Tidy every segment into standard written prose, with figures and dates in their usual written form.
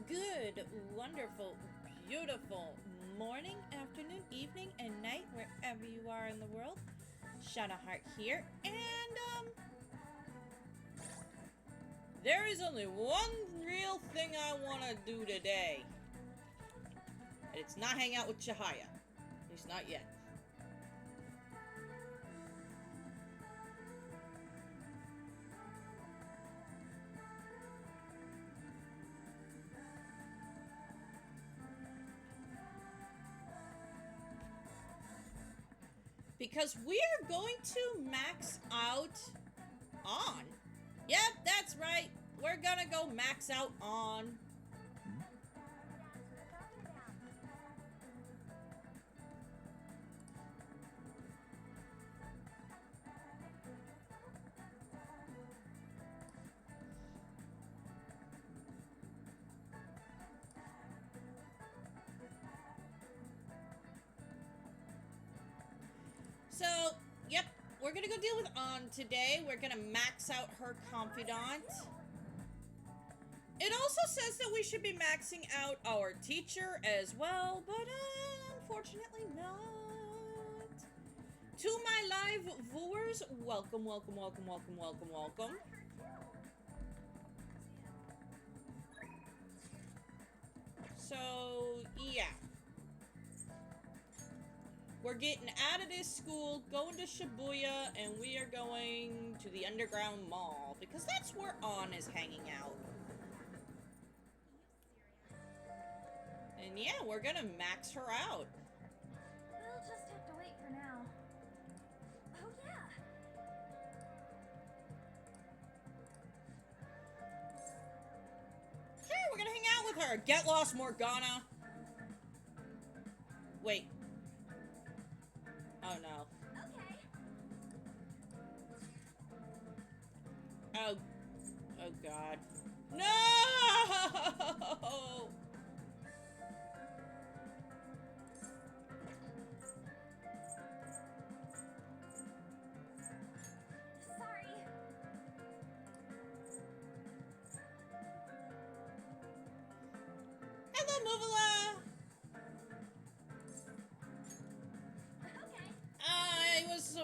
Good, wonderful, beautiful morning, afternoon, evening, and night, wherever you are in the world. Shana Heart here, and there is only one real thing I want to do today. And it's not hang out with Chihaya. At least not yet. Because we are going to max out on. Yep, that's right. We're gonna go max out on. So, yep, we're gonna go deal with On today. We're gonna max out her confidant. It also says that we should be maxing out our teacher as well, but unfortunately not. To my live viewers, welcome, welcome, welcome, welcome, welcome, welcome. So, yeah. We're getting out of this school, going to Shibuya, and we are going to the underground mall, because that's where On is hanging out. And yeah, we're gonna max her out. We'll just have to wait for now. Oh yeah. Sure, we're gonna hang out with her. Get lost, Morgana. Wait. Oh no. Okay. Oh. Oh god. No! Sorry. Hello, Muvula! Okay. I was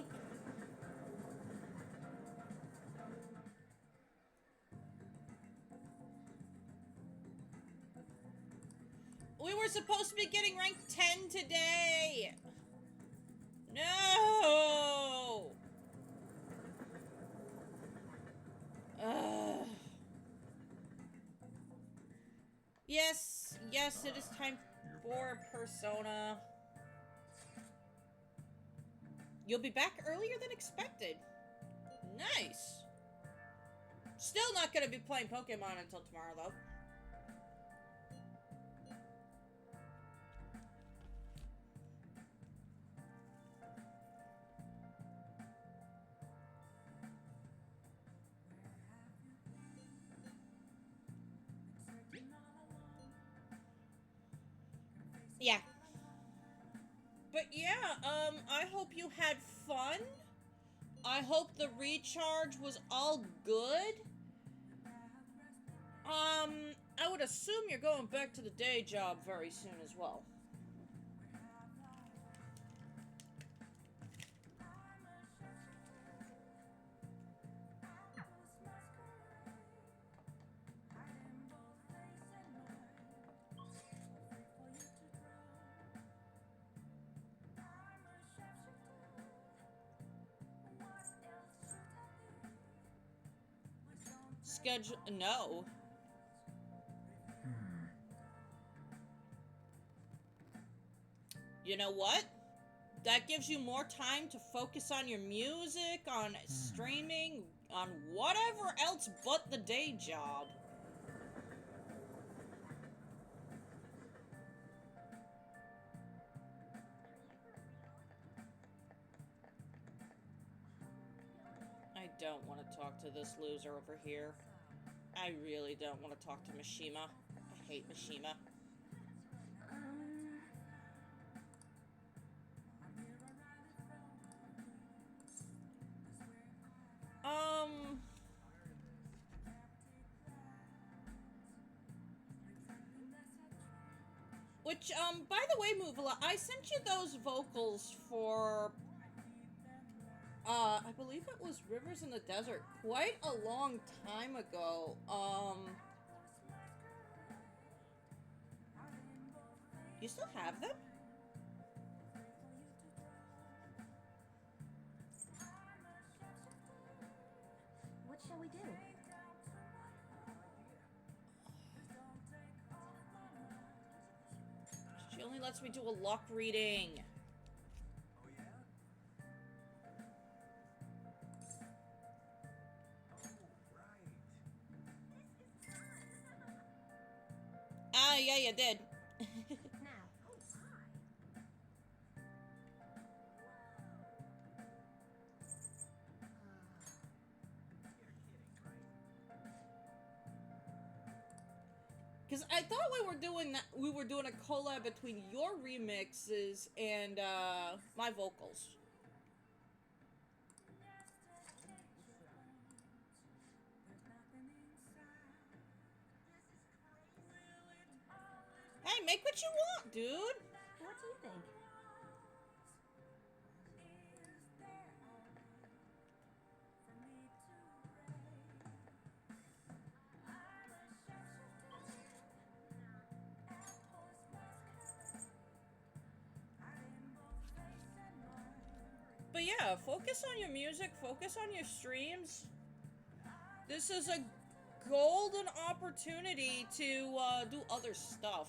we were supposed to be getting rank 10 today! No! Ugh. Yes, yes, it is time for Persona. You'll be back earlier than expected. Nice. Still not gonna be playing Pokemon until tomorrow, though. Yeah. But yeah, I hope you had fun. I hope the recharge was all good. I would assume you're going back to the day job very soon as well. Schedule... No. You know what? That gives you more time to focus on your music, on streaming, on whatever else but the day job. I don't want to talk to this loser over here. I really don't want to talk to Mishima. I hate Mishima. Which, by the way, Muvula, I sent you those vocals for, I believe it was Rivers in the Desert quite a long time ago. You still have them? What shall we do? She only lets me do a luck reading. Ah, yeah, you did. Now. Because I thought we were doing a collab between your remixes and my vocals. Hey, make what you want, dude. What do you think? But yeah, focus on your music, focus on your streams. This is a golden opportunity to do other stuff.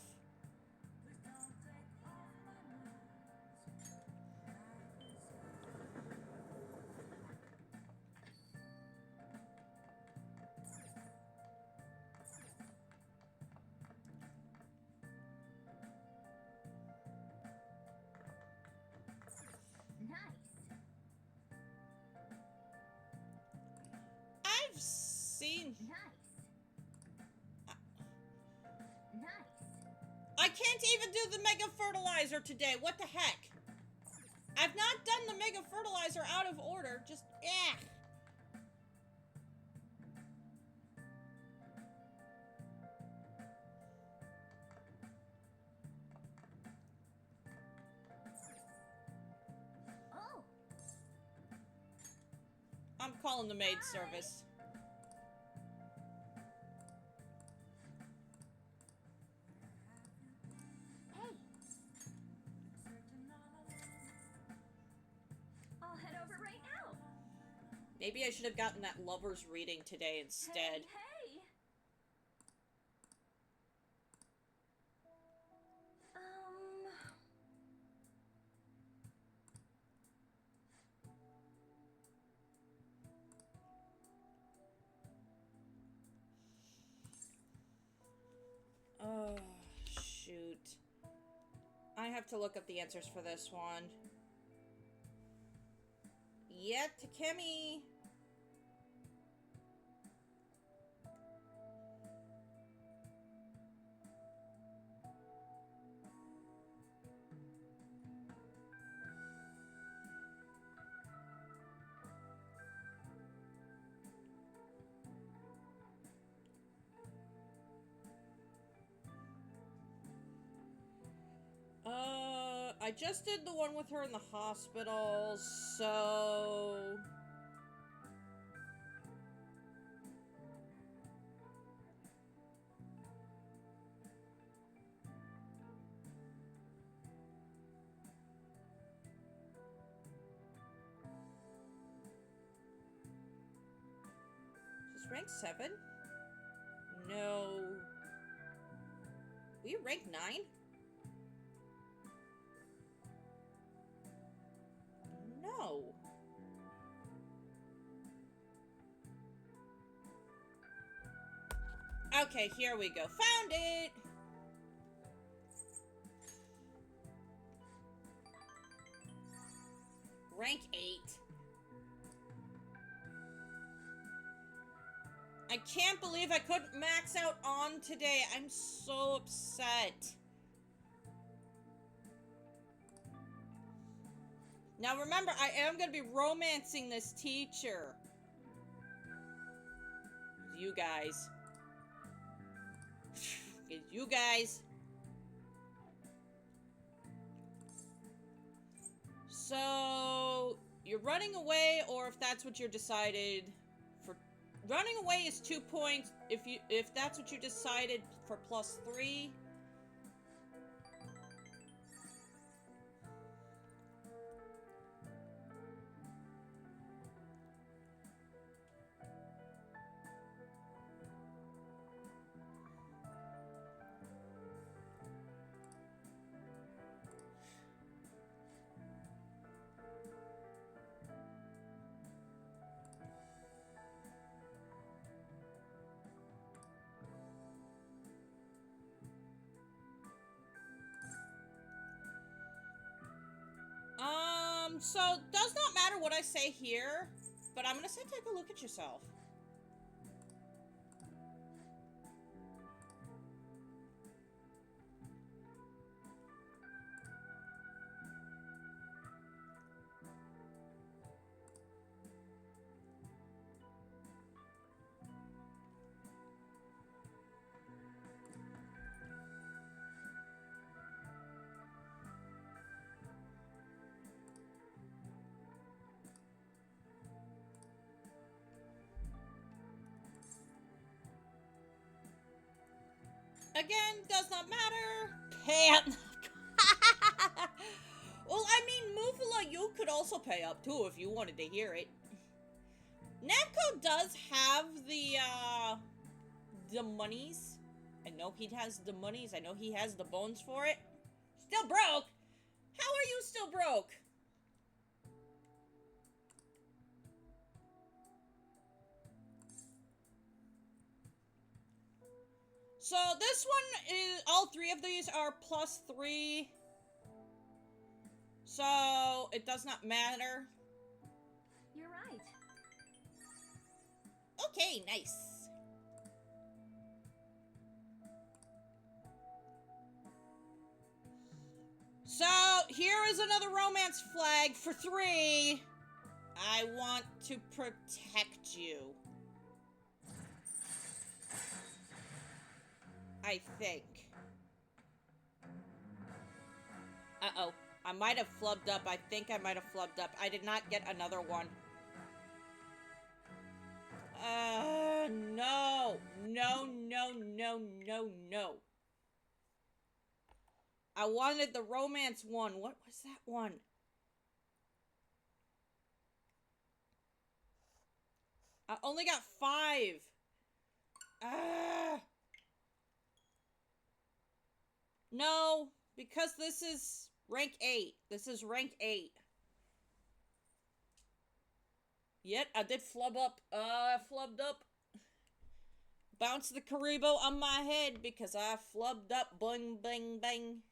Nice. I've seen... Nice. Nice. I can't even do the Mega Fertilizer today. What the heck? I've not done the Mega Fertilizer out of order. Just, yeah. Oh. I'm calling the maid service. Hey. I'll head over right now. Maybe I should have gotten that lover's reading today instead. Hey. Oh, shoot. I have to look up the answers for this one. Yeah, Takemi. I just did the one with her in the hospital, so... Is this rank 7? No. Were you rank 9? No. Okay, here we go. Found it! Rank 8. I can't believe I couldn't max out on today. I'm so upset. Now remember, I am going to be romancing this teacher. You guys. You guys. So, you're running away, or if that's what you're decided for... Running away is 2 points. If that's what you decided for +3... So, does not matter what I say here, but I'm gonna say take a look at yourself. Again, does not matter. Pay up. Well, I mean, Mufula, you could also pay up too if you wanted to hear it. Namco does have the monies. I know he has the monies. I know he has the bones for it. Still broke? How are you still broke? So this one is, all 3 of these are +3. So it does not matter. You're right. Okay, nice. So here is another romance flag for 3. I want to protect you. I think. Uh-oh. I might have flubbed up. I think I might have flubbed up. I did not get another one. No. No, no, no, no, no. I wanted the romance one. What was that one? I only got 5. No, because this is rank 8. This is rank 8. Yet, I did flub up. I flubbed up. Bounce the Karibo on my head because I flubbed up. Bing, bing, bing.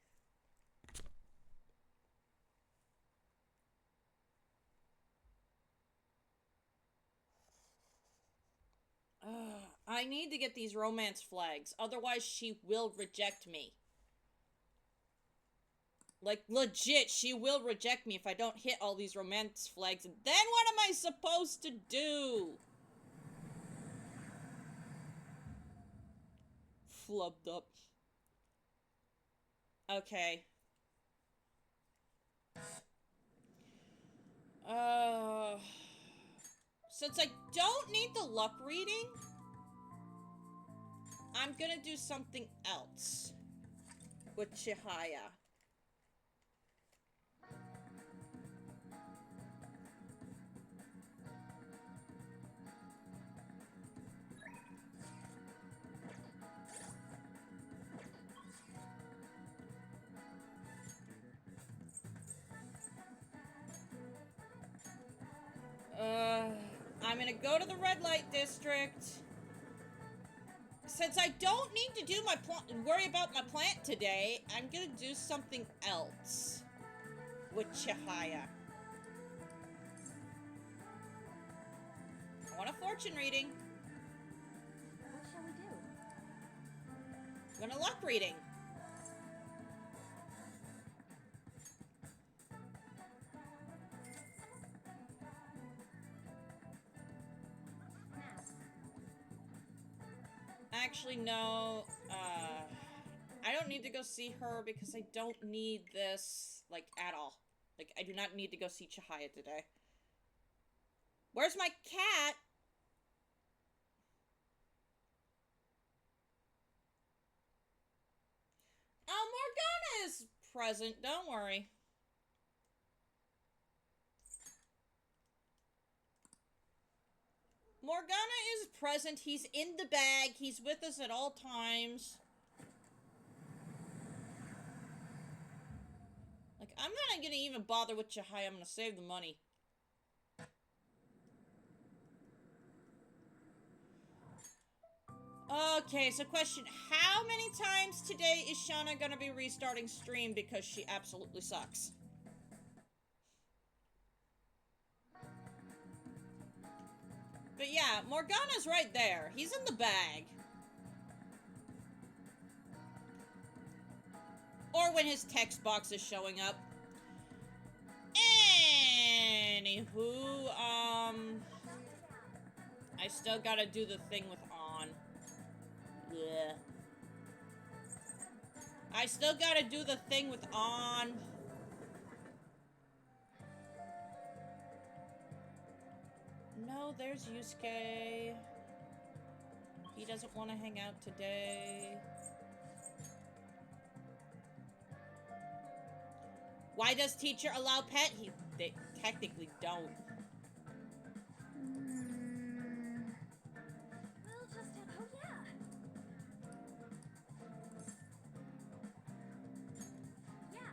I need to get these romance flags. Otherwise, she will reject me. Like, legit, she will reject me if I don't hit all these romance flags. And then what am I supposed to do? Flubbed up. Okay. Since I don't need the luck reading, I'm gonna do something else with Chihaya. I'm gonna go to the red light district. Since I don't need to do my worry about my plant today, I'm gonna do something else with Chihaya. I want a fortune reading. What shall we do? I want a luck reading. Actually, no. I don't need to go see her because I don't need this, like, at all. Like, I do not need to go see Chihaya today. Where's my cat? Morgana is present. Don't worry. Morgana is present. He's in the bag. He's with us at all times. Like, I'm not gonna even bother with Chihaya. I'm gonna save the money. Okay, so question. How many times today is Shana gonna be restarting stream because she absolutely sucks? But yeah, Morgana's right there. He's in the bag. Or when his text box is showing up. Anywho, I still gotta do the thing with on. Yeah. I still gotta do the thing with on. No, there's Yusuke. He doesn't want to hang out today. Why does teacher allow pet? They technically don't. We'll just have. Oh yeah. Yeah.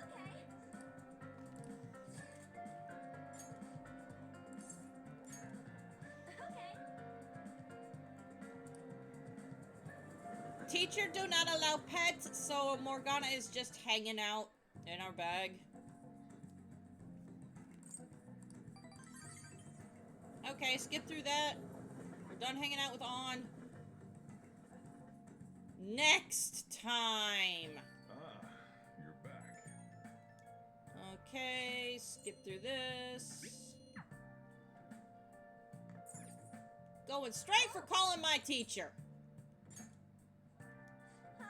Okay. Okay. Teacher do not allow pets, so Morgana is just hanging out in our bag. Okay, skip through that. We're done hanging out with On. Next time. You're back. Okay, skip through this. Going straight for calling my teacher. Hi.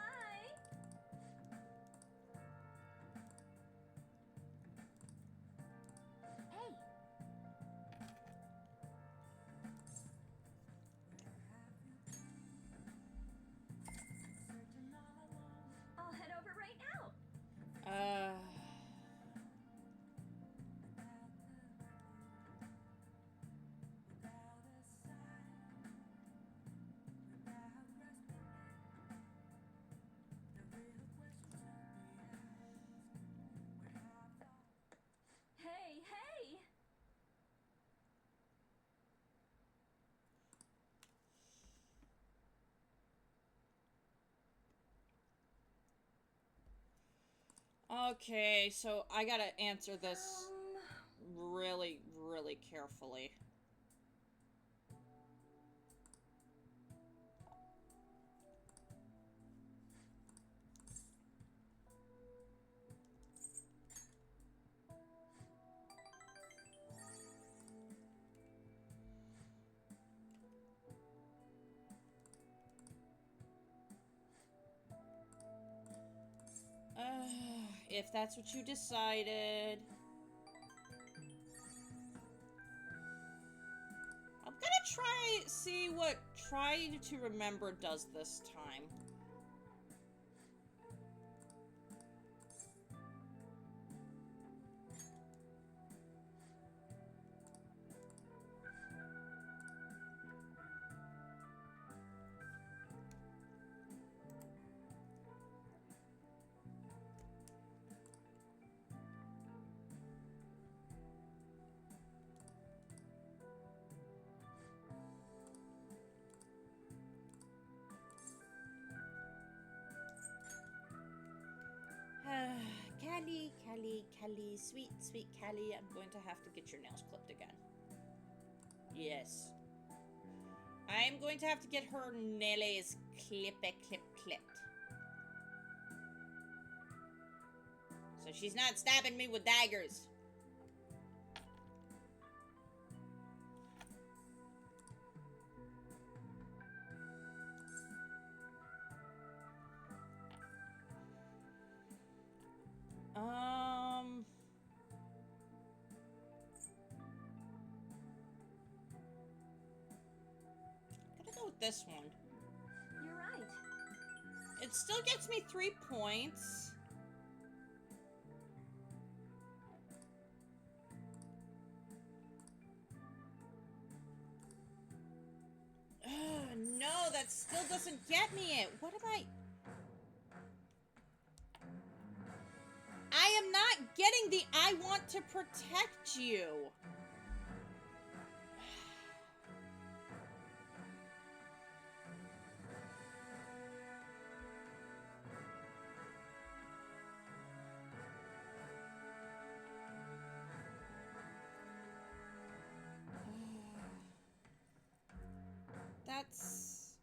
Hey. I'll head over right now. Hey, hey. Okay, so I gotta answer this really, really carefully. If that's what you decided. I'm gonna see what Try to Remember does this time. Callie, sweet, sweet Callie, I'm going to have to get your nails clipped again. Yes. I'm going to have to get her nails clipped. So she's not stabbing me with daggers. this one. You're right. It still gets me 3 points. No, that still doesn't get me it. What am I am not getting the I want to protect you. That's...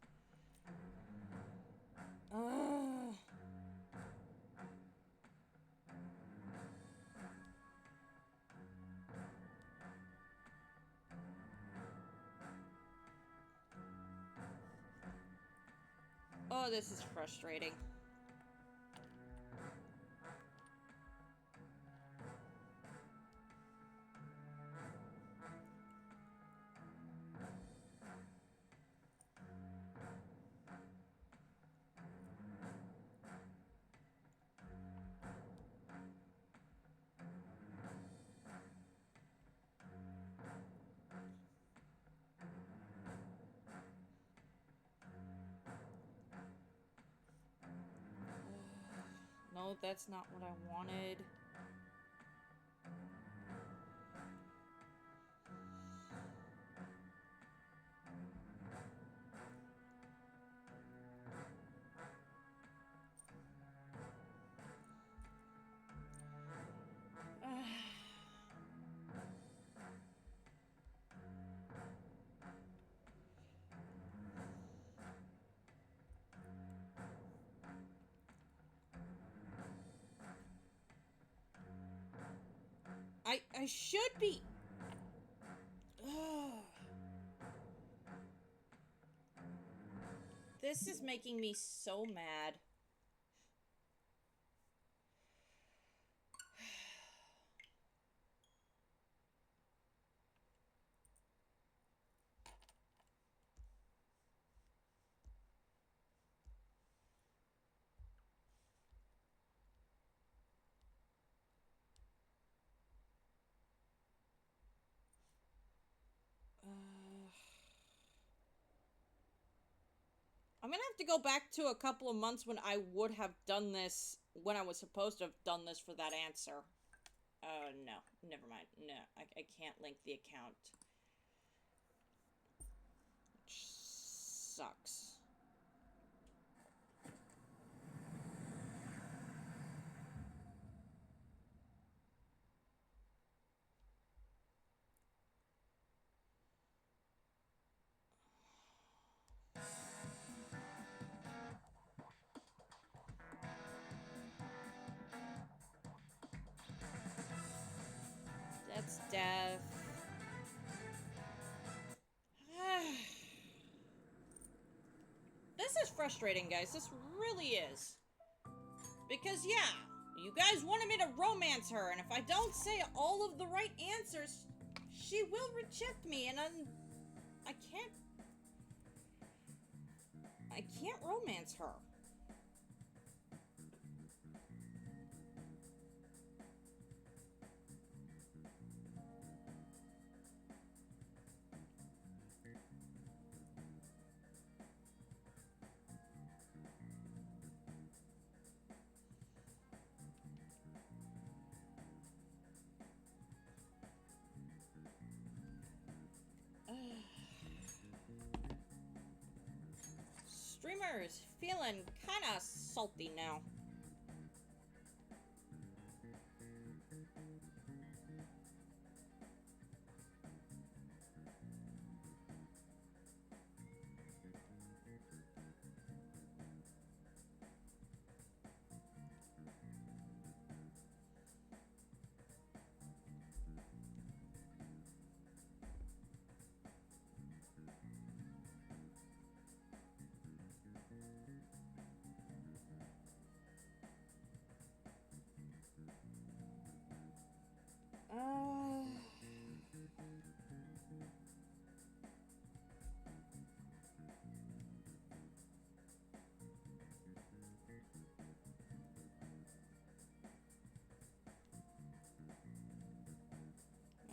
Oh, this is frustrating. No, that's not what I wanted. I should be... This is making me so mad. I'm gonna have to go back to a couple of months when I would have done this, when I was supposed to have done this for that answer. No. Never mind. No, I can't link the account. Which sucks. That's death. This is frustrating, guys. This really is. Because, yeah, you guys wanted me to romance her, and if I don't say all of the right answers, she will reject me, and I can't romance her. Streamer's feeling kinda salty now.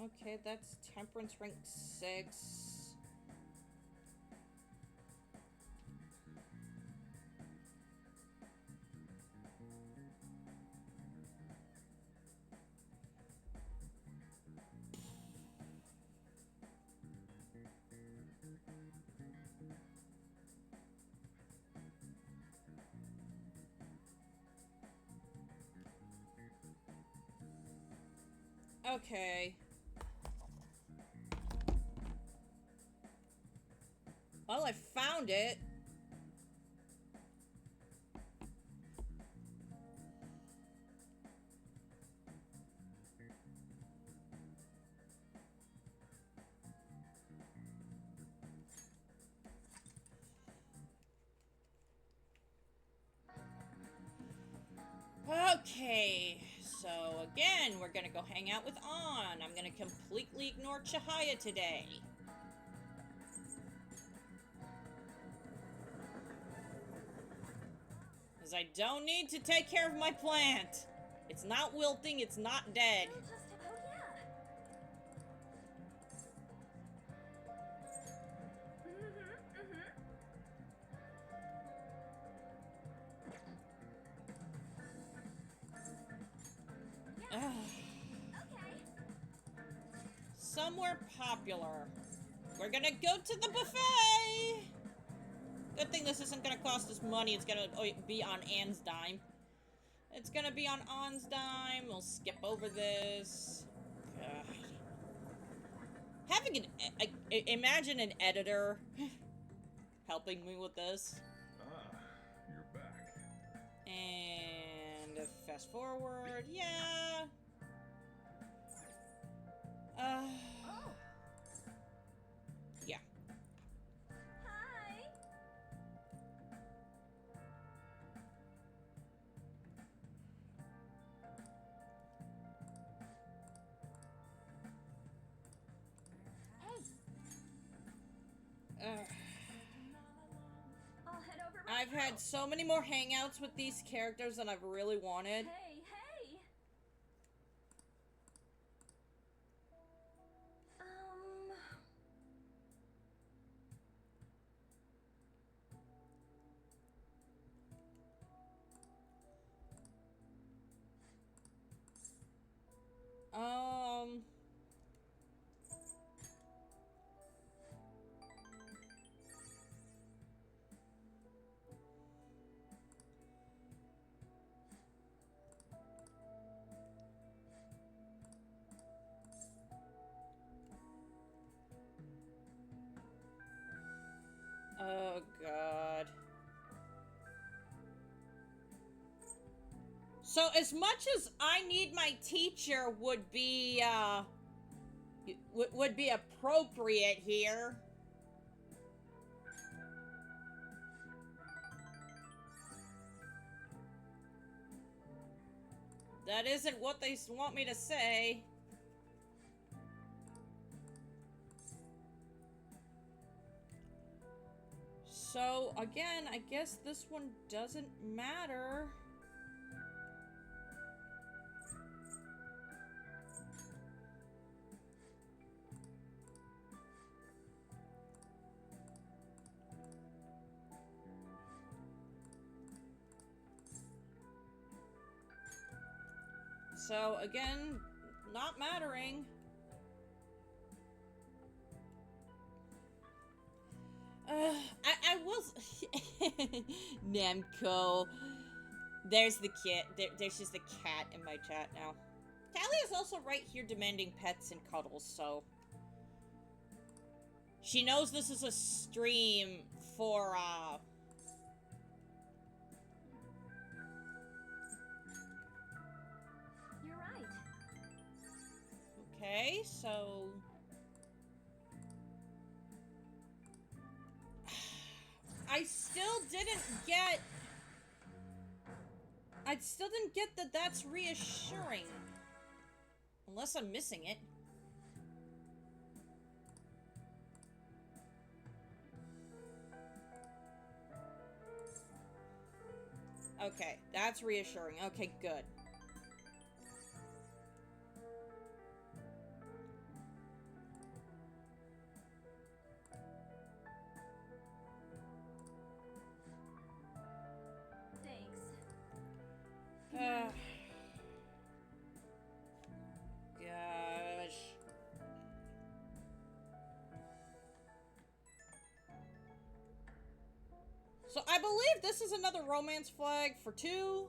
Okay, that's temperance rank 6. Okay. Well, I found it. Okay, so again, we're gonna go hang out with An. I'm gonna completely ignore Chihaya today. Because I don't need to take care of my plant. It's not wilting, it's not dead. We'll just have, oh yeah. Ugh. Okay. Somewhere popular. We're gonna go to the buffet! Good thing this isn't gonna cost us money. It's gonna be on Anne's dime. It's gonna be on Anne's dime. We'll skip over this. God. Having imagine an editor helping me with this. Ah, you're back. And fast forward. Yeah. Oh. Yeah. Hi. Hey. I'll head over right I've now. had so many more hangouts with these characters than I've really wanted. Hey, hey. Um... Oh, God. So, as much as I need my teacher would be, would be appropriate here. That isn't what they want me to say. So, again, I guess this one doesn't matter. So, again, not mattering. I was... Namco. There's the kid. There's just a cat in my chat now. Callie is also right here demanding pets and cuddles, so... She knows this is a stream for, You're right. Okay, so... I still didn't get that that's reassuring. Unless I'm missing it. Okay, that's reassuring. Okay, good. So I believe this is another romance flag for 2.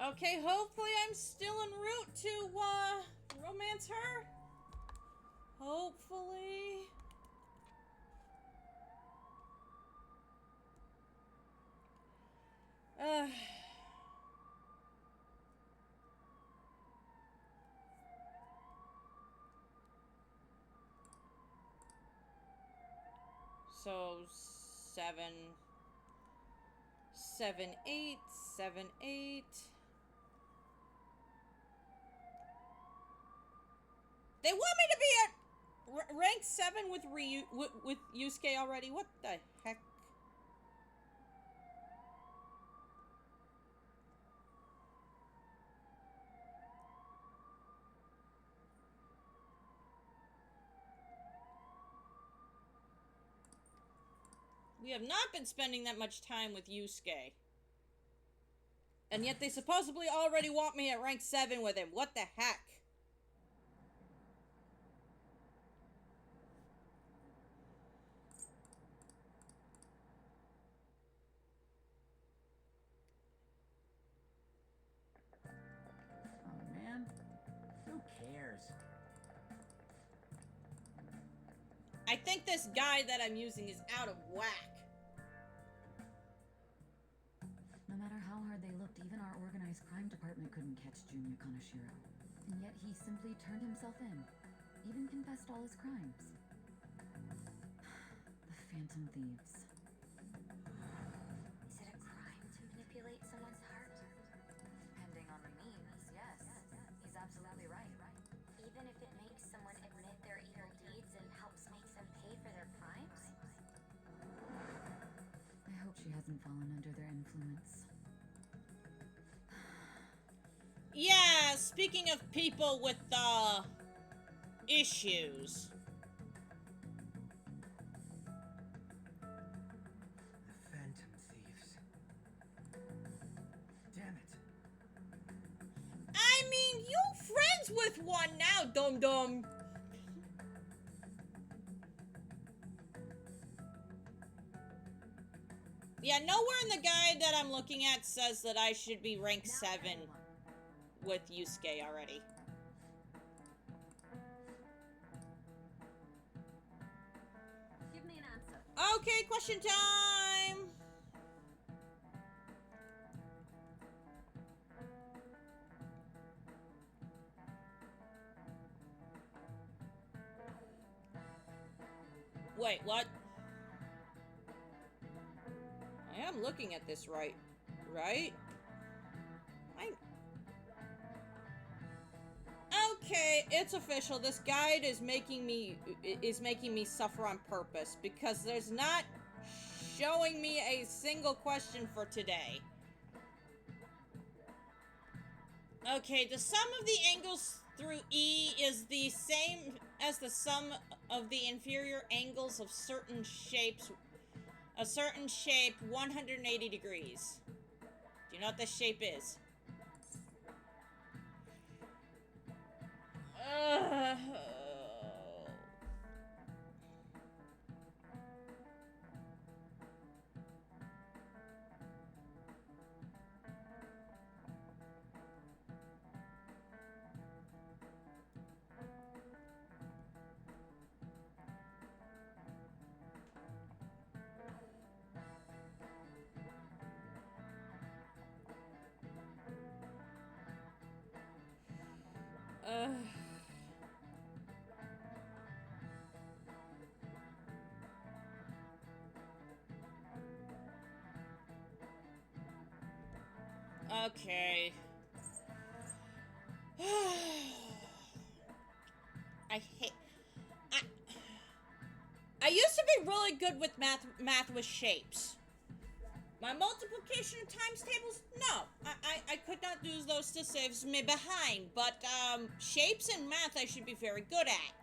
Okay, hopefully I'm still en route to, romance her. Hopefully. So, 7, 7, 8, 7, 8. They want me to be at rank 7 with with Yusuke already? What the heck? We have not been spending that much time with Yusuke. And yet they supposedly already want me at rank 7 with him. What the heck? Oh man, who cares? I think this guy that I'm using is out of whack. No matter how hard they looked, even our organized crime department couldn't catch Junior Kaneshiro. And yet he simply turned himself in. Even confessed all his crimes. The Phantom Thieves. Is it a crime to manipulate someone's heart? Depending on the means, yes. He's absolutely right. Even if it makes someone admit their evil deeds and helps make them pay for their crimes? I hope she hasn't fallen under their influence. Yeah, speaking of people with, issues. The Phantom Thieves. Damn it. I mean, you friends with one now, dum-dum. Yeah, nowhere in the guide that I'm looking at says that I should be rank 7 with Yusuke already. Give me an answer. Okay, question time! Wait, what? I am looking at this right? Okay, it's official. This guide is making me suffer on purpose because there's not showing me a single question for today. Okay, the sum of the angles through E is the same as the sum of the inferior angles of certain shapes. A certain shape 180 degrees. Do you know what this shape is? Okay. I used to be really good with math with shapes. My multiplication and times tables, no. I could not use those to save me behind, but shapes and math I should be very good at.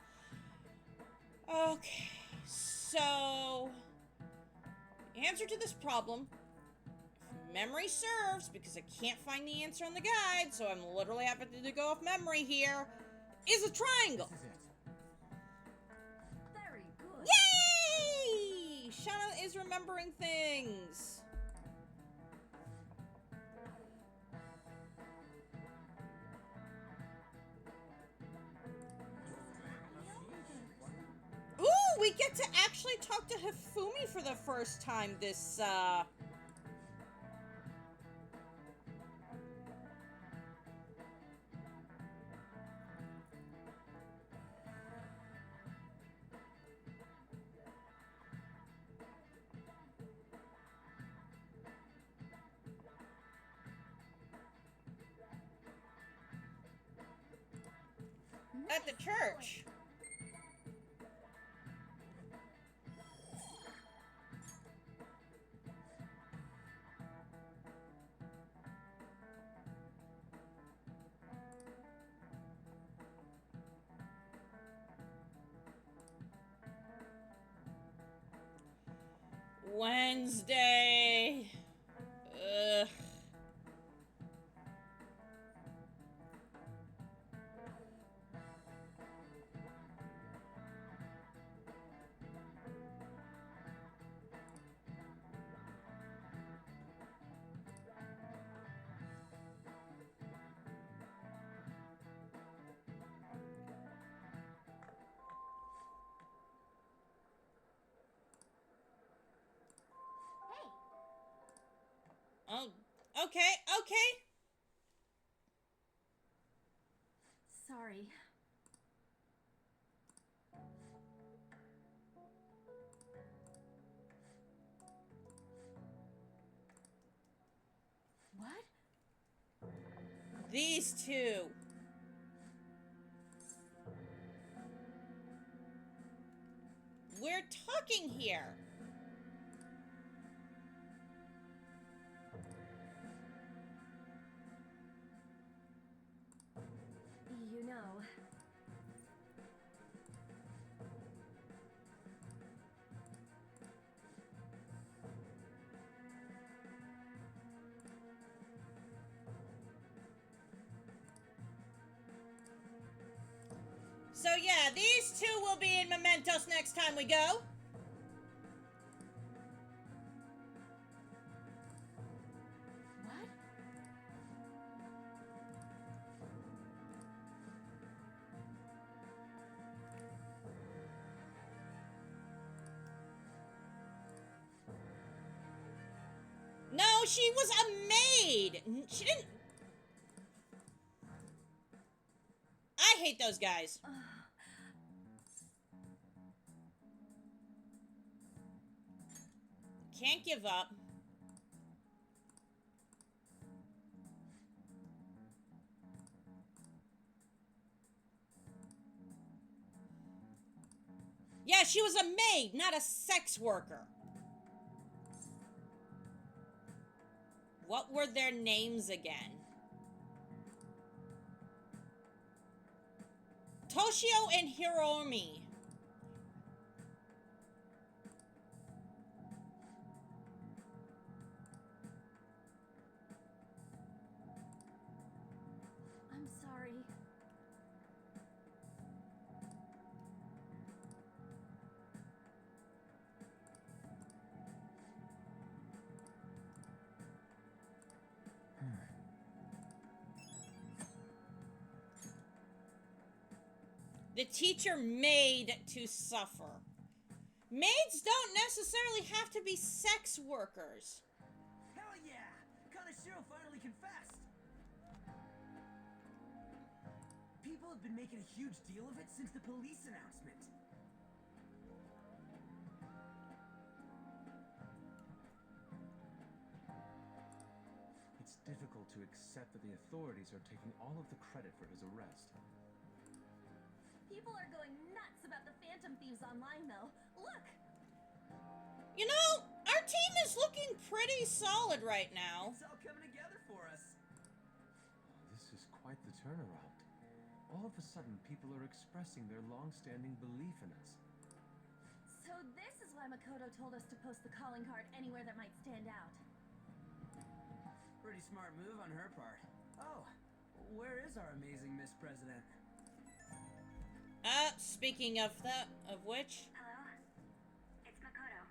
Okay, so answer to this problem, if memory serves, because I can't find the answer on the guide, so I'm literally having to go off memory here, is a triangle. This is it. Very good. Yay! Shana is remembering things. Ooh, we get to actually talk to Hifumi for the first time this, at the church. Wednesday. Ugh. Hey, Oh, okay, okay. Sorry. What? These two. We're talking here. You know, So yeah, these two will be in Mementos next time we go. what? No, she was a maid. She didn't. I hate those guys. Can't give up. Yeah, she was a maid, not a sex worker. What were their names again? Toshio and Hiromi. I'm sorry. The teacher made to suffer. Maids don't necessarily have to be sex workers. Hell yeah! Kaneshiro finally confessed! People have been making a huge deal of it since the police announcement. It's difficult to accept that the authorities are taking all of the credit for his arrest. People are going nuts about the Phantom Thieves online, though. Look! You know, our team is looking pretty solid right now. It's all coming together for us. This is quite the turnaround. All of a sudden, people are expressing their long-standing belief in us. So this is why Makoto told us to post the calling card anywhere that might stand out. Pretty smart move on her part. Oh, where is our amazing Miss President? Speaking of that, of which... Hello? It's Makoto.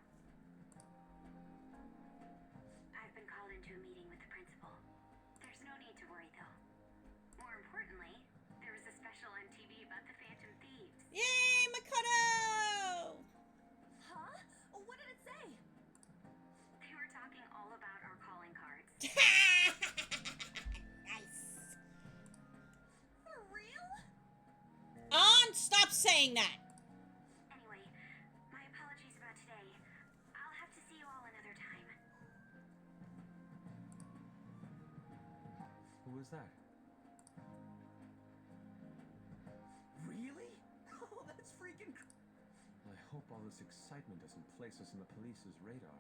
I've been called into a meeting with the principal. There's no need to worry, though. More importantly, there was a special on TV about the Phantom Thieves. Yay, Makoto! Huh? What did it say? They were talking all about our calling cards. Nice. For real? Stop saying that! Anyway, my apologies about today. I'll have to see you all another time. Who was that? Really? Oh, that's freaking... I hope all this excitement doesn't place us on the police's radar.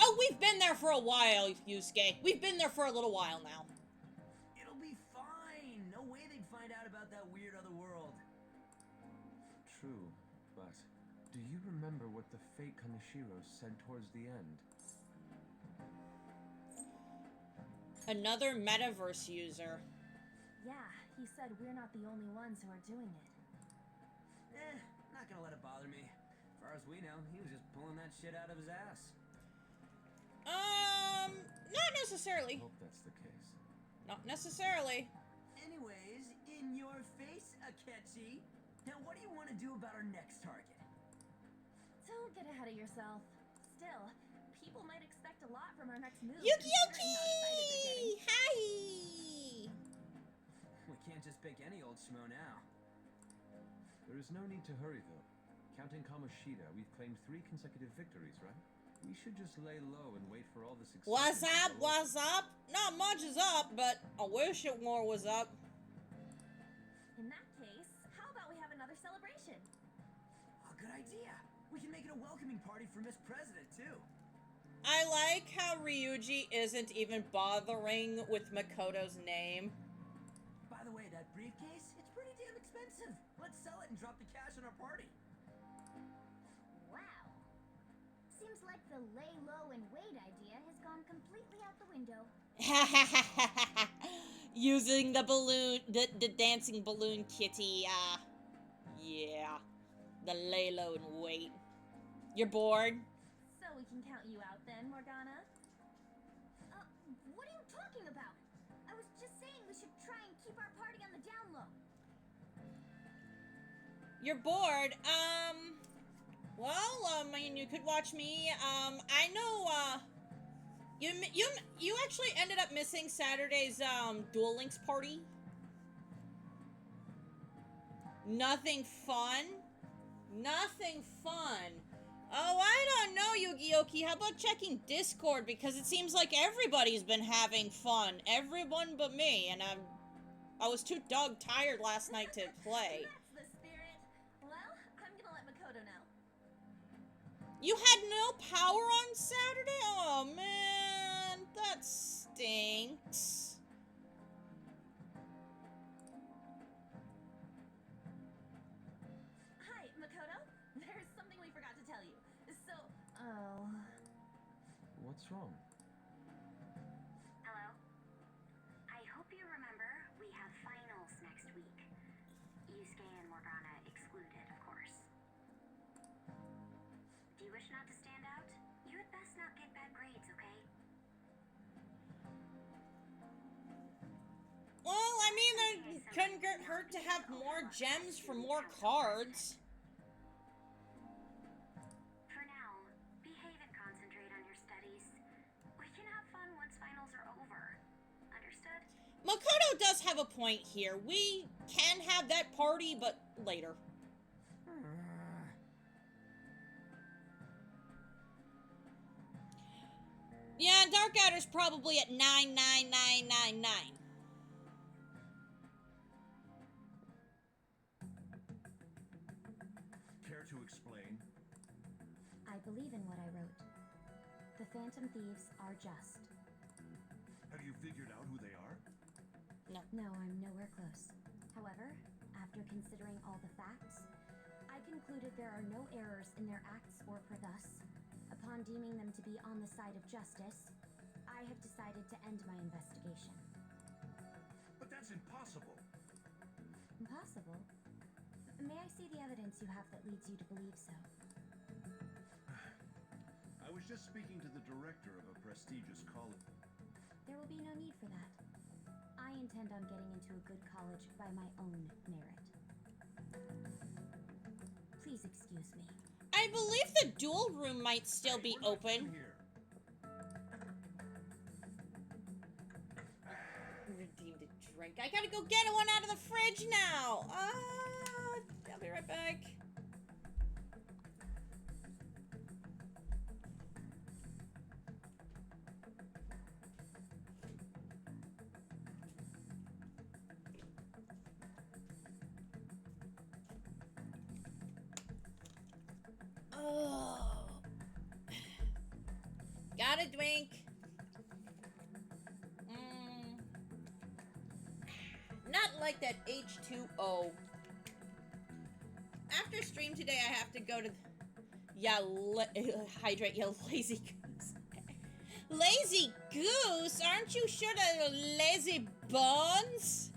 Oh, we've been there for a while, Yusuke. We've been there for a little while now. It'll be fine. No way they'd find out about that weird other world. True, but do you remember what the fake Kaneshiro said towards the end? Another metaverse user. Yeah, he said we're not the only ones who are doing it. Not gonna let it bother me. As far as we know, he was just pulling that shit out of his ass. Not necessarily. I hope that's the case. Not necessarily. Anyways, in your face, Akechi. Now, what do you want to do about our next target? Don't get ahead of yourself. Still, people might expect a lot from our next move. Yuki considering how excited they're getting. Hi! We can't just pick any old schmo now. There is no need to hurry, though. Counting Kamoshida, we've claimed 3 consecutive victories, right? We should just lay low and wait for all this excitement. What's to up? go over. What's up? Not much is up, but I wish it more was up. In that case, how about we have another celebration? Oh, good idea. We can make it a welcoming party for Miss President, too. I like how Ryuji isn't even bothering with Makoto's name. By the way, that briefcase, it's pretty damn expensive. Let's sell it and drop the cash on our party. Wow. Seems like the lay low and wait idea has gone completely out the window. Using the balloon, the dancing balloon kitty, yeah. The lay low and wait. You're bored? So we can count you out then, Morgana? What are you talking about? I was just saying we should try and keep our party on the down low. You're bored? Well, I mean, you could watch me. I know, you actually ended up missing Saturday's, Duel Links party. Nothing fun? Nothing fun. Oh, I don't know, Yu-Gi-Oh! How about checking Discord? Because it seems like everybody's been having fun. Everyone but me, and I was too dog tired last night to play. That's the spirit. Well, I'm gonna let Makoto know. You had no power on Saturday? Oh, man. That stinks. Hi, Makoto. There's something we forgot to tell you. So, oh. What's wrong? Hello? I hope you remember we have finals next week. Yusuke and Morgana excluded, of course. Do you wish not to stand out? You had best not get bad grades, okay? Well, I mean, it couldn't hurt to have more gems for more cards. For now, behave and concentrate on your studies. We can have fun once finals are over. Understood? Makoto does have a point here. We can have that party, but later. Yeah, Dark Adder's probably at 99999. Care to explain? I believe in what I wrote. The Phantom Thieves are just. Have you figured out who they are? No, I'm nowhere close. However, after considering all the facts, I concluded there are no errors in their acts or thus, upon deeming them to be on the side of justice, I have decided to end my investigation. But that's impossible. Impossible? May I see the evidence you have that leads you to believe so? I was just speaking to the director of a prestigious college. There will be no need for that. I intend on getting into a good college by my own merit. Please excuse me. I believe the duel room might still be We're not open. through here. Redeemed a drink. I gotta go get one out of the fridge now. I'll be right back. Oh. Got a drink. Not like that H2O. After stream today, I have to go to... hydrate, you lazy goose. Lazy goose? Aren't you sure they're lazy bones?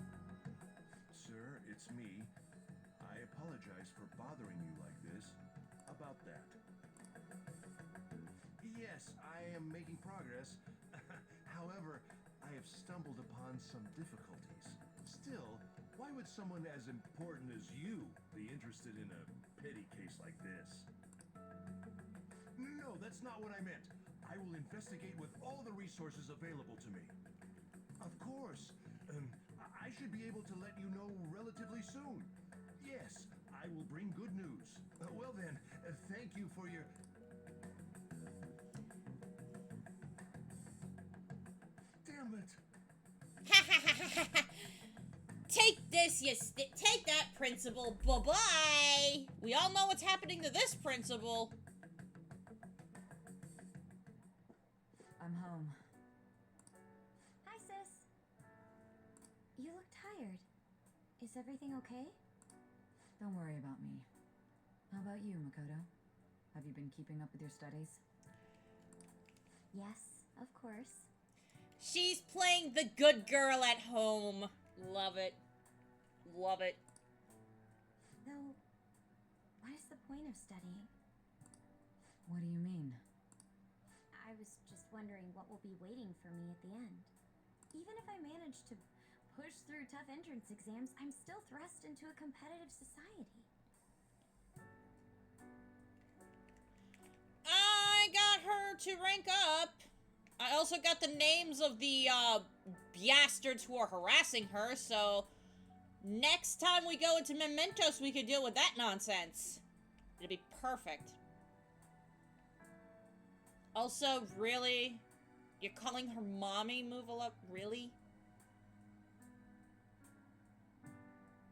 Sir, it's me. I apologize for bothering you like this. About that. Yes, I am making progress. However, I have stumbled upon some difficulties. Still, why would someone as important as you be interested in a petty case like this? No, that's not what I meant. I will investigate with all the resources available to me. Of course. I should be able to let you know relatively soon. Yes, I will bring good news. Well then, thank you for your... Damn it. Take this, take that, principal. Bye-bye. We all know what's happening to this principal. I'm home. Hi, sis. You look tired. Is everything okay? Don't worry about me. How about you, Makoto? Have you been keeping up with your studies? Yes, of course. She's playing the good girl at home. Love it. Love it. Though, what is the point of studying? What do you mean? I was just wondering what will be waiting for me at the end. Even if I manage to push through tough entrance exams, I'm still thrust into a competitive society. I got her to rank up. I also got the names of the bastards who are harassing her, so next time we go into Mementos, we could deal with that nonsense. It'll be perfect. Also, really? You're calling her mommy, Movala? Really?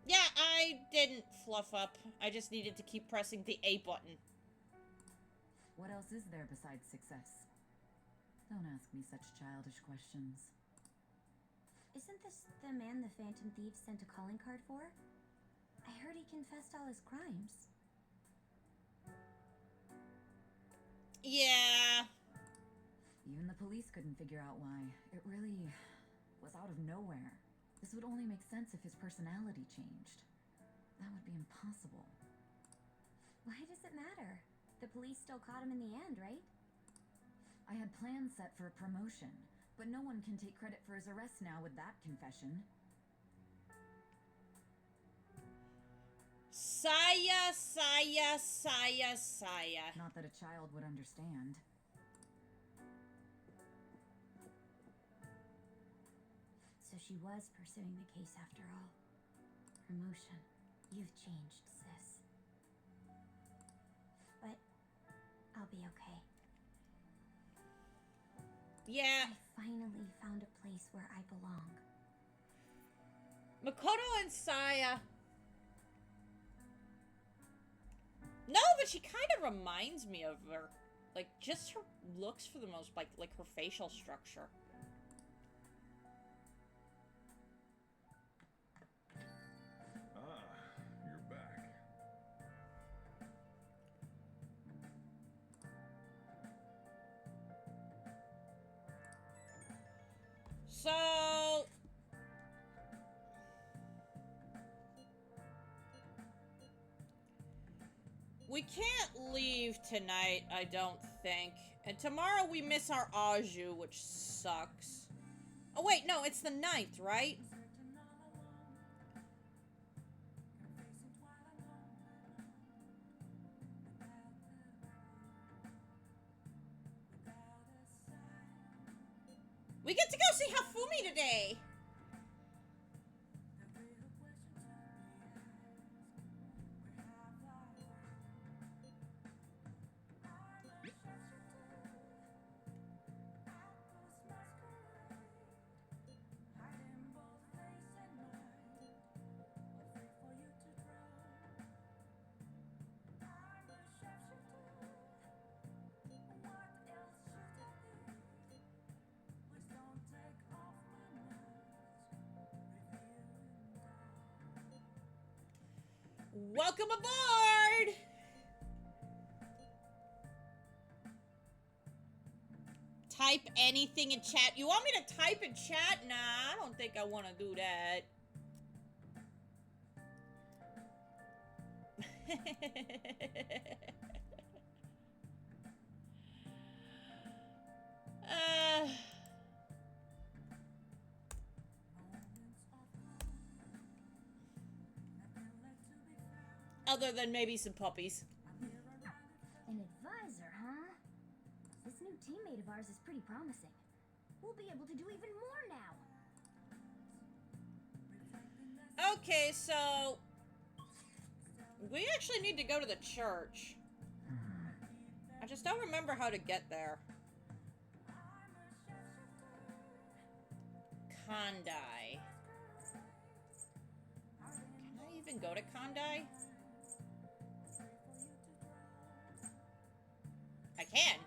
Yeah, I didn't fluff up. I just needed to keep pressing the A button. What else is there besides success? Don't ask me such childish questions. Isn't this the man the Phantom Thieves sent a calling card for? I heard he confessed all his crimes. Yeah. Even the police couldn't figure out why. It really was out of nowhere. This would only make sense if his personality changed. That would be impossible. Why does it matter? The police still caught him in the end, right? I had plans set for a promotion, but no one can take credit for his arrest now with that confession. Saya, Saya, Saya, Saya. Not that a child would understand. So she was pursuing the case after all. Promotion. You've changed, sis. But I'll be okay. Yeah. I finally found a place where I belong. Makoto and Saya. No, but she kind of reminds me of her. Like, just her looks for the most, like her facial structure. Ah, you're back. We can't leave tonight, I don't think. And tomorrow we miss our Aju, which sucks. Oh wait, no, it's the 9th, right? We get to go see Hafumi today! Welcome aboard! Type anything in chat. You want me to type in chat? Nah, I don't think I want to do that. Other than maybe some puppies. An advisor, huh? This new teammate of ours is pretty promising. We'll be able to do even more now. Okay, so we actually need to go to the church. I just don't remember how to get there. Kandai. Can I even go to Kandai? I can.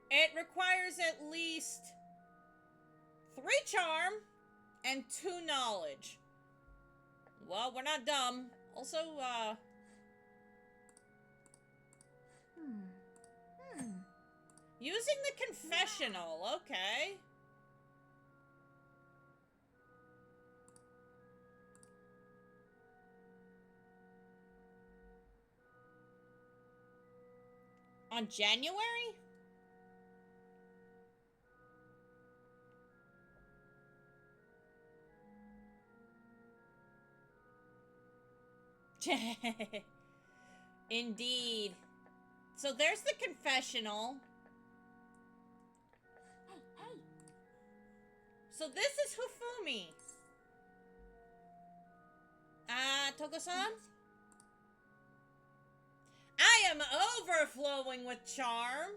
It requires at least 3 charm and 2 knowledge. Well, we're not dumb. Also, using the confessional, okay. On January? Indeed. So there's the confessional. Hey! So this is Hufumi. Toko-san? I am overflowing with charm.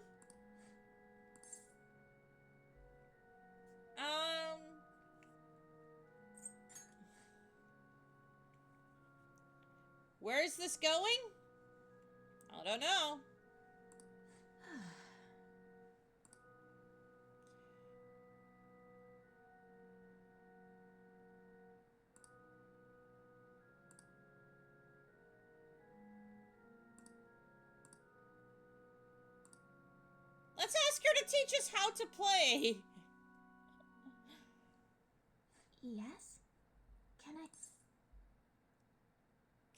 Where is this going? I don't know. Let's ask her to teach us how to play. Yes?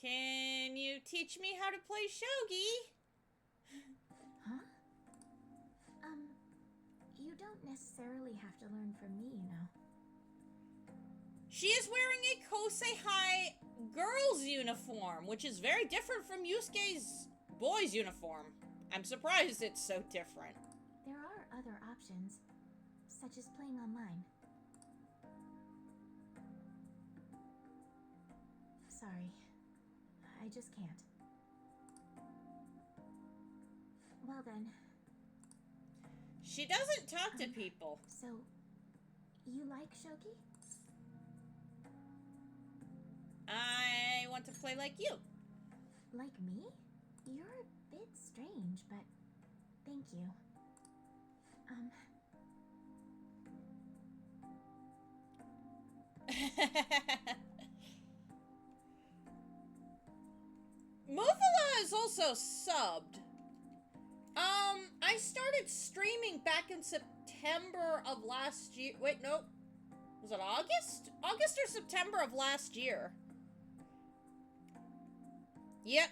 Can you teach me how to play shogi? Huh? You don't necessarily have to learn from me, you know. She is wearing a Kosei High girl's uniform, which is very different from Yusuke's boy's uniform. I'm surprised it's so different. There are other options, such as playing online. Sorry. I just can't. Well then. She doesn't talk to people. So, you like shogi? I want to play like you. Like me? You're a bit strange, but thank you. Mufala is also subbed. I started streaming back in September of last year. Wait, nope. Was it August? August or September of last year. Yep.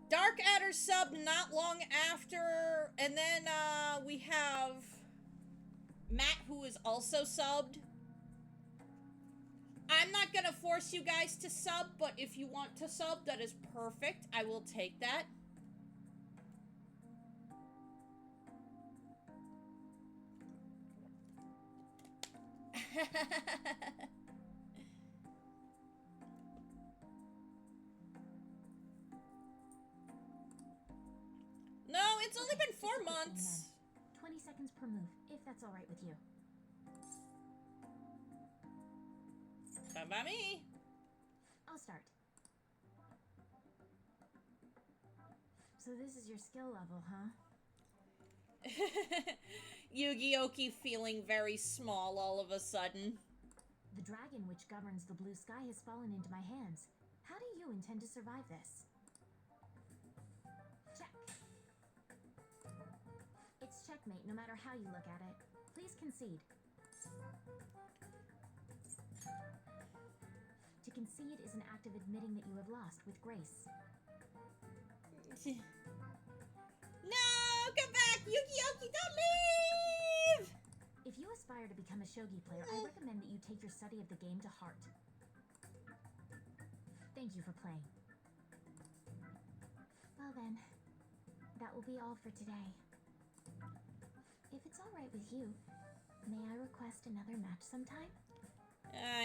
Dark Adder sub not long after, and then we have Matt, who is also subbed. I'm not gonna force you guys to sub, but if you want to sub, that is perfect. I will take that. No, it's only been 4 months. 20 seconds per move, if that's alright with you. Fine by me. I'll start. So this is your skill level, huh? Yu-Gi-Oh! Feeling very small all of a sudden. The dragon which governs the blue sky has fallen into my hands. How do you intend to survive this? Check. It's checkmate no matter how you look at it. Please concede. To concede is an act of admitting that you have lost with grace. No! Come back! Yu-Gi-Oh! Don't leave! If you aspire to become a shogi player, I recommend that you take your study of the game to heart. Thank you for playing. Well then, that will be all for today. If it's alright with you, may I request another match sometime?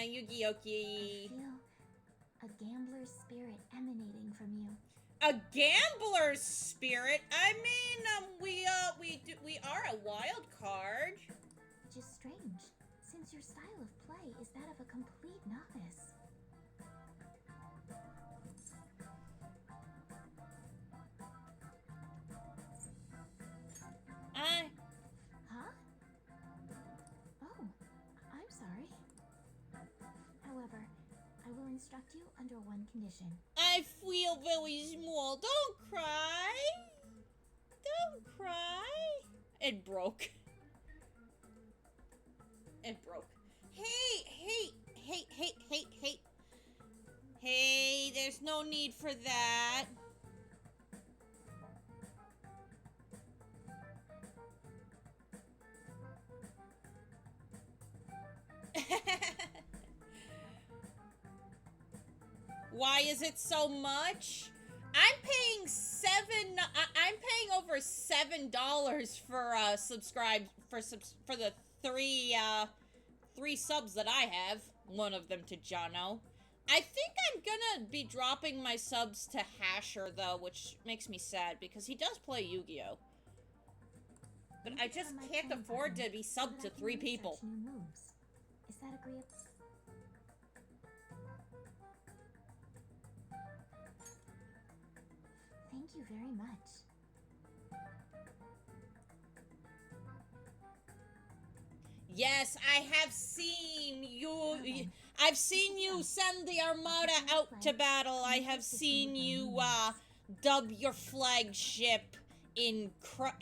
Yu-Gi-Oh! I feel a gambler's spirit emanating from you. A gambler's spirit? I mean, we are a wild card. Which is strange, since your style of play is that of a complete novice. Huh? Oh, I'm sorry. However, I will instruct you under one condition. I feel very small. Don't cry. Don't cry. It broke. It broke. Hey, there's no need for that. Why is it so much? I'm paying over $7 for for the three subs that I have. One of them to Jono. I think I'm gonna be dropping my subs to Hasher though, which makes me sad because he does play Yu-Gi-Oh! But I just can't afford to be subbed to 3 people. New moves. Is that agreeable? Thank you very much. Yes, I have seen you. I've seen you send the armada out to battle. I have seen you dub your flagship and plate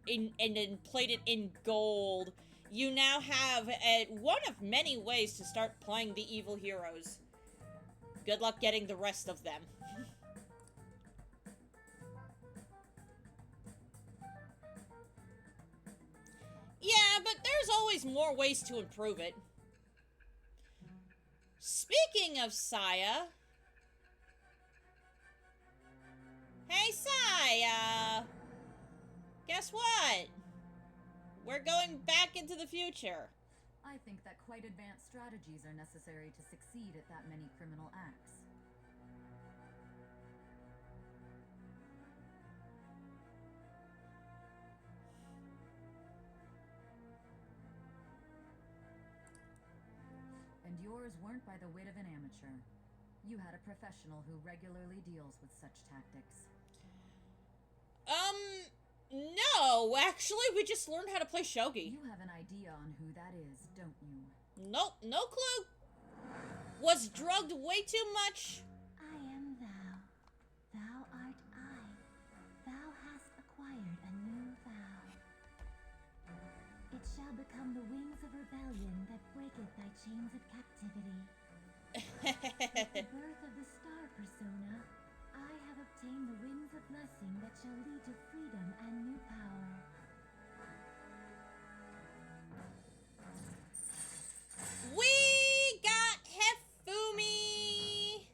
it in gold. You now have one of many ways to start playing the evil heroes. Good luck getting the rest of them. Yeah, but there's always more ways to improve it. Speaking of Saya... Hey, Saya! Guess what? We're going back into the future. I think that quite advanced strategies are necessary to succeed at that many criminal acts. And yours weren't by the wit of an amateur. You had a professional who regularly deals with such tactics. No, actually, we just learned how to play shogi. You have an idea on who that is, don't you? Nope, no clue. Was drugged way too much. I am thou. Thou art I. Thou hast acquired a new vow. It chains of captivity. With the birth of the star persona, I have obtained the winds of blessing that shall lead to freedom and new power. We got Hifumi!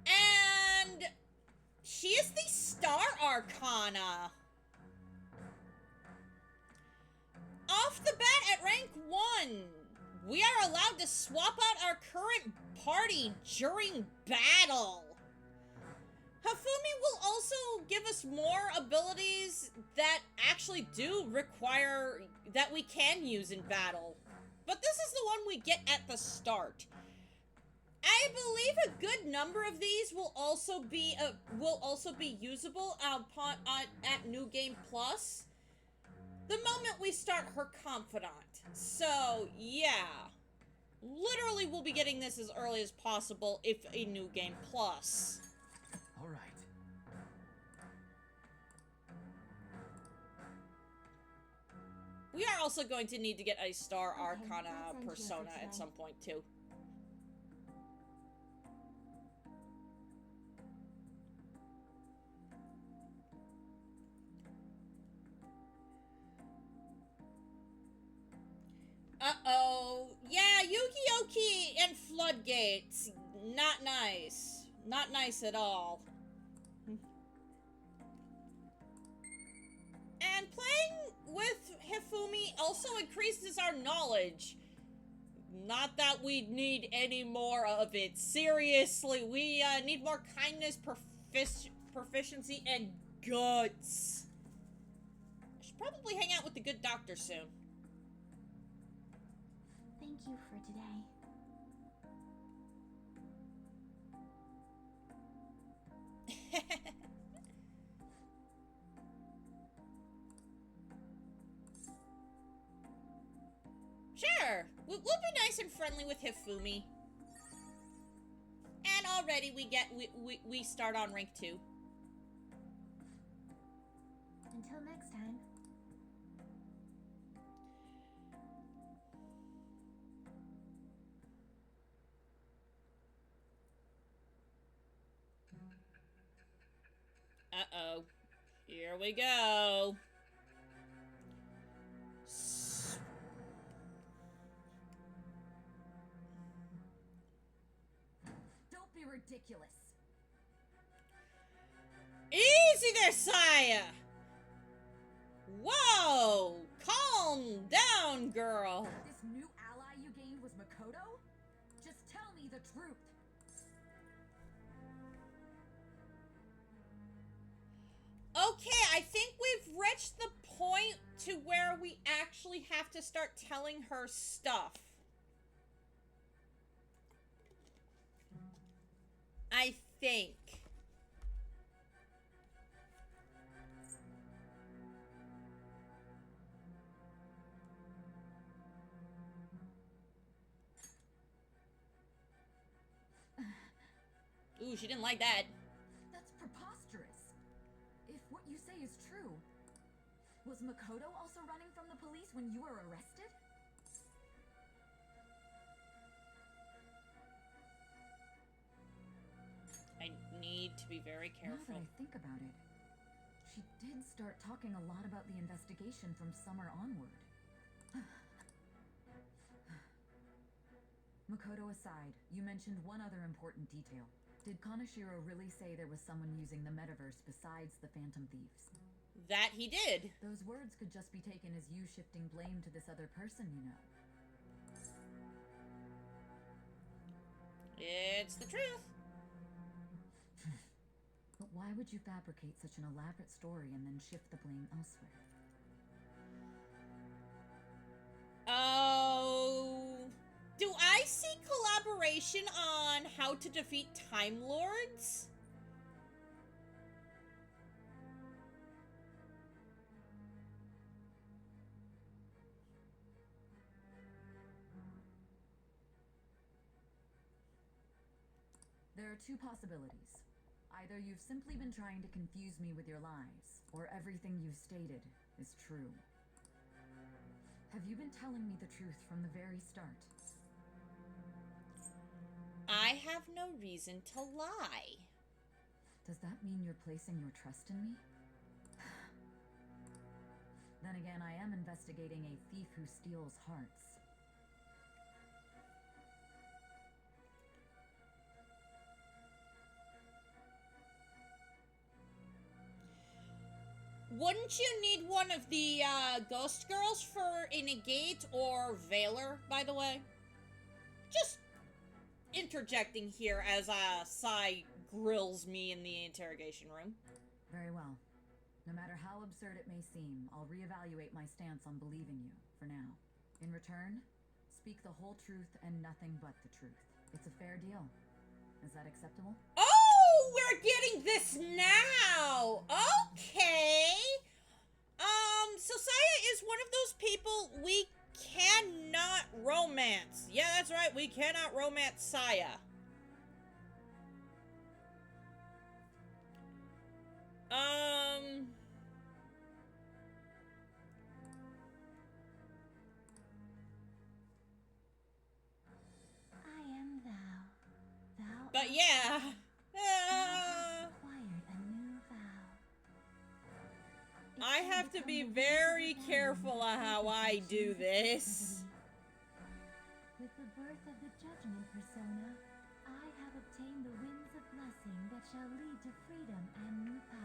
And she is the Star Arcana. Off the bat at rank 1, we are allowed to swap out our current party during battle. Hifumi will also give us more abilities that actually do require that we can use in battle. But this is the one we get at the start. I believe a good number of these will also be usable at New Game Plus the moment we start her confidant. So yeah, literally we'll be getting this as early as possible if a New Game Plus. All right. We are also going to need to get a Star Arcana that's NGO for persona at today. some point too. Uh-oh. Yeah, Yu-Gi-Oh! And Floodgates. Not nice. Not nice at all. And playing with Hifumi also increases our knowledge. Not that we need any more of it. Seriously, we need more kindness, proficiency, and guts. I should probably hang out with the good doctor soon. Thank you for today. Sure, we'll be nice and friendly with Hifumi. And already we start on rank 2. Until next time. Uh-oh. Here we go. Don't be ridiculous. Easy there, Saya! Whoa! Calm down, girl! This new ally you gained was Makoto? Just tell me the truth. Okay, I think we've reached the point to where we actually have to start telling her stuff. I think. Ooh, she didn't like that. That's preposterous. If what you say is true, was Makoto also running from the police when you were arrested? I need to be very Now careful. that I think about it, she did start talking a lot about the investigation from summer onward. Makoto aside, you mentioned one other important detail. Did Kaneshiro really say there was someone using the metaverse besides the Phantom Thieves? That he did. Those words could just be taken as you shifting blame to this other person, you know. It's the truth. But why would you fabricate such an elaborate story and then shift the blame elsewhere? Oh... Do I see collaboration on how to defeat Time Lords? There are two possibilities. Either you've simply been trying to confuse me with your lies, or everything you've stated is true. Have you been telling me the truth from the very start? I have no reason to lie. Does that mean you're placing your trust in me? Then again, I am investigating a thief who steals hearts. Wouldn't you need one of the ghost girls for a negate or Veiler, by the way? Just interjecting here as Sai grills me in the interrogation room. Very well. No matter how absurd it may seem, I'll reevaluate my stance on believing you, for now. In return, speak the whole truth and nothing but the truth. It's a fair deal. Is that acceptable? Oh, we're getting this now! Okay! So Saya is one of those people we cannot romance. Yeah, that's right, we cannot romance Saya. I am thou. Thou But art yeah. acquired a new vow. It I shall have to become be the very visible careful garment of how I of do perfection's this. activity. With the birth of the judgment persona, I have obtained the winds of blessing that shall lead to freedom and new power.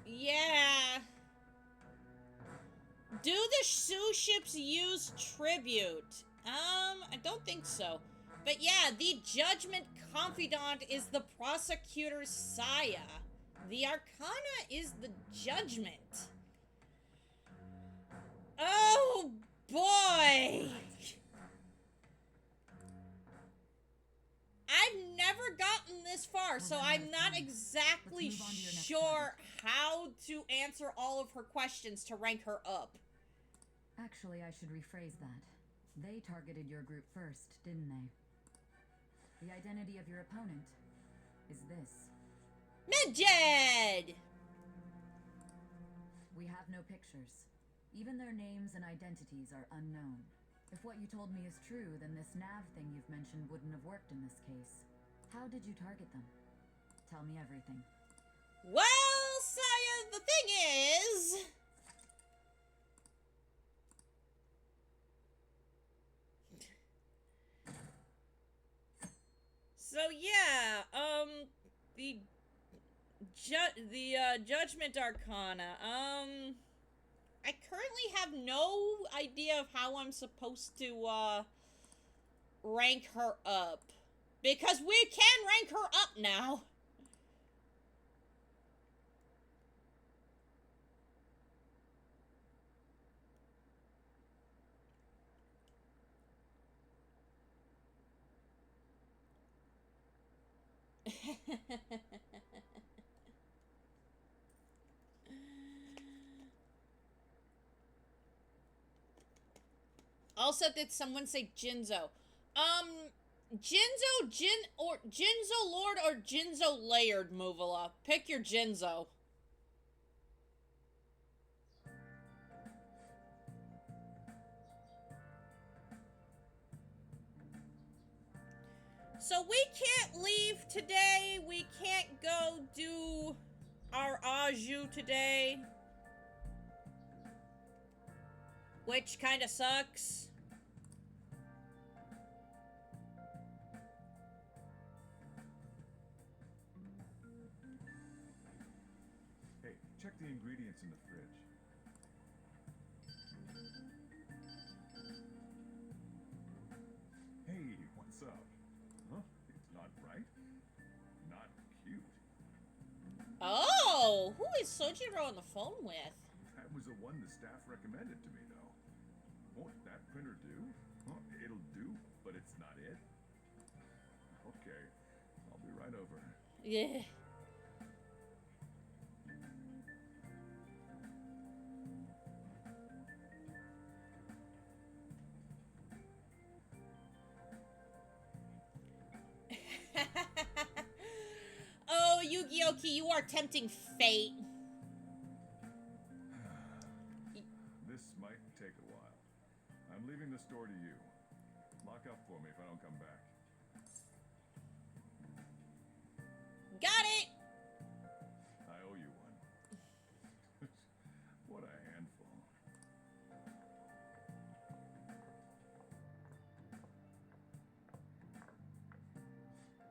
Yeah. Do the sous ships use tribute? I don't think so. But yeah, the judgment confidant is the prosecutor's Saya. The arcana is the judgment. Oh boy! I've never gotten this far, so I'm not exactly sure how to answer all of her questions to rank her up. Actually, I should rephrase that. They targeted your group first, didn't they? The identity of your opponent is this. Medjed! We have no pictures. Even their names and identities are unknown. If what you told me is true, then this nav thing you've mentioned wouldn't have worked in this case. How did you target them? Tell me everything. Well, Saya, the thing is... So yeah, the Judgment Arcana, I currently have no idea of how I'm supposed to, rank her up. Because we can rank her up now. Also, did someone say Jinzo? Jinzo Lord or Jinzo Layered, Muvula. Pick your Jinzo. So we can't leave today. We can't go do our Aju today. Which kind of sucks. Hey, check the ingredients in the fridge. Hey, what's up? Huh? It's not right? Not cute. Oh, who is Sojiro on the phone with? That was the one the staff recommended to me, though. Won't that printer do? Well, it'll do, but it's not it. Okay, Yeah. Oh, Yu-Gi-Oh! You are tempting fate. This might take a while. I'm leaving the store to you. Lock up for me if I don't come back. Got it! I owe you one. What a handful.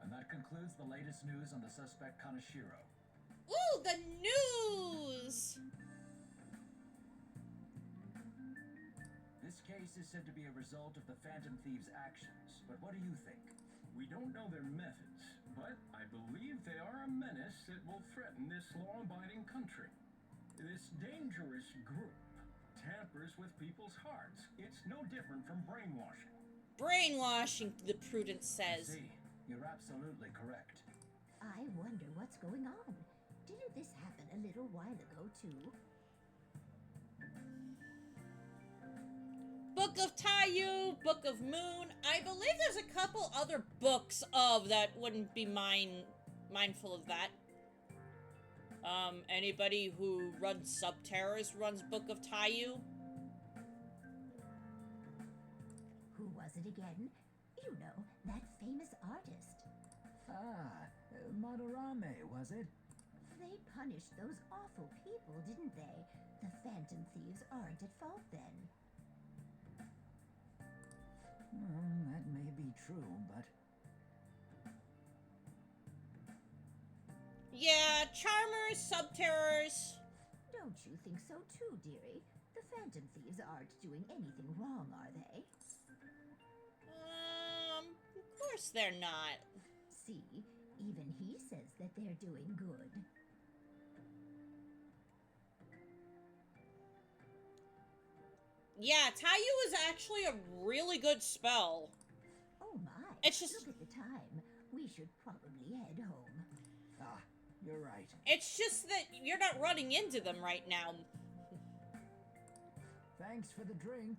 And that concludes the latest news on the suspect Kaneshiro. Ooh, the news! This case is said to be a result of the Phantom Thieves' actions, but what do you think? We don't know their methods, but I believe they are a menace that will threaten this law-abiding country. This dangerous group tampers with people's hearts. It's no different from brainwashing. Brainwashing, the prudence says. See, you're absolutely correct. I wonder what's going on. Didn't this happen a little while ago, too? Book of Taiyu, Book of Moon. I believe there's a couple other books of that wouldn't be mindful of that. Anybody who runs Subterrors runs Book of Taiyu. Who was it again? You know, that famous artist. Ah, Madarame, was it? They punished those awful people, didn't they? The Phantom Thieves aren't at fault then. That may be true, but... Yeah, Charmers, Subterrors. Don't you think so too, dearie? The Phantom Thieves aren't doing anything wrong, are they? Of course they're not. See, even he says that they're doing good. Yeah, Taiyu is actually a really good spell. Oh my, It's just... look at the time. We should probably head home. Ah, you're right. It's just that you're not running into them right now. Thanks for the drink.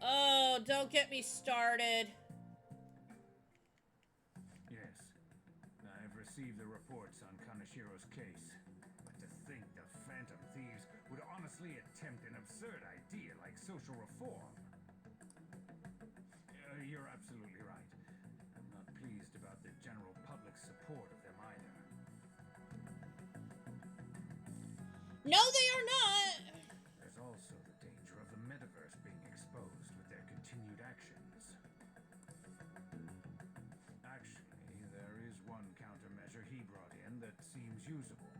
Oh, don't get me started. Yes, I've received the reports on Kaneshiro's case. But to think the Phantom Thieves would honestly attempt an absurd idea like social reform. You're absolutely right. I'm not pleased about the general public support of them either. No, they are not. There's also the danger of the metaverse being exposed with their continued actions. Actually, there is one countermeasure he brought in that seems usable.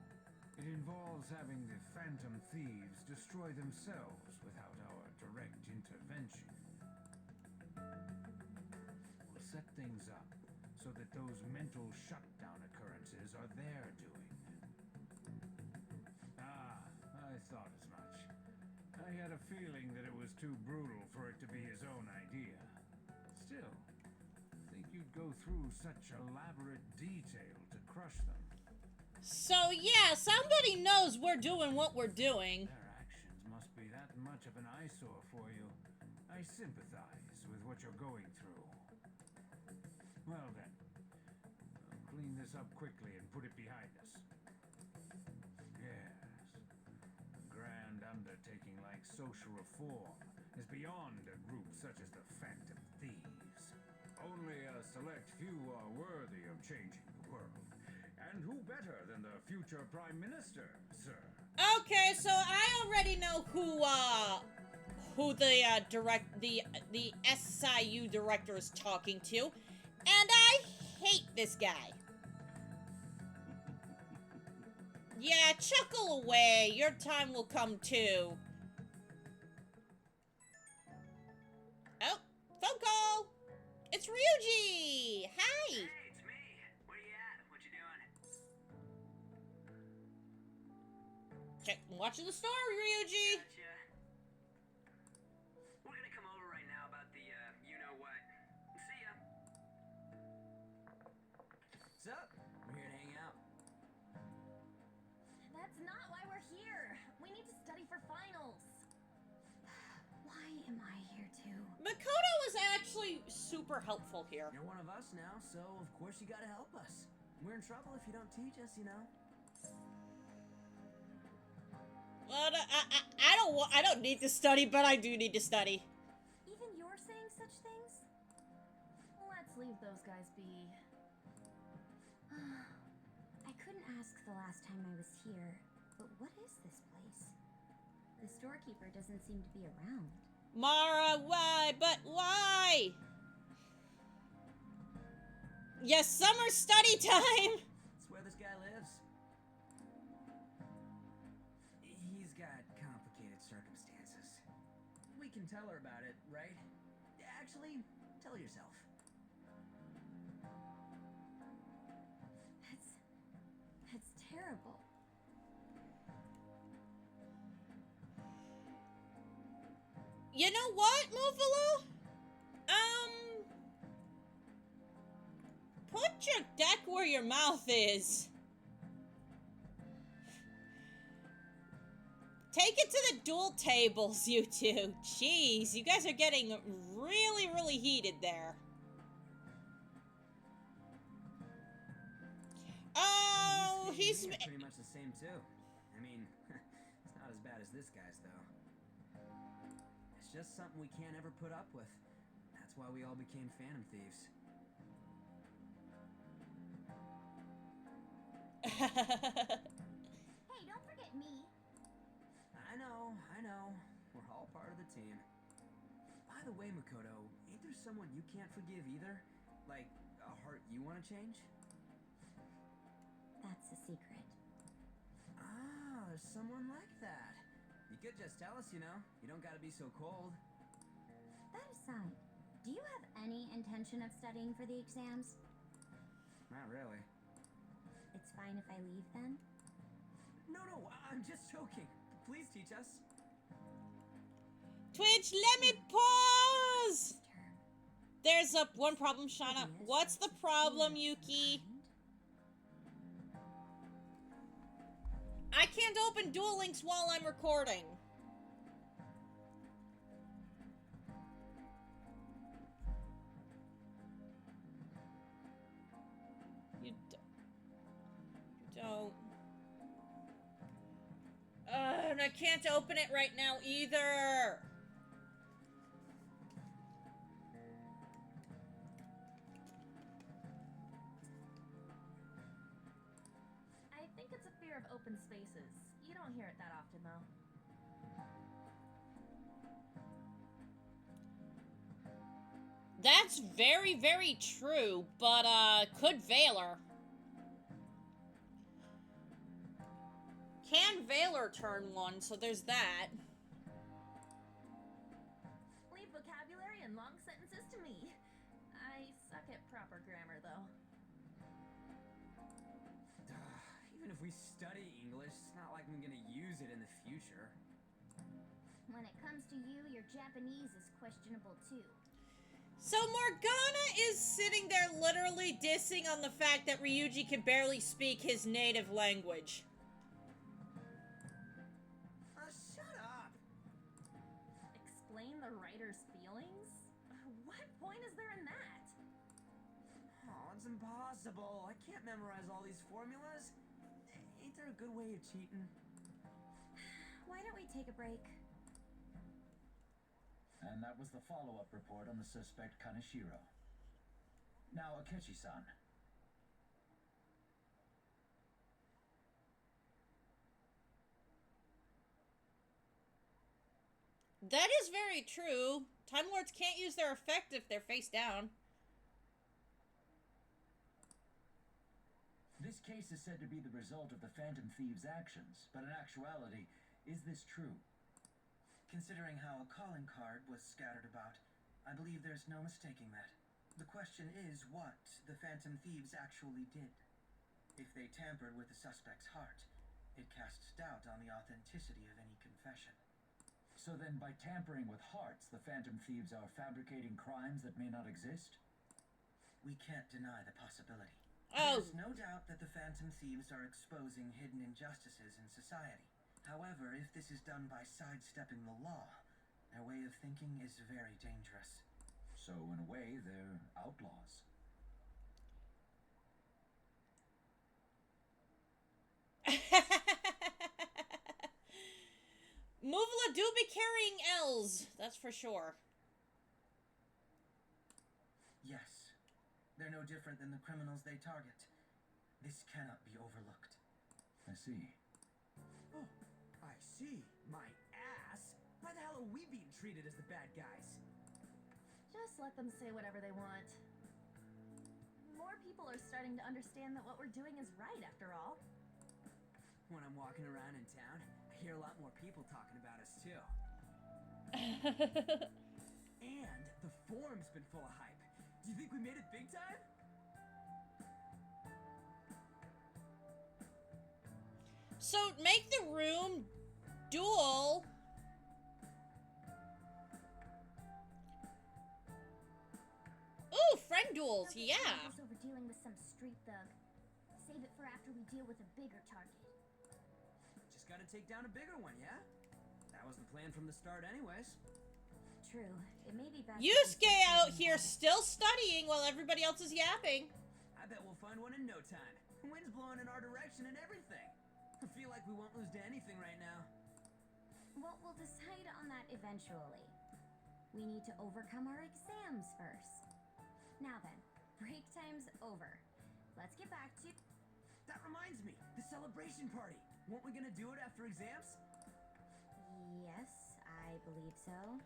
It involves having the Phantom Thieves destroy themselves without our direct intervention. We'll set things up so that those mental shutdown occurrences are their doing. Ah, I thought as much. I had a feeling that it was too brutal for it to be his own idea. Still, I think you'd go through such elaborate detail to crush them. So, yeah, somebody knows we're doing what we're doing. Their actions must be that much of an eyesore for you. I sympathize with what you're going through. Well then, I'll clean this up quickly and put it behind us. Yes, a grand undertaking like social reform is beyond a group such as the Phantom Thieves. Only a select few are worthy of changing the world. And who better than the future Prime Minister, sir? Okay, so I already know who the SIU director is talking to, and I hate this guy. Yeah, chuckle away. Your time will come too. Oh, phone call. It's Ryuji. Hi. Hey, it's me. Where you at? What you doing? Watching the star, Ryuji. Gotcha. We're gonna come over That's not why we're here. We need to study for finals. Why am I here too? Makoto was actually super helpful here. You're one of us now, so of course you gotta help us. We're in trouble if you don't teach us, you know. But I don't need to study, but I do need to study. Even you're saying such things? Let's leave those guys be. I couldn't ask the last time I was here, but what is this place? The storekeeper doesn't seem to be around. Mara, why? But why? Yes, summer study time! That's where this guy lives. He's got complicated circumstances. We can tell her about it, right? Actually, tell yourself. That's terrible. You know what, Mufalo? Put your deck where your mouth is. Take it to the duel tables, you two. Jeez, you guys are getting really, really heated there. Oh, he's pretty much the same too. I mean, it's not as bad as this guy's though. It's just something we can't ever put up with. That's why we all became Phantom Thieves. Hey, don't forget me. I know. We're all part of the team. By the way, Makoto, ain't there someone you can't forgive either? Like, a heart you want to change? That's a secret. Ah, there's someone like that. You could just tell us, you know. You don't gotta be so cold. That aside, do you have any intention of studying for the exams? Not really. It's fine if I leave then? No, I'm just joking. Please teach us. Twitch, let me pause! There's one problem, Shana. What's the problem, Yuki? I can't open Duel Links while I'm recording. You don't. And I can't open it right now either. I think it's a fear of open spaces. You don't hear it that often, though. That's very, very true, but, could Valor. Can Valor turn one, so there's that. Leave vocabulary and long sentences to me. I suck at proper grammar, though. Even if we study English, it's not like I'm gonna use it in the future. When it comes to you, your Japanese is questionable too. So Morgana is sitting there literally dissing on the fact that Ryuji can barely speak his native language. Shut up! Explain the writer's feelings? What point is there in that? Oh, it's impossible. I can't memorize all these formulas. Ain't there a good way of cheating? Why don't we take a break? And that was the follow-up report on the suspect Kaneshiro. Now, Akechi-san. That is very true. Time Lords can't use their effect if they're face down. This case is said to be the result of the Phantom Thieves' actions, but in actuality, is this true? Considering how a calling card was scattered about, I believe there's no mistaking that. The question is what the Phantom Thieves actually did. If they tampered with the suspect's heart, it casts doubt on the authenticity of any confession. So then, by tampering with hearts, the Phantom Thieves are fabricating crimes that may not exist? We can't deny the possibility. Oh. There's no doubt that the Phantom Thieves are exposing hidden injustices in society. However, if this is done by sidestepping the law, their way of thinking is very dangerous. So, in a way, they're outlaws. Muvla do be carrying L's, that's for sure. Yes. They're no different than the criminals they target. This cannot be overlooked. I see. Oh, I see. My ass. Why the hell are we being treated as the bad guys? Just let them say whatever they want. More people are starting to understand that what we're doing is right, after all. When I'm walking around in town, I hear a lot more people talking about us, too. And the forum's been full of hype. Do you think we made it big time? So, make the room duel. Ooh, friend duels, yeah. Over dealing with some street thug. Save it for after we deal with a bigger target. Just gotta take down a bigger one, yeah? That was the plan from the start anyways. True. It may be best. Yusuke out here still studying while everybody else is yapping. I bet we'll find one in no time. The wind's blowing in our direction and everything. I feel like we won't lose to anything right now. Well, we'll decide on that eventually. We need to overcome our exams first. Now then, break time's over. Let's get back to... That reminds me, the celebration party. Weren't we gonna do it after exams? Yes, I believe so.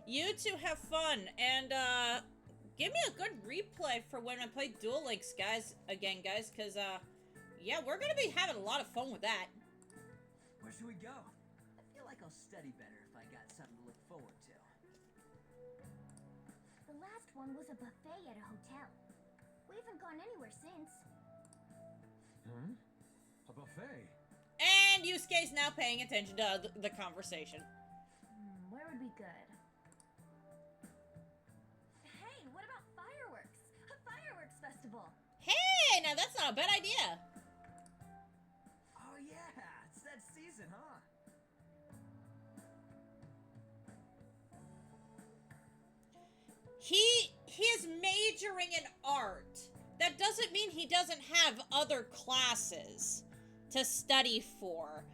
You two have fun, and give me a good replay for when I play Duel Links, guys, again, guys, because yeah, we're gonna be having a lot of fun with that. Where should we go? I feel like I'll study better if I got something to look forward to. The last one was a buffet at a hotel. We haven't gone anywhere since. Huh? A buffet? And Yusuke's now paying attention to the conversation. Where would be good? Hey, what about fireworks? A fireworks festival! Hey, now that's not a bad idea. Oh yeah, it's that season, huh? He is majoring in art. That doesn't mean he doesn't have other classes to study for.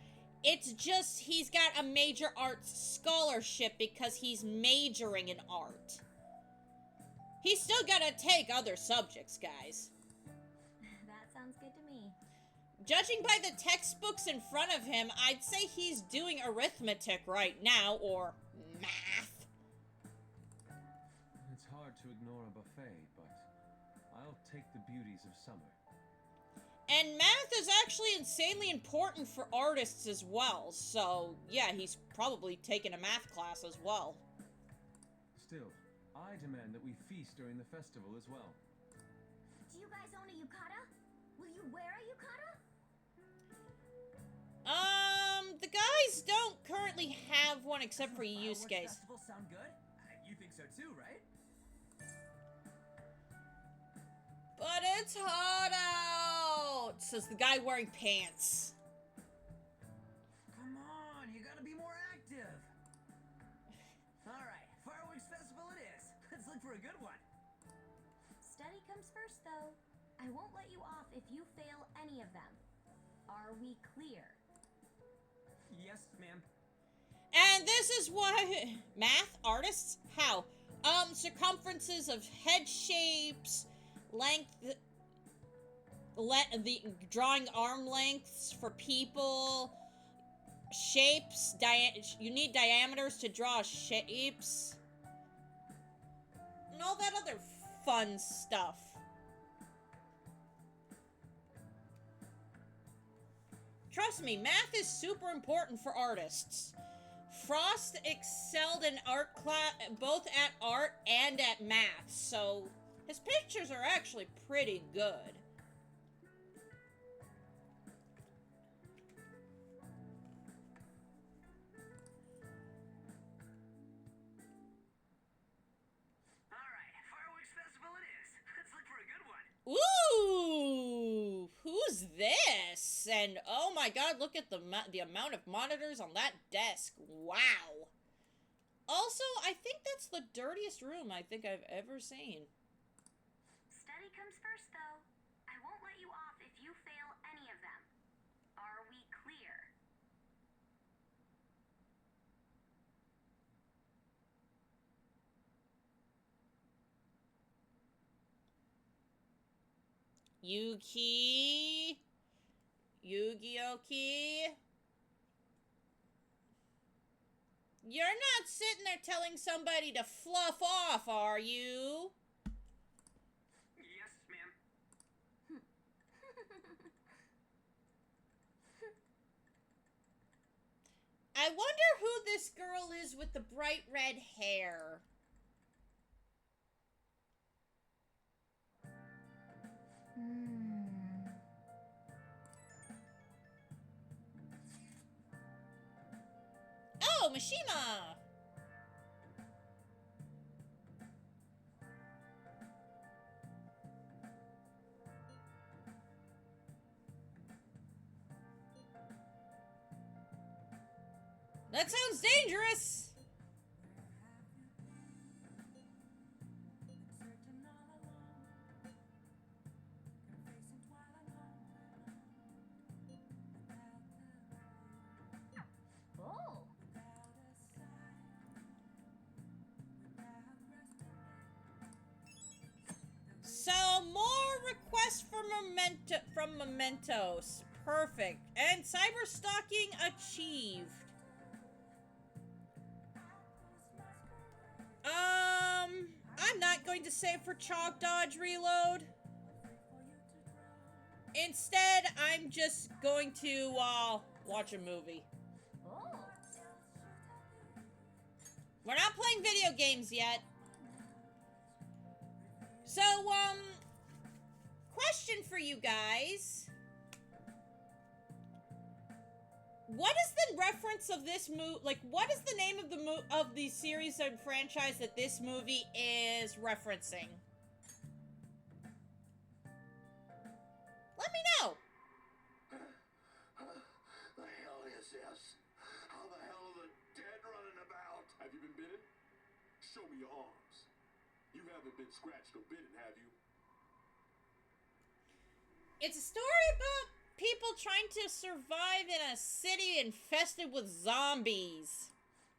It's just he's got a major arts scholarship because he's majoring in art. He's still gotta take other subjects, guys. That sounds good to me. Judging by the textbooks in front of him, I'd say he's doing arithmetic right now, or math. It's hard to ignore a buffet, but I'll take the beauties of summer. And math is actually insanely important for artists as well, so yeah, he's probably taken a math class as well. Still, I demand that we feast during the festival as well. Do you guys own a yukata? Will you wear a yukata? The guys don't currently have one except for Yusuke's. Festival sound good? You think so too, right? But it's hot out, says the guy wearing pants. Come on, you gotta be more active. Alright, fireworks festival it is. Let's look for a good one. Study comes first, though. I won't let you off if you fail any of them. Are we clear? Yes, ma'am. And this is why math artists, how? Circumferences of head shapes, length, the drawing arm lengths for people, shapes, you need diameters to draw shapes, and all that other fun stuff. Trust me, math is super important for artists. Frost excelled in art class, both at art and at math, so his pictures are actually pretty good. Alright, fireworks festival it is. Let's look for a good one. Ooh, Yes, and oh my god, look at the amount of monitors on that desk. Wow. Also, I think that's the dirtiest room I think I've ever seen. Study comes first, though. I won't let you off if you fail any of them. Are we clear? Yuki? Yugi-oki? You're not sitting there telling somebody to fluff off, are you? Yes, ma'am. I wonder who this girl is with the bright red hair. Oh, Mishima! That sounds dangerous! Oh. So, more requests for from Mementos. Perfect. And cyber stalking achieved. I'm not going to save for Chalk Dodge Reload. Instead, I'm just going to, watch a movie. Oh. We're not playing video games yet. So, question for you guys. What is the reference of this movie? Like, what is the name of the series and franchise that this movie is referencing? Let me know. The hell is this? How the hell are the dead running about? Have you been bitten? Show me your arms. You haven't been scratched or bitten, have you? It's a story about people trying to survive in a city infested with zombies.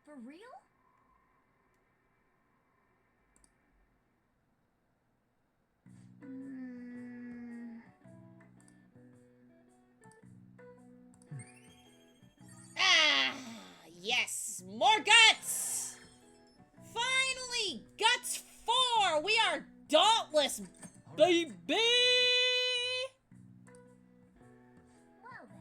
For real? Ah, yes, more guts! Finally, Guts 4! We are dauntless, baby! Well then.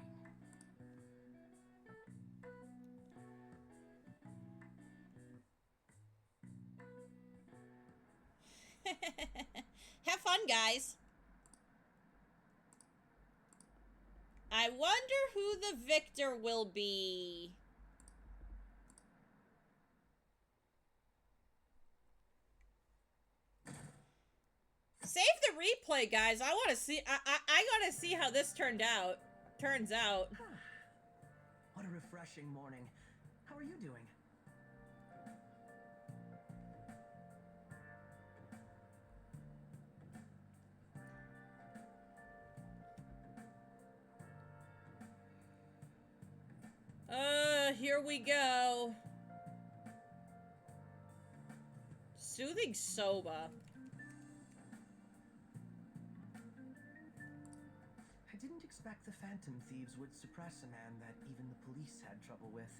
Have fun, guys. I wonder who the victor will be. Save the replay, guys. I want to see. I gotta see how this turns out. What a refreshing morning. How are you doing? Here we go. Soothing soba. I didn't expect the Phantom Thieves would suppress a man that even the police had trouble with.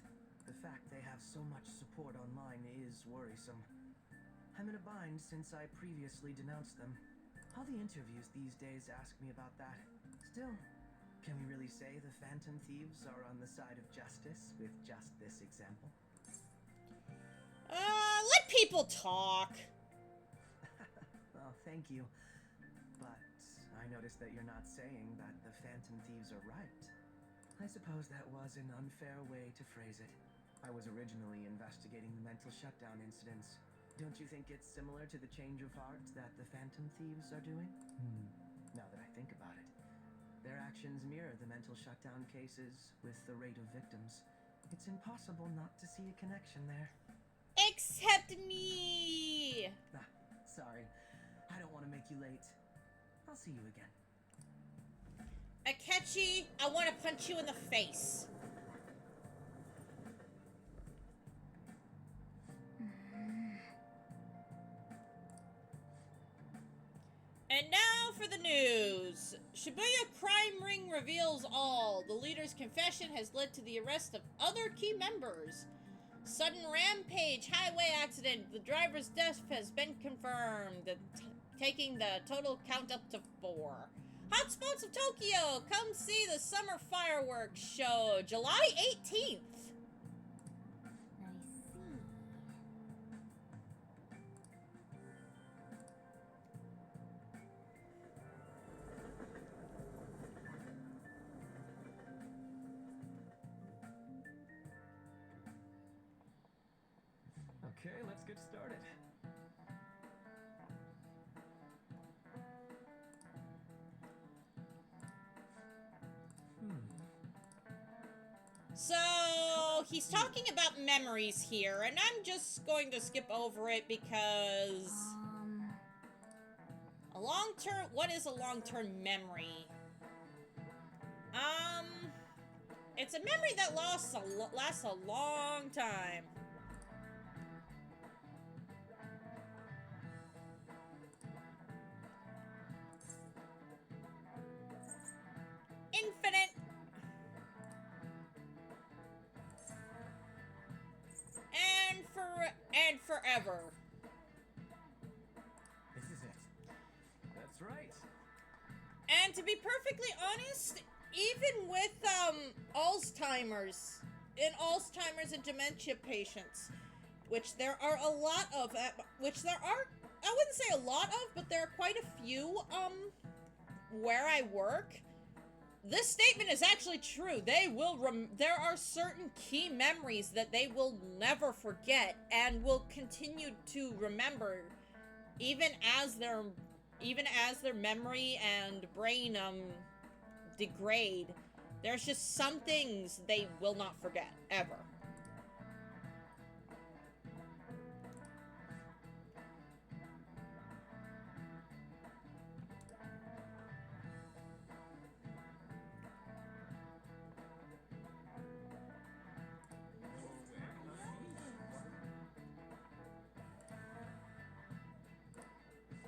The fact they have so much support online is worrisome. I'm in a bind since I previously denounced them. All the interviews these days ask me about that. Still, can we really say the Phantom Thieves are on the side of justice with just this example? Let people talk. Well, thank you. But I noticed that you're not saying that the Phantom Thieves are right. I suppose that was an unfair way to phrase it. I was originally investigating the mental shutdown incidents. Don't you think it's similar to the change of heart that the Phantom Thieves are doing? Now that I think about it. Their actions mirror the mental shutdown cases with the rate of victims. It's impossible not to see a connection there. Except me! Ah, sorry. I don't want to make you late. I'll see you again. Akechi, I want to punch you in the face. And now for the news. Shibuya crime ring reveals all. The leader's confession has led to the arrest of other key members. Sudden rampage, highway accident. The driver's death has been confirmed, taking the total count up to 4. Hotspots of Tokyo. Come see the summer fireworks show, July 18th. I see. Okay, let's get started. So, he's talking about memories here, and I'm just going to skip over it because... A long-term... What is a long-term memory? It's a memory that lasts a long time. Infinite. And forever. This is it. That's right. And to be perfectly honest, even with Alzheimer's and dementia patients, which there are a lot of, I wouldn't say a lot of, but there are quite a few where I work. This statement is actually true. There are certain key memories that they will never forget and will continue to remember, even as their memory and brain degrade. There's just some things they will not forget ever.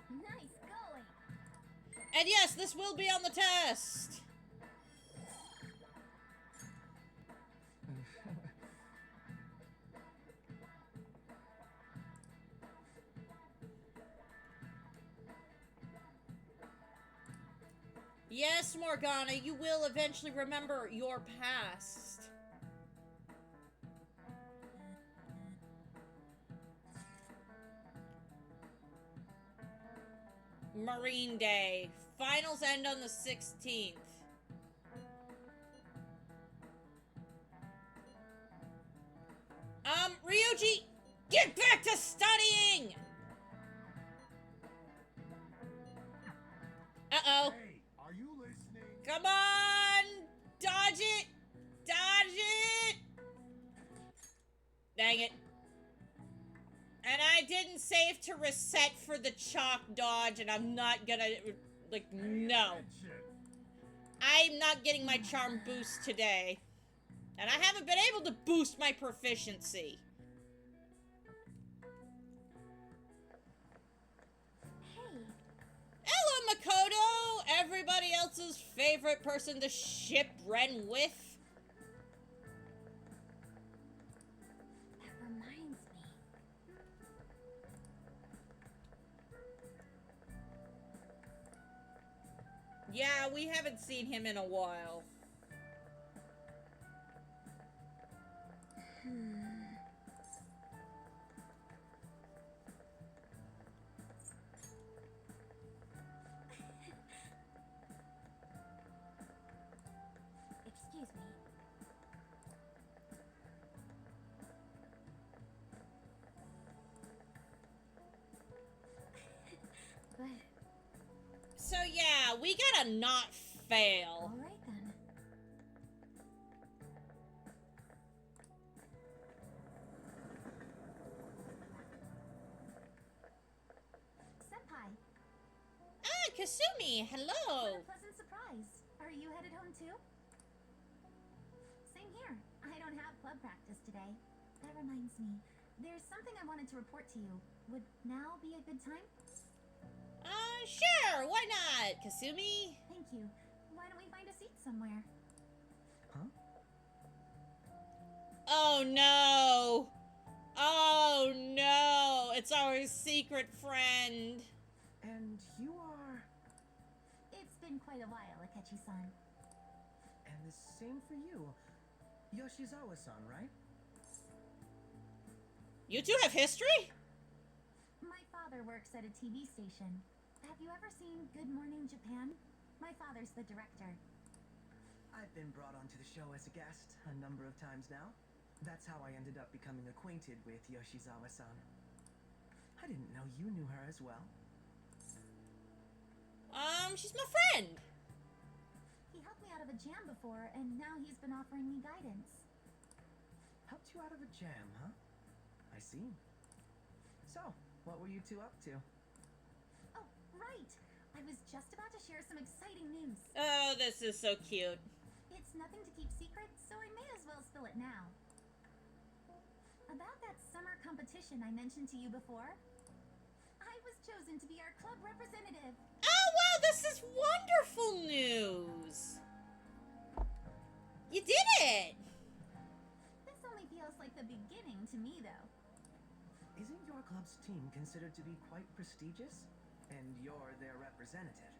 Nice going. And yes, this will be on the test. Yes, Morgana, you will eventually remember your past. Marine Day. Finals end on the 16th. Ryuji, get back to studying! Uh-oh. Hey, are you listening? Come on! Dodge it! Dodge it! Dang it. And I didn't save to reset for the chalk dodge, and I'm not gonna, like, no. I'm not getting my charm boost today. And I haven't been able to boost my proficiency. Hey. Hello, Makoto! Everybody else's favorite person to ship Ren with. That reminds me. Yeah, we haven't seen him in a while. Excuse me. But So yeah, we gotta not fail. Alright then. Senpai, Ah, Kasumi, what hello. a pleasant surprise. Are you headed home too? Same here. I don't have club practice today. That reminds me, there's something I wanted to report to you. Would now be a good time? Sure, why not, Kasumi? Thank you. Why don't we find a seat somewhere? Huh? Oh no! Oh no! It's our secret friend. And you are... It's been quite a while, Akechi-san. And the same for you. Yoshizawa-san, right? You two have history? My father works at a TV station. Have you ever seen Good Morning Japan? My father's the director. I've been brought onto the show as a guest a number of times now. That's how I ended up becoming acquainted with Yoshizawa-san. I didn't know you knew her as well. She's my friend. He helped me out of a jam before, and now he's been offering me guidance. Helped you out of a jam, huh? I see. So, what were you two up to? Oh, right! I was just about to share some exciting news. Oh, this is so cute. It's nothing to keep secret, so I may as well spill it now. About that summer competition I mentioned to you before, I was chosen to be our club representative. Oh, wow, this is wonderful news. You did it. This only feels like the beginning to me, though. Isn't your club's team considered to be quite prestigious? And you're their representative.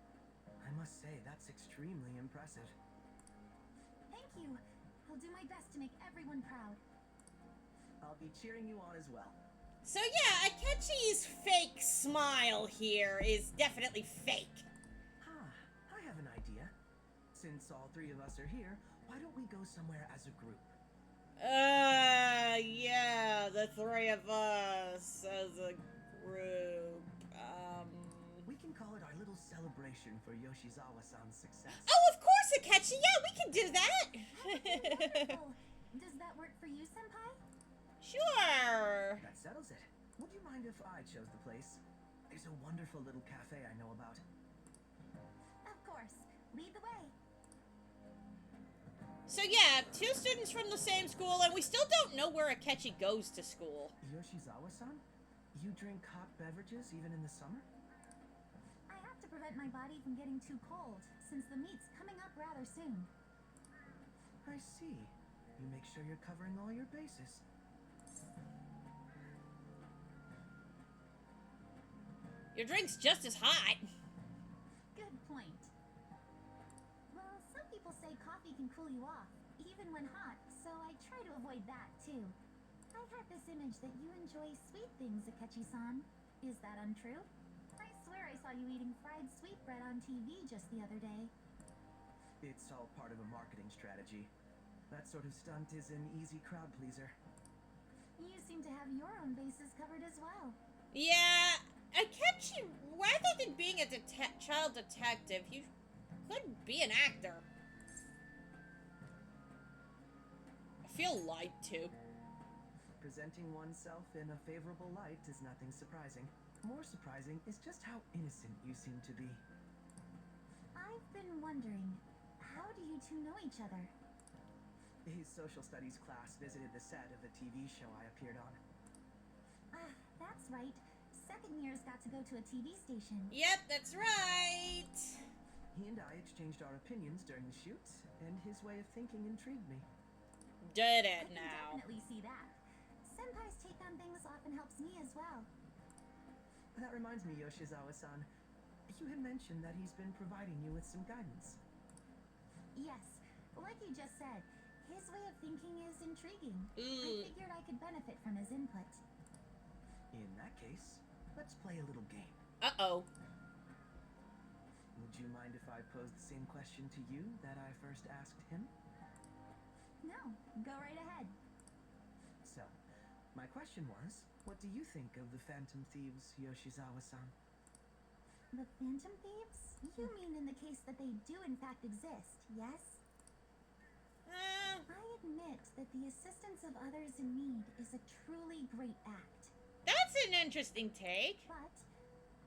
I must say, that's extremely impressive. Thank you. I'll do my best to make everyone proud. I'll be cheering you on as well. So yeah, Akechi's fake smile here is definitely fake. I have an idea. Since all three of us are here, why don't we go somewhere as a group? Yeah, the three of us as a group. We can call it our little celebration for Yoshizawa-san's success. Oh, of course, Akechi. Yeah, we can do that. Wonderful. Does that work for you, Senpai? Sure. That settles it. Would you mind if I chose the place? There's a wonderful little cafe I know about. Of course. Lead the way. So yeah, two students from the same school, and we still don't know where Akechi goes to school. Yoshizawa-san? You drink hot beverages even in the summer? I have to prevent my body from getting too cold, since the meet's coming up rather soon. I see. You make sure you're covering all your bases. Your drink's just as hot. Good point. Well, some people say coffee can cool you off, even when hot, so I try to avoid that, too. I had this image that you enjoy sweet things, Akechi-san. Is that untrue? I swear I saw you eating fried sweetbread on TV just the other day. It's all part of a marketing strategy. That sort of stunt is an easy crowd pleaser. You seem to have your own bases covered as well. Yeah, Akechi, rather than being a child detective, you could be an actor. I feel lied to. Presenting oneself in a favorable light is nothing surprising. More surprising is just how innocent you seem to be. I've been wondering, how do you two know each other? His social studies class visited the set of a TV show I appeared on. Ah, that's right. Second years got to go to a TV station. Yep, that's right. He and I exchanged our opinions during the shoot, and his way of thinking intrigued me. Did I it can now. definitely see that. Senpai's take on things often helps me as well. That reminds me, Yoshizawa-san. You had mentioned that he's been providing you with some guidance. Yes, like you just said, his way of thinking is intriguing. Ooh. I figured I could benefit from his input. In that case, let's play a little game. Uh-oh. Would you mind if I posed the same question to you that I first asked him? No, go right ahead. So, my question was, what do you think of the Phantom Thieves, Yoshizawa-san? The Phantom Thieves? You mean in the case that they do in fact exist, yes? I admit that the assistance of others in need is a truly great act. That's an interesting take. But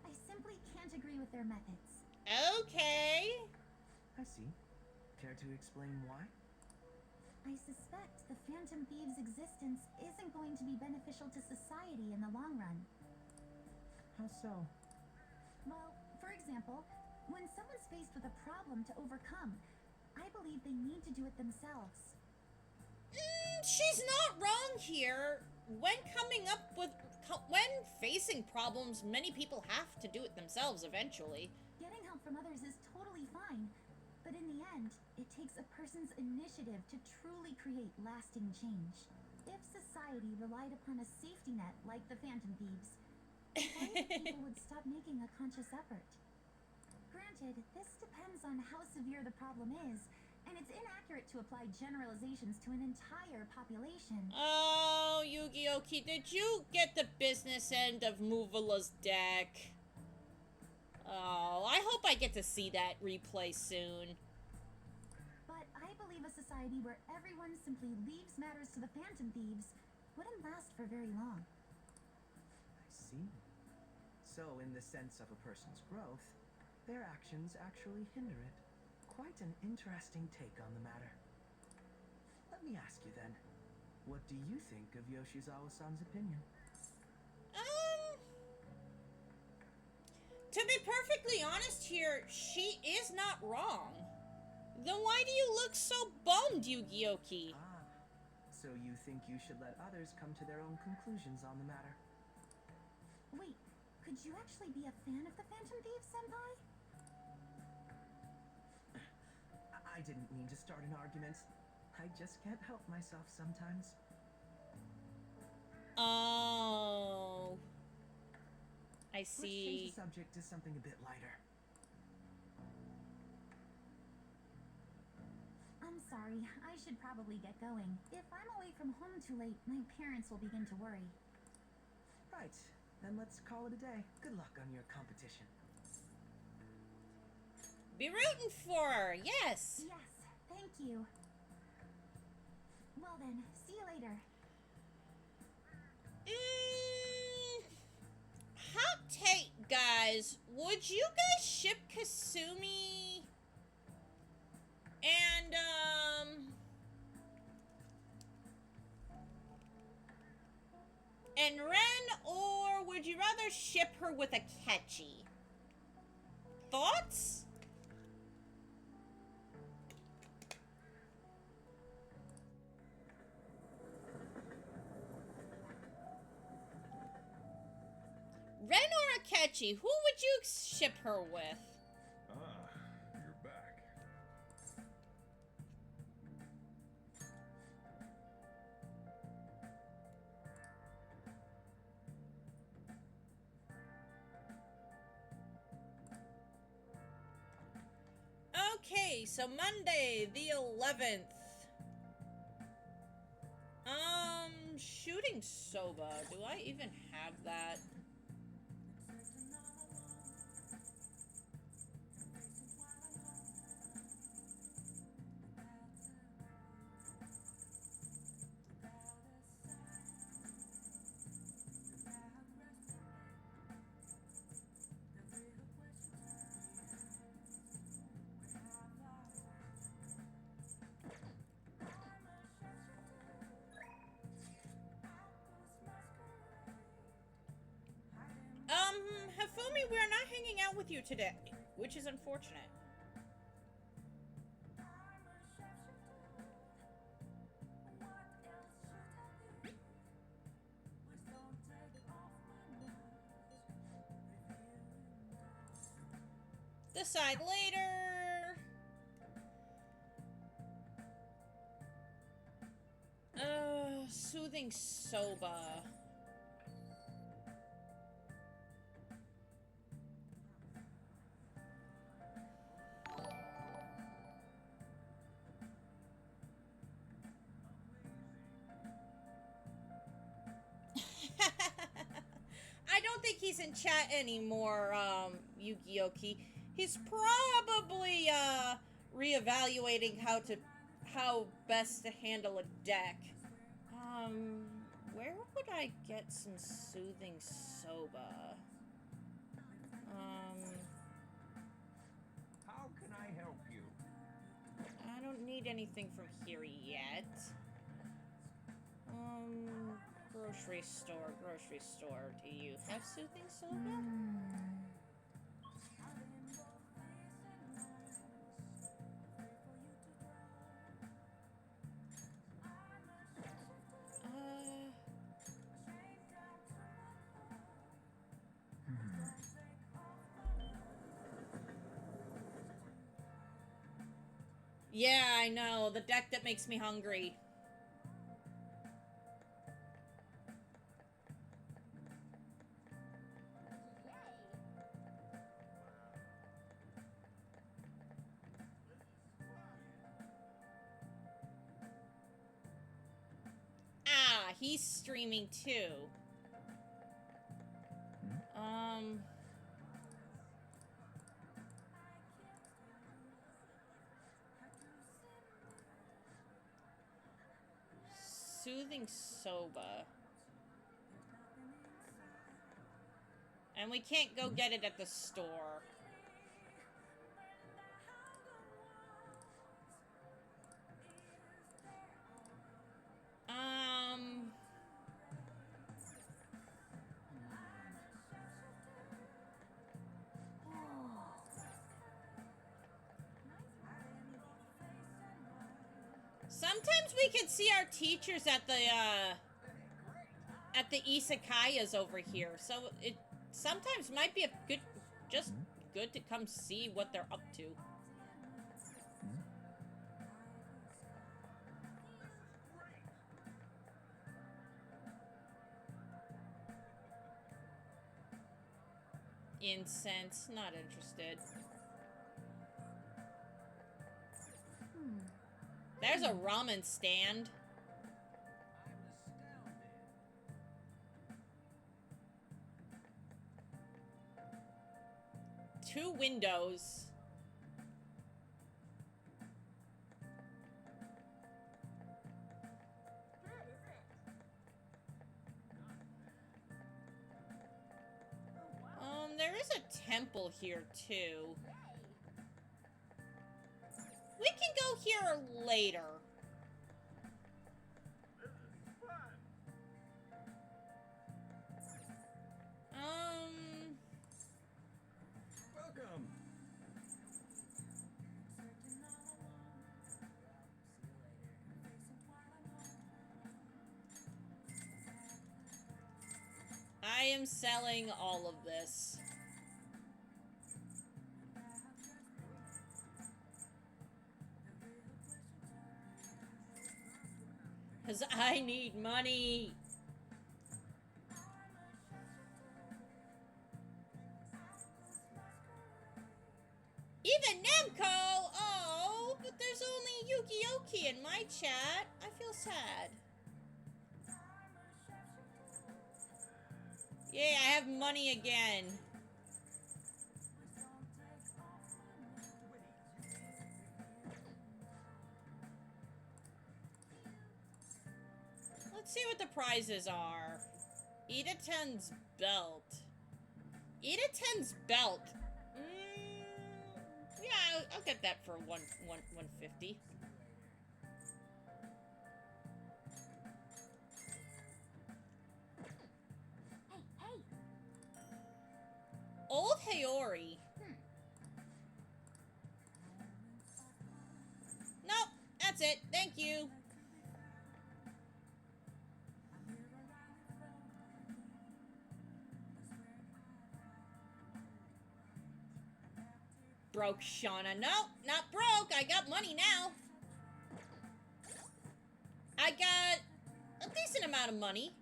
I simply can't agree with their methods. Okay. I see. Care to explain why? I suspect the Phantom Thieves' existence isn't going to be beneficial to society in the long run. How so? Well, for example, when someone's faced with a problem to overcome, I believe they need to do it themselves. She's not wrong here. When facing problems, many people have to do it themselves eventually. Getting help from others is totally fine, but in the end, it takes a person's initiative to truly create lasting change. If society relied upon a safety net like the Phantom Thieves, people would stop making a conscious effort. Granted, this depends on how severe the problem is, and it's inaccurate to apply generalizations to an entire population. Oh, Yu-Gi-Oh! Did you get the business end of Muvala's deck? Oh, I hope I get to see that replay soon. But I believe a society where everyone simply leaves matters to the Phantom Thieves wouldn't last for very long. I see. So, in the sense of a person's growth, their actions actually hinder it. Quite an interesting take on the matter. Let me ask you then, what do you think of Yoshizawa-san's opinion? To be perfectly honest here, she is not wrong. Then why do you look so bummed, Yu-Gi-Oh! Ah, so you think you should let others come to their own conclusions on the matter? Wait, could you actually be a fan of the Phantom Thieves, Senpai? I didn't mean to start an argument. I just can't help myself sometimes. Oh. I see. Let's change the subject to something a bit lighter. I'm sorry, I should probably get going. If I'm away from home too late, my parents will begin to worry. Right, then let's call it a day. Good luck on your competition. Be rooting for her, yes! Yes, thank you. Well then, see you later. Hot take, guys. Would you guys ship Kasumi and, and Ren, or would you rather ship her with Akechi? Thoughts? Ren or Akechi, who would you ship her with? Ah, you're back. Okay, so Monday the 11th. Shooting Soba. Do I even have that? Hifumi, we're not hanging out with you today, which is unfortunate. Decide later. Soothing Soba. I don't think he's in chat anymore, Yu-Gi-Oh! He's He's probably, reevaluating how best to handle a deck. Where would I get some soothing soba? How can I help you? I don't need anything from here yet. Grocery store. Do you have soothing soba? Yeah, I know. The deck that makes me hungry. Ah, he's streaming too. Soothing soba. And we can't go get it at the store. Sometimes we can see our teachers at the isekayas over here, so it sometimes might be just good to come see what they're up to. Incense, not interested. There's a ramen stand. 2 windows. There is a temple here too. We can go here later. Welcome. I am selling all of this. Because I need money. Even Nemco! Oh, but there's only Yuki in my chat. I feel sad. Yay, I have money again. Let's see what the prizes are. Ida-ten's belt. Ida-ten's belt. Yeah, I'll get that for 150. Hey. Old Haori. Nope, that's it. Thank you. Broke Shana. Nope, not broke. I got money now. I got a decent amount of money.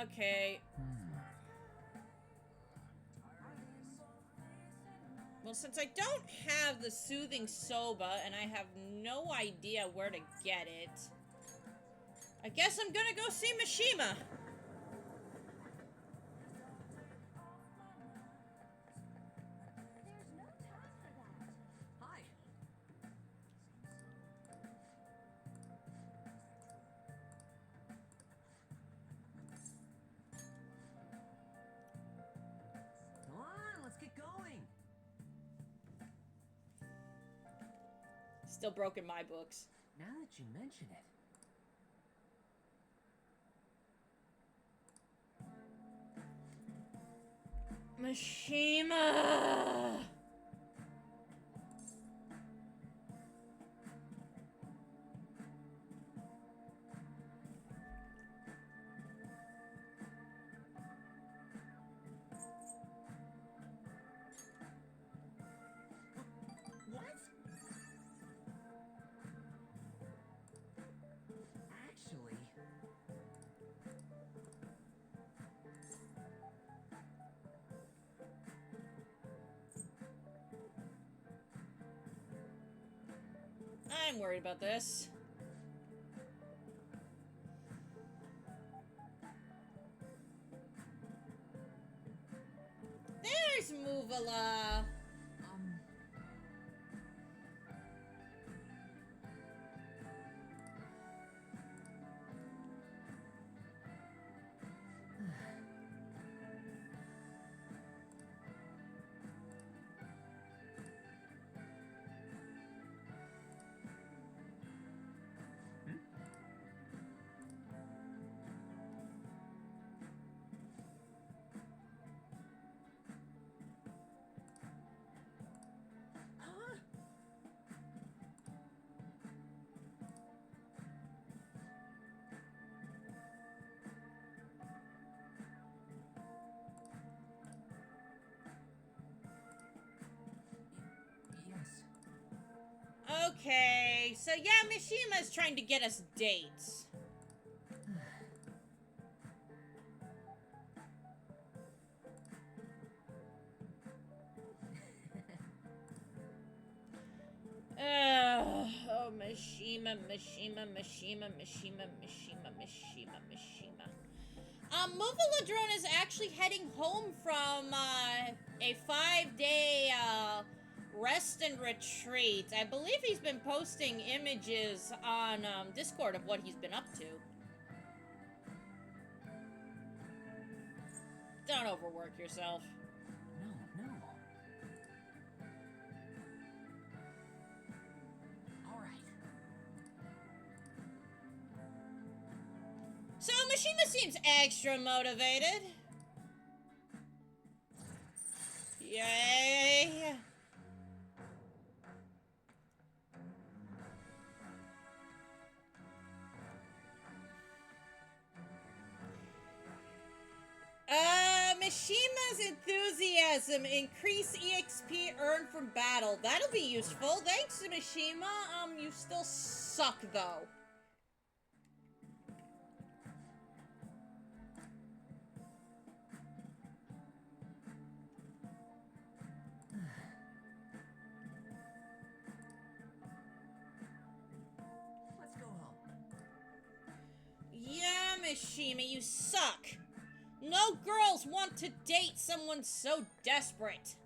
Okay. Well, since I don't have the soothing soba and I have no idea where to get it, I guess I'm gonna go see Mishima. Still broke in my books. Now that you mention it. Mishima! What? Actually... I'm worried about this. There's Muvala. Okay, so yeah, Mishima's trying to get us dates. Oh, Mishima. Mova Ladrone is actually heading home from a 5-day rest and retreat. I believe he's been posting images on Discord of what he's been up to. Don't overwork yourself. No. Alright. So Mishima seems extra motivated. Yay! Mishima's enthusiasm. Increase EXP earned from battle. That'll be useful. Thanks, Mishima. You still suck, though. Let's go home. Yeah, Mishima, you suck. No girls want to date someone so desperate.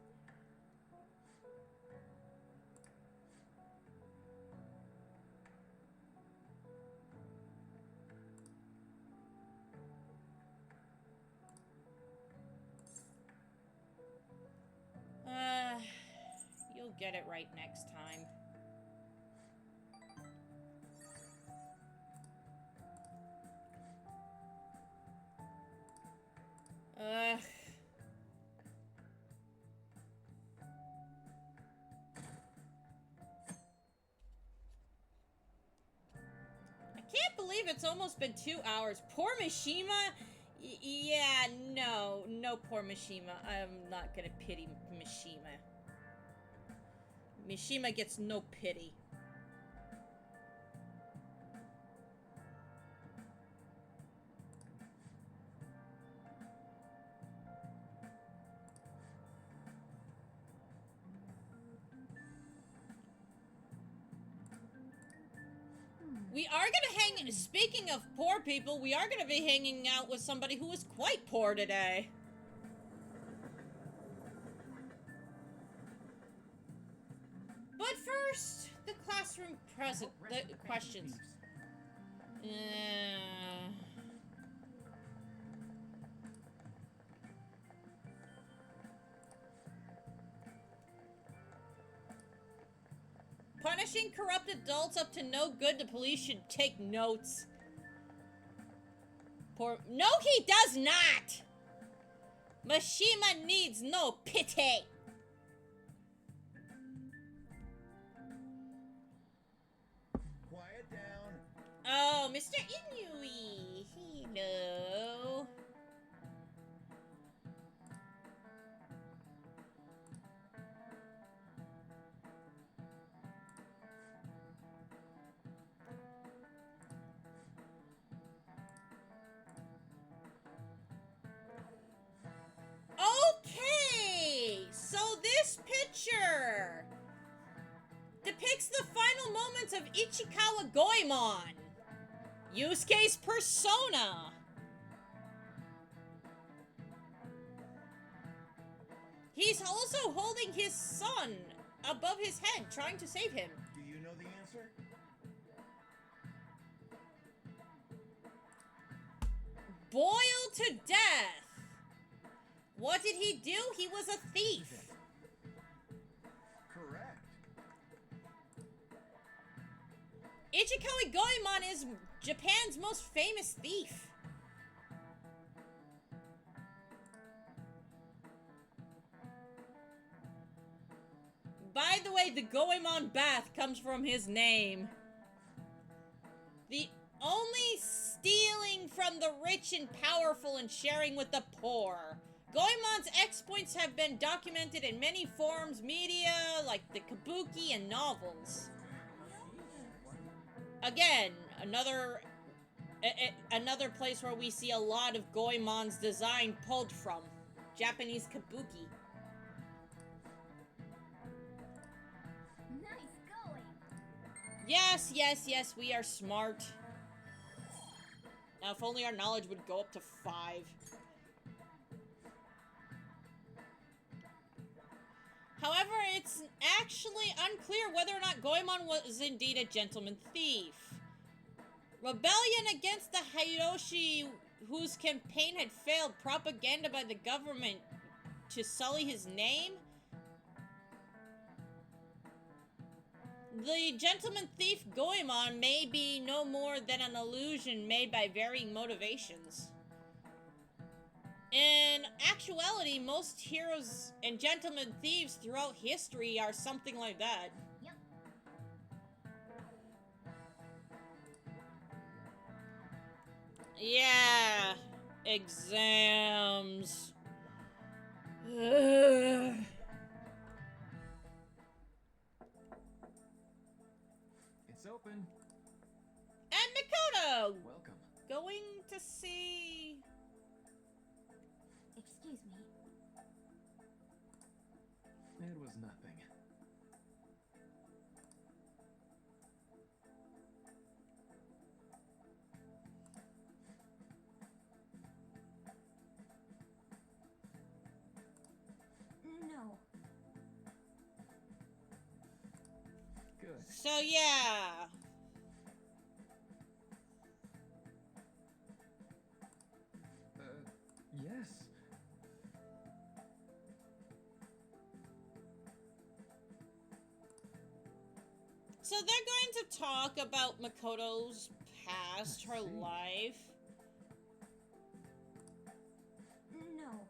You'll get it right next time. I can't believe it's almost been 2 hours. Poor Mishima. Yeah, no, poor Mishima. I'm not gonna pity Mishima. Mishima gets no pity. We are gonna hang, speaking of poor people, we are gonna be hanging out with somebody who is quite poor today. But first, the classroom present, the questions. punishing corrupt adults up to no good. The police should take notes. No, he does not! Mishima needs no pity! Quiet down. Oh, Mr. Inui. Hello. Okay, so this picture depicts the final moments of Ichikawa Goemon. Use case persona. He's also holding his son above his head, trying to save him. Do you know the answer? Boiled to death. What did he do? He was a thief. Correct. Ichikawa Goemon is Japan's most famous thief. By the way, the Goemon bath comes from his name. The only stealing from the rich and powerful and sharing with the poor. Goemon's exploits have been documented in many forms, media, like the kabuki and novels. Again, another place where we see a lot of Goemon's design pulled from. Japanese kabuki. Nice going. Yes, yes, yes, we are smart. Now, if only our knowledge would go up to 5. However, it's actually unclear whether or not Goemon was indeed a gentleman thief. Rebellion against the Hiroshi, whose campaign had failed, propaganda by the government to sully his name? The gentleman thief Goemon may be no more than an illusion made by varying motivations. In actuality, most heroes and gentleman thieves throughout history are something like that. Yep. Yeah. Exams. Ugh. It's open. And Mikoto! Welcome. Going to see... Excuse me. It was nothing. No. Good. So, yeah. Yes. So they're going to talk about Makoto's past, her life. No.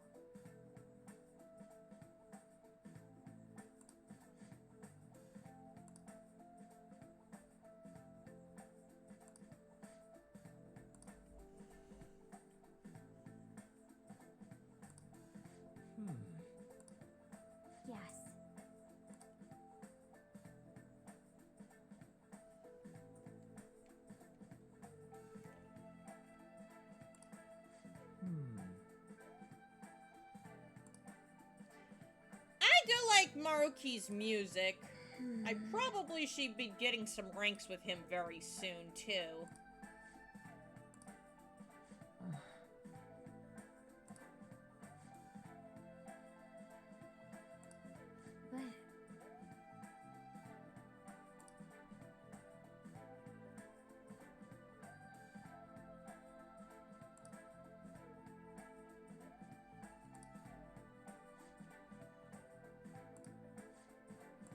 Yes. I do like Maruki's music. I probably should be getting some ranks with him very soon, too. But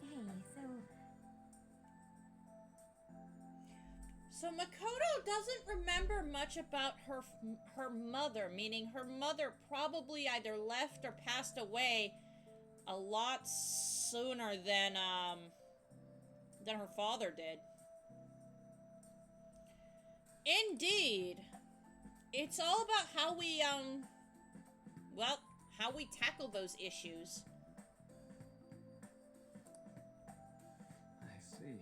hey, so So Makoto doesn't remember much about her mother, meaning her mother probably either left or passed away a lot sooner than her father did. Indeed. It's all about how we, well, how we tackle those issues. I see.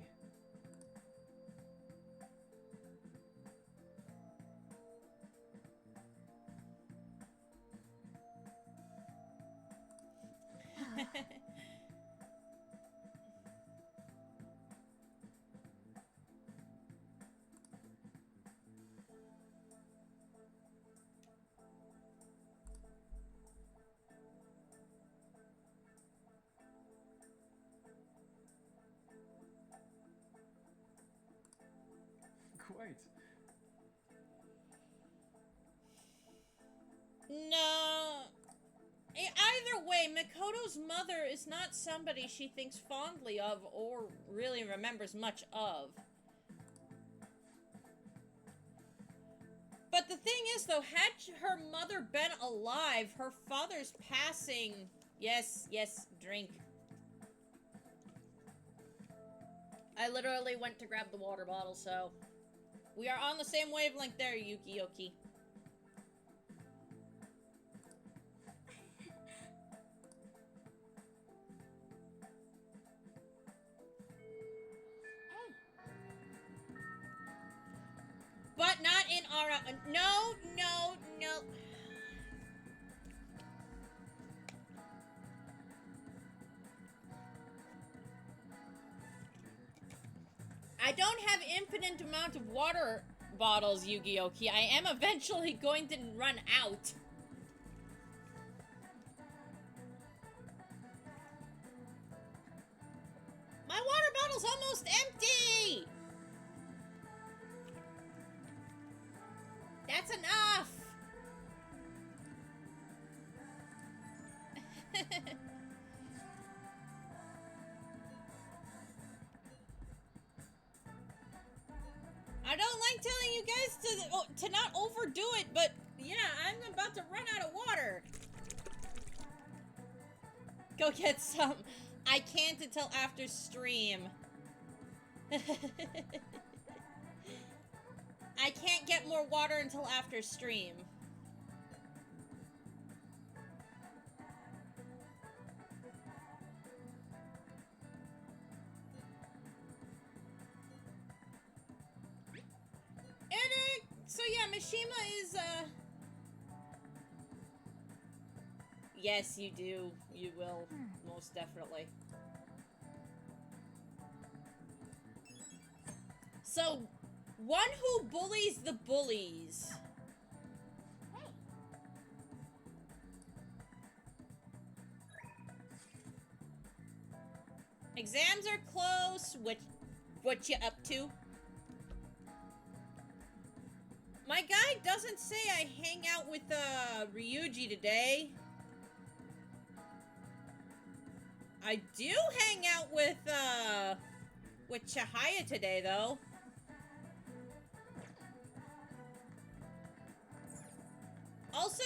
Quite. No. Either way, Makoto's mother is not somebody she thinks fondly of or really remembers much of. But the thing is, though, had her mother been alive, her father's passing... Yes, drink. I literally went to grab the water bottle, so... We are on the same wavelength there, Yukioki. But not in our... No. I don't have infinite amount of water bottles, Yu-Gi-Oh! I am eventually going to run out. My water bottle's almost empty! That's enough! I don't like telling you guys to not overdo it, but yeah, I'm about to run out of water. Go get some. I can't until after stream. I can't get more water until after stream. So yeah, Mishima is, Yes, you do. You will. Most definitely. So, one who bullies the bullies. Exams are close. What you up to? My guy doesn't say I hang out with, Ryuji today. I do hang out with Chihaya today, though. Also,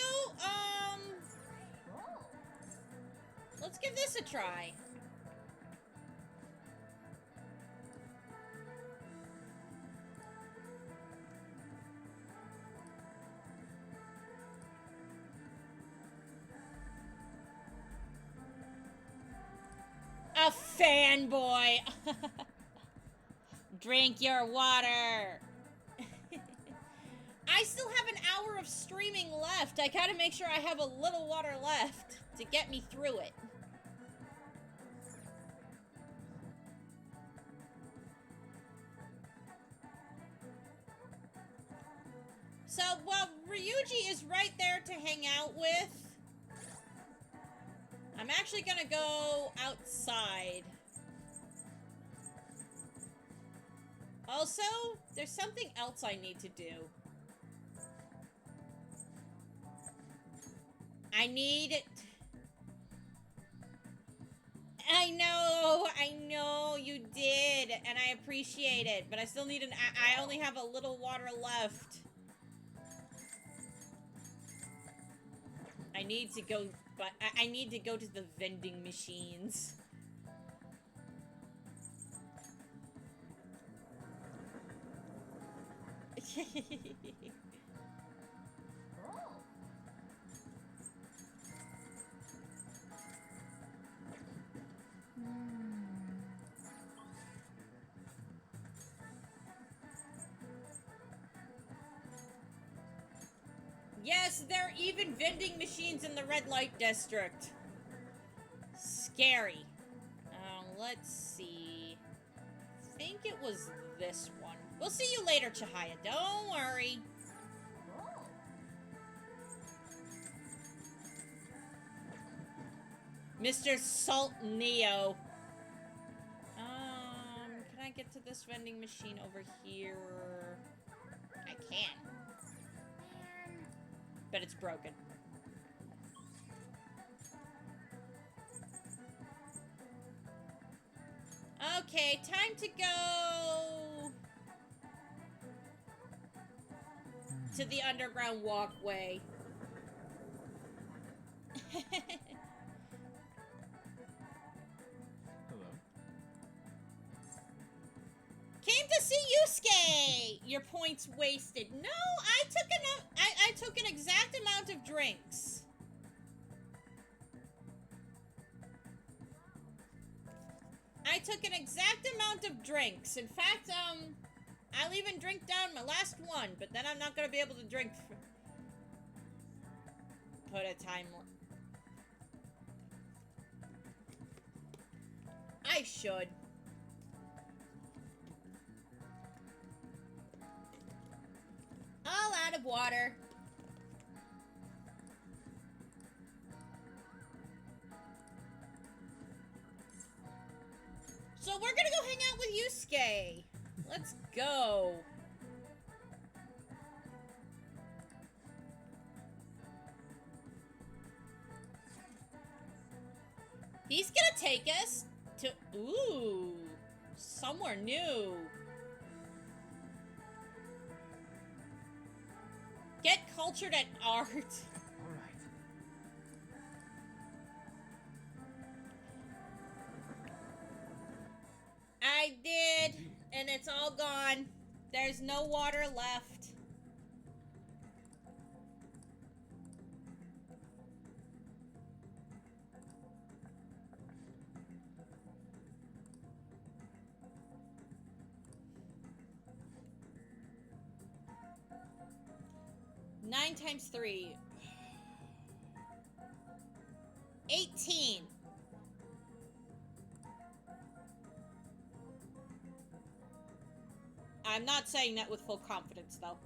let's give this a try. A fanboy. Drink your water. I still have an hour of streaming left. I gotta make sure I have a little water left to get me through it. So, well, Ryuji is right there to hang out with. I'm actually gonna go outside. Also, there's something else I need to do. I need it. I know, you did. and I appreciate it, but I still need I only have a little water left. I need to go, but I need to go to the vending machines. Yes, there are even vending machines in the red light district. Scary. Let's see. I think it was this one. We'll see you later, Chihaya. Don't worry. Mr. Salt Neo. Can I get to this vending machine over here? I can. But it's broken. Okay, time to go to the underground walkway. Hello. Came to see Yusuke! Your points wasted. No, I took an exact amount of drinks. I took an exact amount of drinks. In fact, I'll even drink down my last one, but then I'm not gonna be able to drink. Put a time. I should. All out of water. So we're gonna go hang out with Yusuke. Let's go. He's gonna take us to, ooh, somewhere new. Get cultured at art. Alright. I did, and it's all gone. There's no water left. Nine times 3. 18. I'm not saying that with full confidence, though.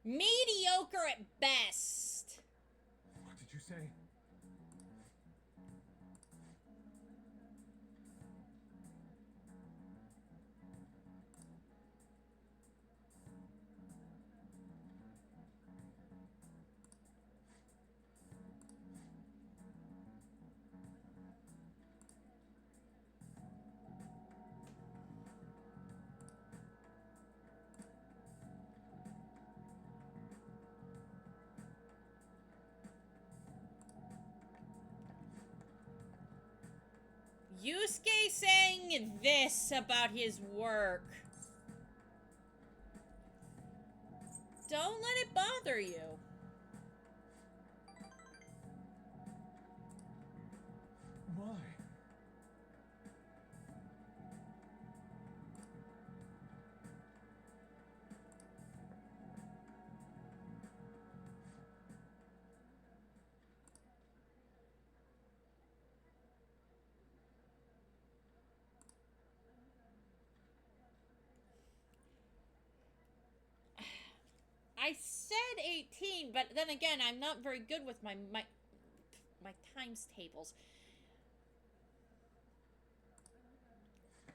Mediocre at best. What did you say? Yusuke saying this about his work. Don't let it bother you. Why? I said 18, but then again, I'm not very good with my times tables.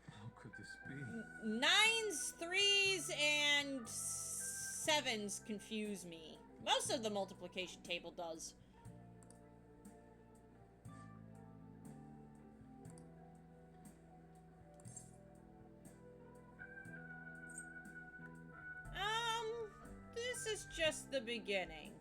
How could this be? 9s, 3s, and 7s confuse me. Most of the multiplication table does. This is just the beginning.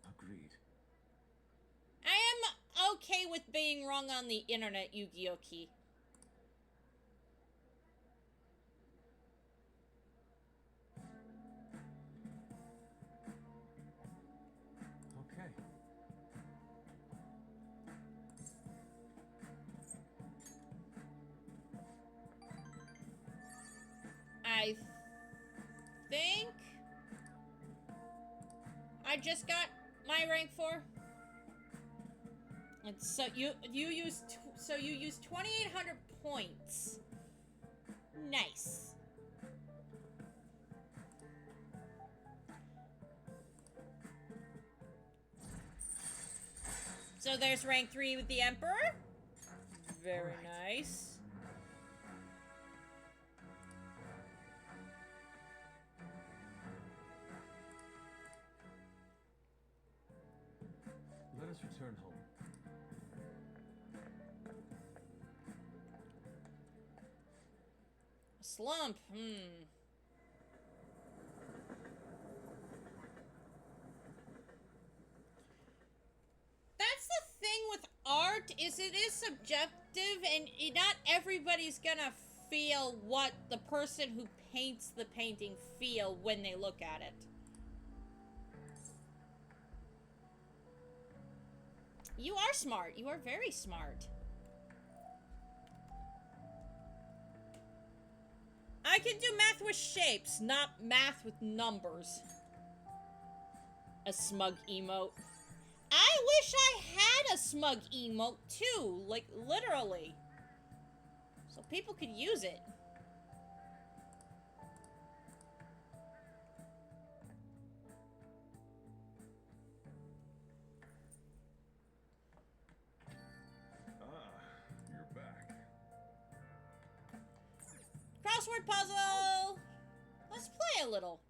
Agreed. I am okay with being wrong on the internet, Yu-Gi-Oh! Key. Okay. I think I just got my rank 4. And so you used 2,800 points. Nice. So there's rank 3 with the Emperor. Very nice. Let us return home. Slump. That's the thing with art, is it is subjective, and not everybody's gonna feel what the person who paints the painting feel when they look at it. You are smart. You are very smart. I can do math with shapes, not math with numbers. A smug emote. I wish I had a smug emote too, like literally. So people could use it. You're back. Crossword puzzle! Let's play a little.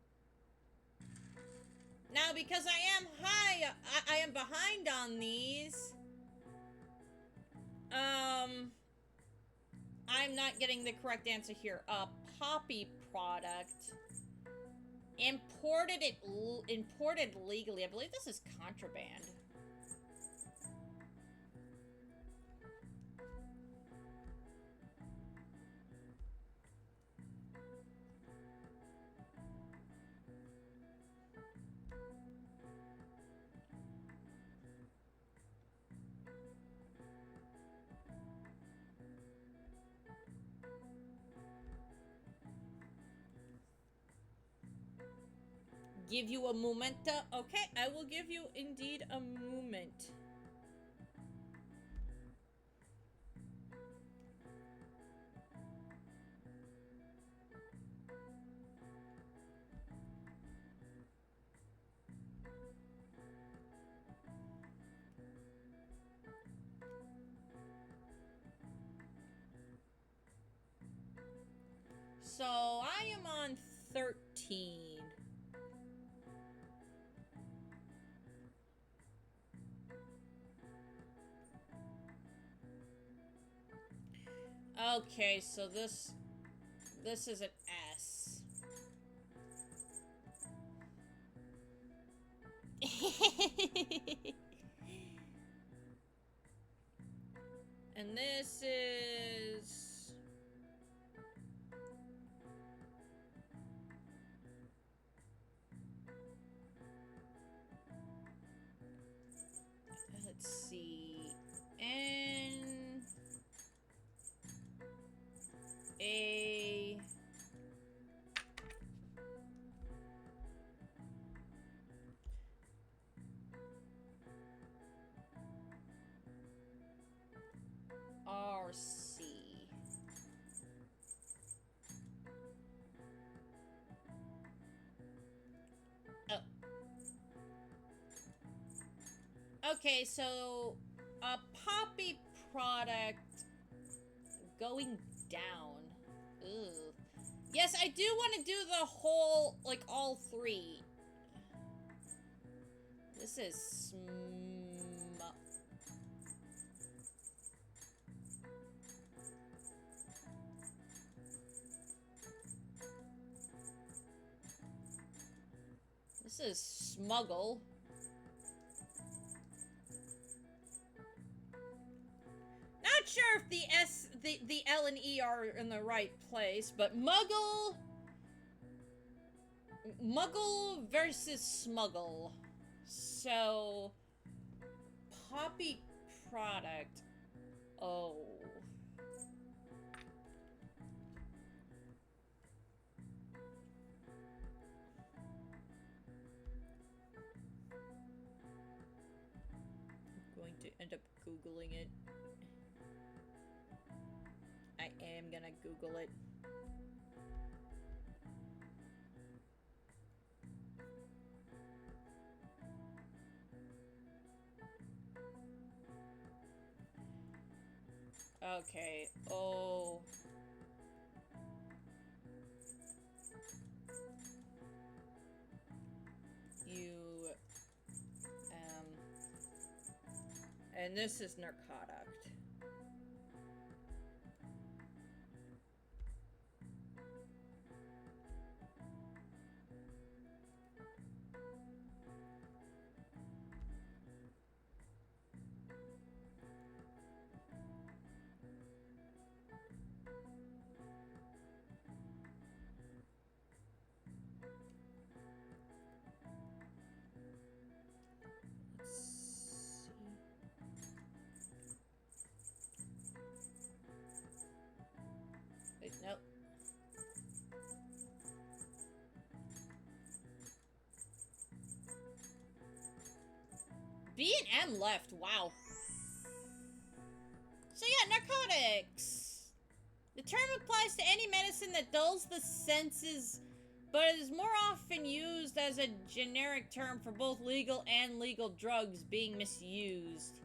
Now, because I am behind on these. I'm not getting the correct answer here. Poppy product. Imported legally. I believe this is contraband. Give you a moment. Okay, I will give you indeed a moment. So I am on 13. Okay, so this is an S. And this is let's see. N A or C? Oh. Okay, so a poppy product going down. Ugh. Yes, I do want to do the whole, like, all three. This is This is smuggle. Not sure if the L and E are in the right place, but muggle versus smuggle. So poppy product. Oh. I'm going to end up Googling it. I am gonna Google it. Okay. Oh. And this is narcotic. Wait, nope. B and M left. Wow. So yeah, narcotics. The term applies to any medicine that dulls the senses, but it is more often used as a generic term for both legal and illegal drugs being misused.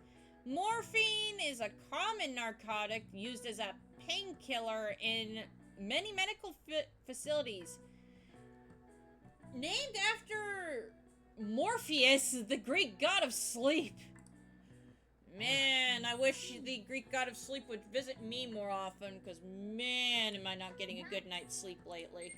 Morphine is a common narcotic used as a painkiller in many medical facilities. Named after Morpheus, the Greek god of sleep. Man, I wish the Greek god of sleep would visit me more often, because man, am I not getting a good night's sleep lately.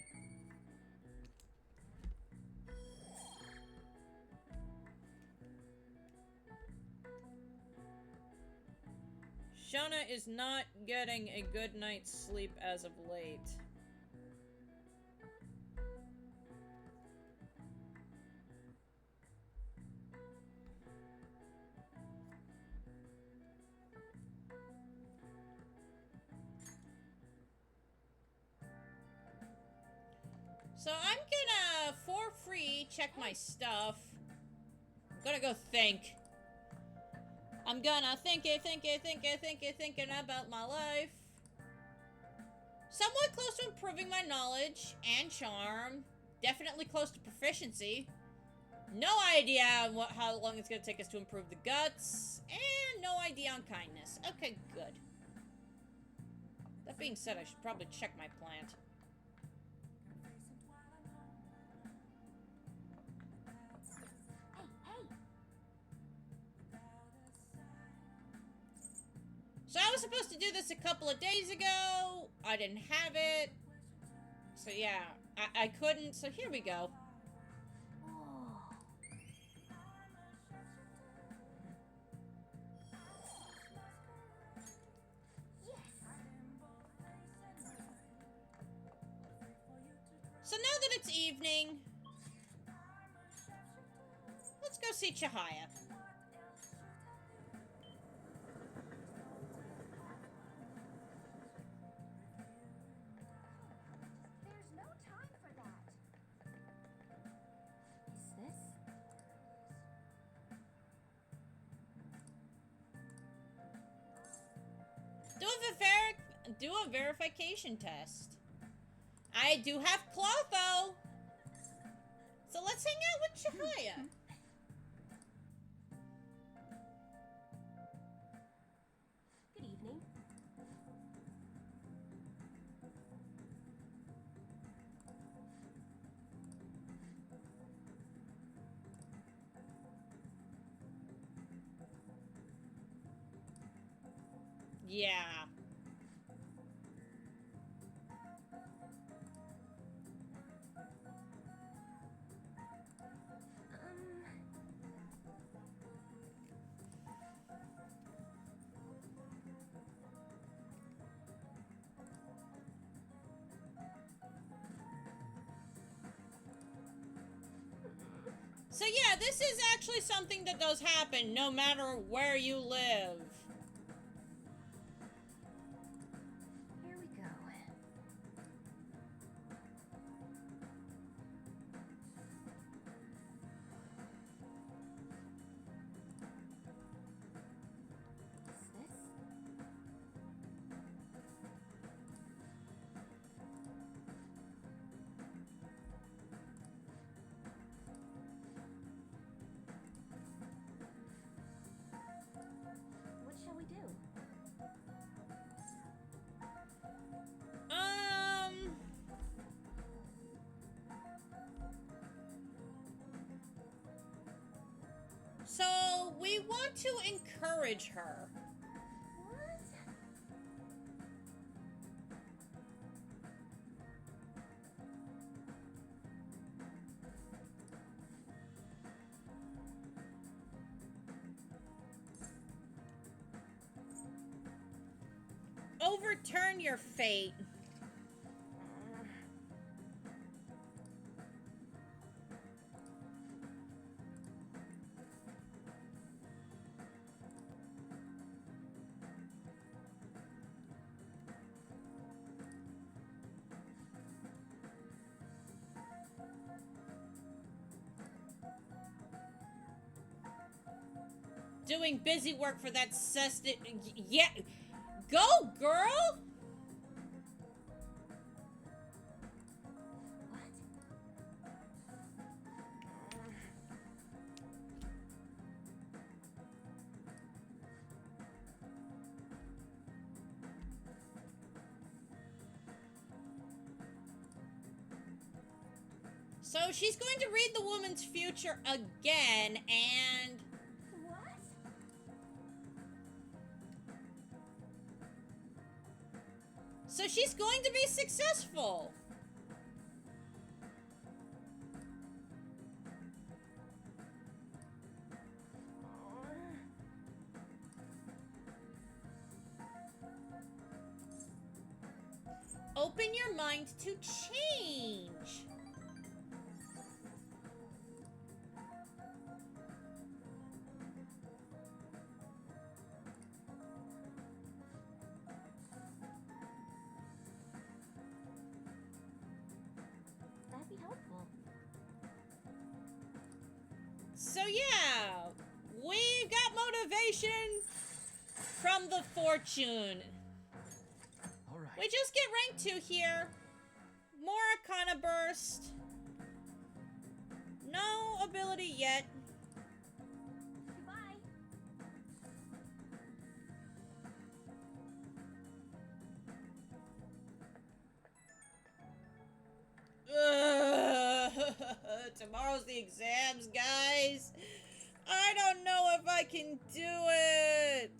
Shana is not getting a good night's sleep as of late. So I'm gonna, for free, check my stuff. I'm gonna go think. I'm gonna thinking about my life. Somewhat close to improving my knowledge and charm. Definitely close to proficiency. No idea how long it's gonna take us to improve the guts. And no idea on kindness. Okay, good. That being said, I should probably check my plant. So I was supposed to do this a couple of days ago. I didn't have it. So yeah, I couldn't. So here we go. So now that it's evening, let's go see Chihaya. do a verification test. I do have Clotho. So let's hang out with Chihaya. Good evening. Yeah. So yeah, this is actually something that does happen no matter where you live. Here we go. What's this? What shall we do? So we want to encourage her. What? Overturn your fate. Doing busy work for that cested. Yeah. Go, girl! So she's going to read the woman's future again, and... What? So she's going to be successful. Open your mind to change. That'd be helpful. So yeah, we got motivation from the fortune. All right. We just get rank 2 here. More Arcana Burst. No ability yet. Goodbye. Tomorrow's the exams, guys. I don't know if I can do it.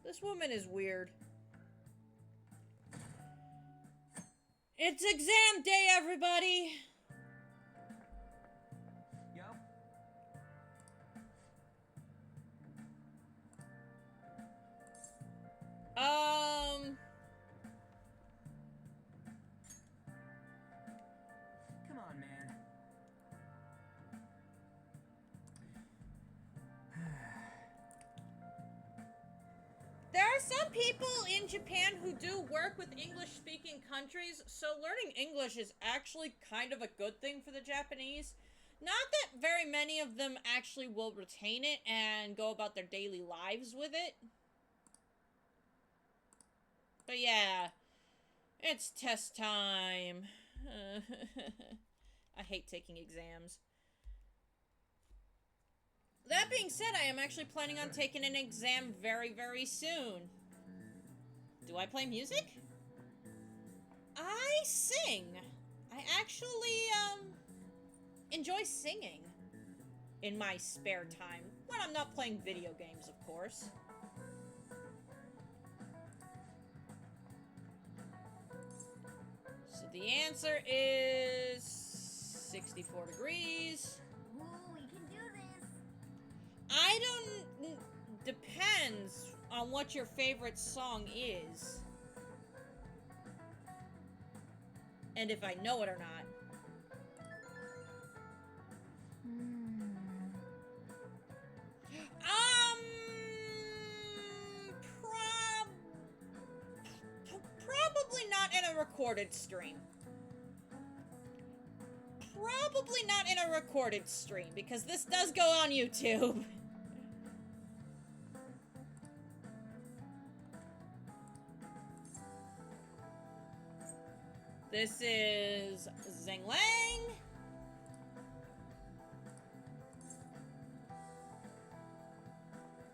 This woman is weird. It's exam day, everybody! Yup. Come on, man. some people in Japan who do work with English-speaking countries, so learning English is actually kind of a good thing for the Japanese. Not that very many of them actually will retain it and go about their daily lives with it. But yeah, it's test time. I hate taking exams. That being said, I am actually planning on taking an exam very, very soon. Do I play music? I sing. I actually, enjoy singing in my spare time. When I'm not playing video games, of course. So the answer is 64 degrees. Ooh, we can do this. I don't... Depends on what your favorite song is. And if I know it or not. Probably not in a recorded stream. Probably not in a recorded stream, because this does go on YouTube. This is Zhang Lang.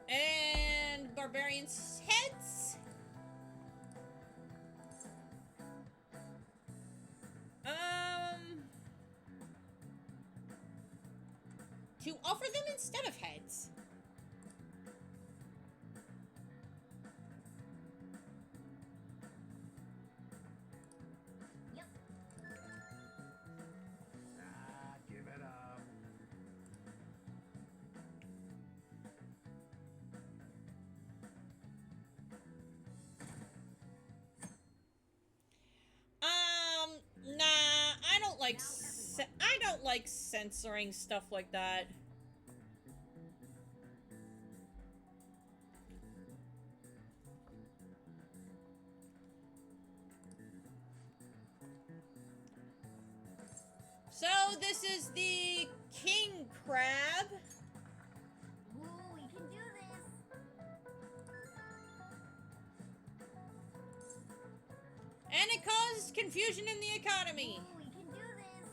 And Barbarian's Heads. To offer them instead of heads. Yep. Give it up. Nah, I don't like censoring stuff like that. So this is the king crab. Ooh, we can do this. And it caused confusion in the economy. Ooh, we can do this.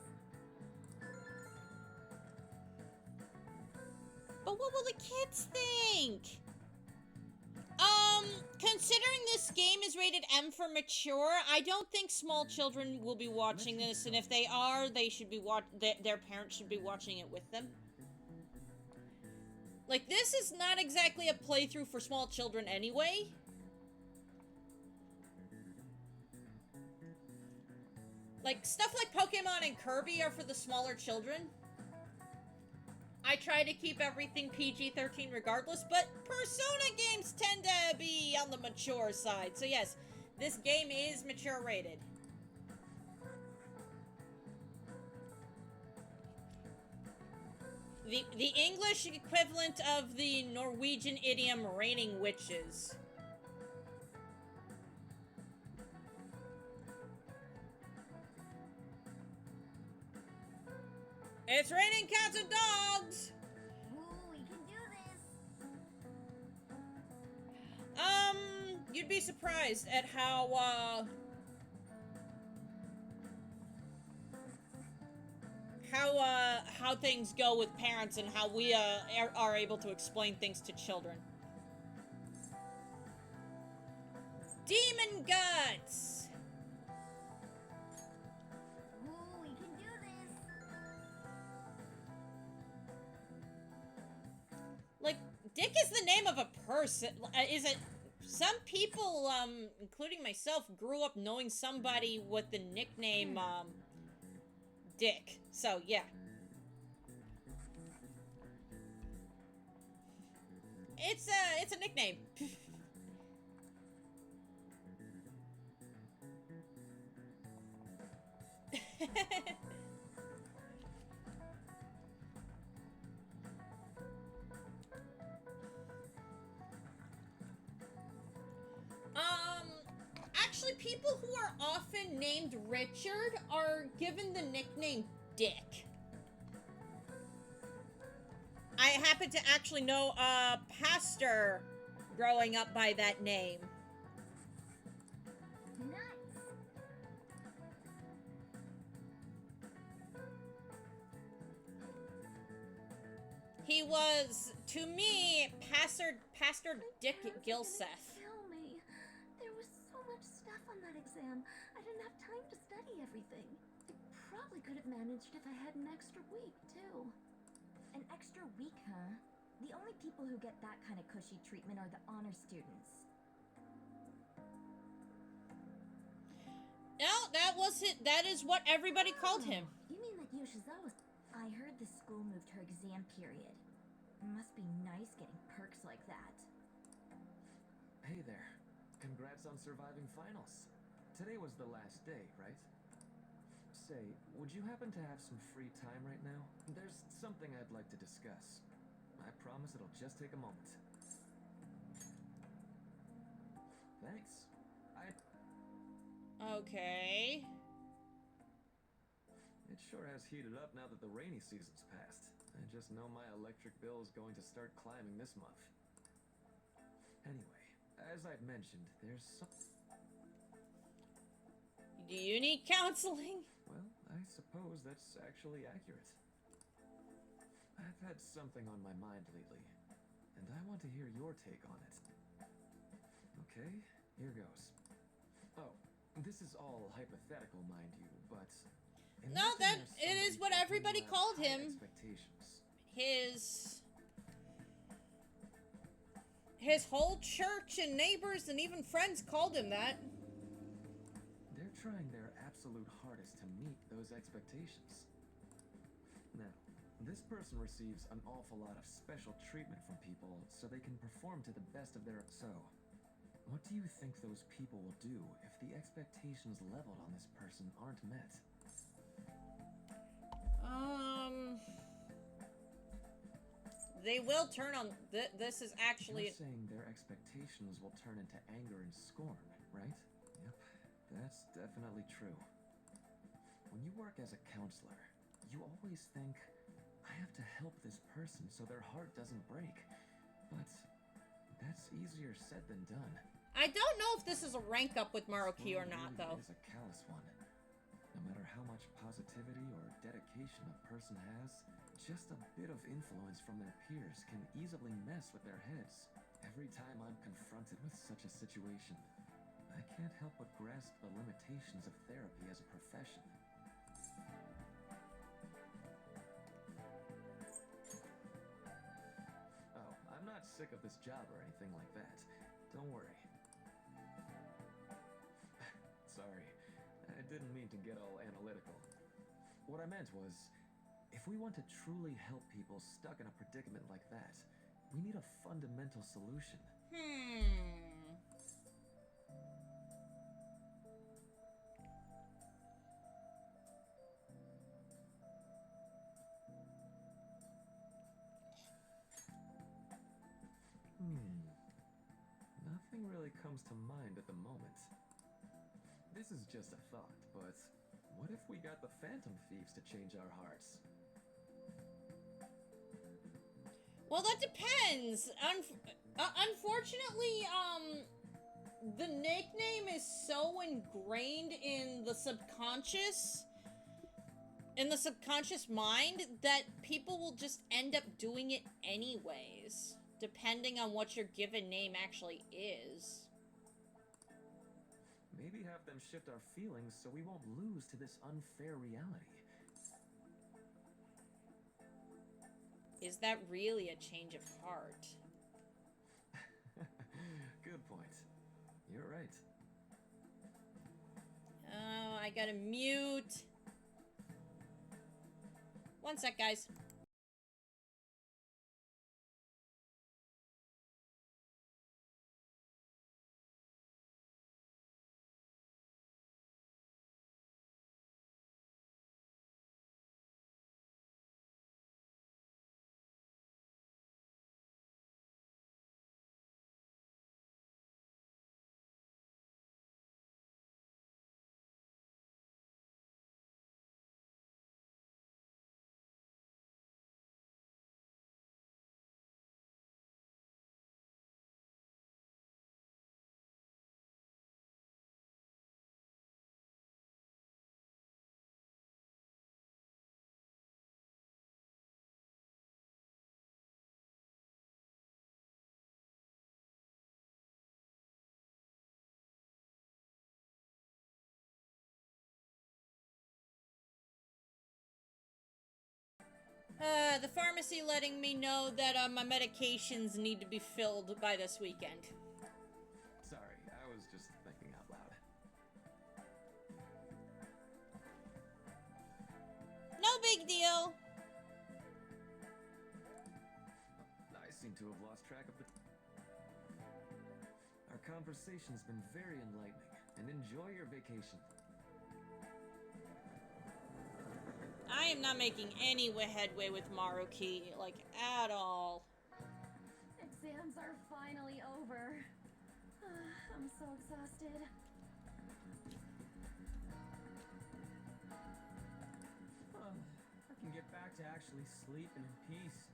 But what will the kids think? Considering this game is rated M for mature, I don't think small children will be watching this, and if they are, they should be their parents should be watching it with them. Like, this is not exactly a playthrough for small children anyway. Like, stuff like Pokemon and Kirby are for the smaller children. I try to keep everything PG-13 regardless, but Persona games tend to be on the mature side. So yes, this game is mature rated. The English equivalent of the Norwegian idiom raining witches. It's raining cats and dogs! Ooh, we can do this. You'd be surprised at how things go with parents and how we, are able to explain things to children. Demon Guts! Ooh, we can do this. Like, Dick is the name of a person. Is it... Some people, including myself, grew up knowing somebody with the nickname, Dick. So, yeah. It's a nickname. people who are often named Richard are given the nickname Dick. I happen to actually know a pastor growing up by that name. Nuts. He was, to me, Pastor Dick Gilseth. Kill me. There was so much stuff on that exam. I didn't have time to study everything. I probably could have managed if I had an extra week, too. An extra week, huh? The only people who get that kind of cushy treatment are the honor students. No, that was it. That is what everybody called him. You mean that Yoshizawa? I heard the school moved her exam period. Must be nice getting perks like that. Hey there. Congrats on surviving finals. Today was the last day, right? Say, would you happen to have some free time right now? There's something I'd like to discuss. I promise it'll just take a moment. Thanks. Okay. It sure has heated up now that the rainy season's passed. I just know my electric bill is going to start climbing this month. Anyway, as I've mentioned, there's some... Do you need counseling? Well, I suppose that's actually accurate. I've had something on my mind lately, and I want to hear your take on it. Okay, here goes. Oh, this is all hypothetical, mind you, but... No, that it is what everybody called him. His whole church and neighbors and even friends called him that. They're trying their absolute hardest to meet those expectations. Now, this person receives an awful lot of special treatment from people so they can perform to the best of their... So, what do you think those people will do if the expectations leveled on this person aren't met? They will turn on... this is actually... You're saying their expectations will turn into anger and scorn, right? Yep, that's definitely true. When you work as a counselor, you always think, I have to help this person so their heart doesn't break. But that's easier said than done. I don't know if this is a rank up with Maruki or not, really though. Is a callous one. No matter how much positivity or dedication a person has, just a bit of influence from their peers can easily mess with their heads. Every time I'm confronted with such a situation, I can't help but grasp the limitations of therapy as a profession. Oh, I'm not sick of this job or anything like that. Don't worry. Sorry, I didn't mean to get all analytical. What I meant was, if we want to truly help people stuck in a predicament like that, we need a fundamental solution. Nothing really comes to mind at the moment. This is just a thought, but what if we got the Phantom Thieves to change our hearts? Well, that depends. Unfortunately, the nickname is so ingrained in the subconscious mind that people will just end up doing it anyways, depending on what your given name actually is. Maybe have them shift our feelings so we won't lose to this unfair reality. Is that really a change of heart? Good point. You're right. Oh, I gotta mute. One sec, guys. The pharmacy letting me know that my medications need to be filled by this weekend. Sorry, I was just thinking out loud. No big deal. I seem to have lost track of the... Our conversation's been very enlightening, and enjoy your vacation. I am not making any headway with Maruki, like, at all. Exams are finally over. I'm so exhausted. I can get back to actually sleeping in peace.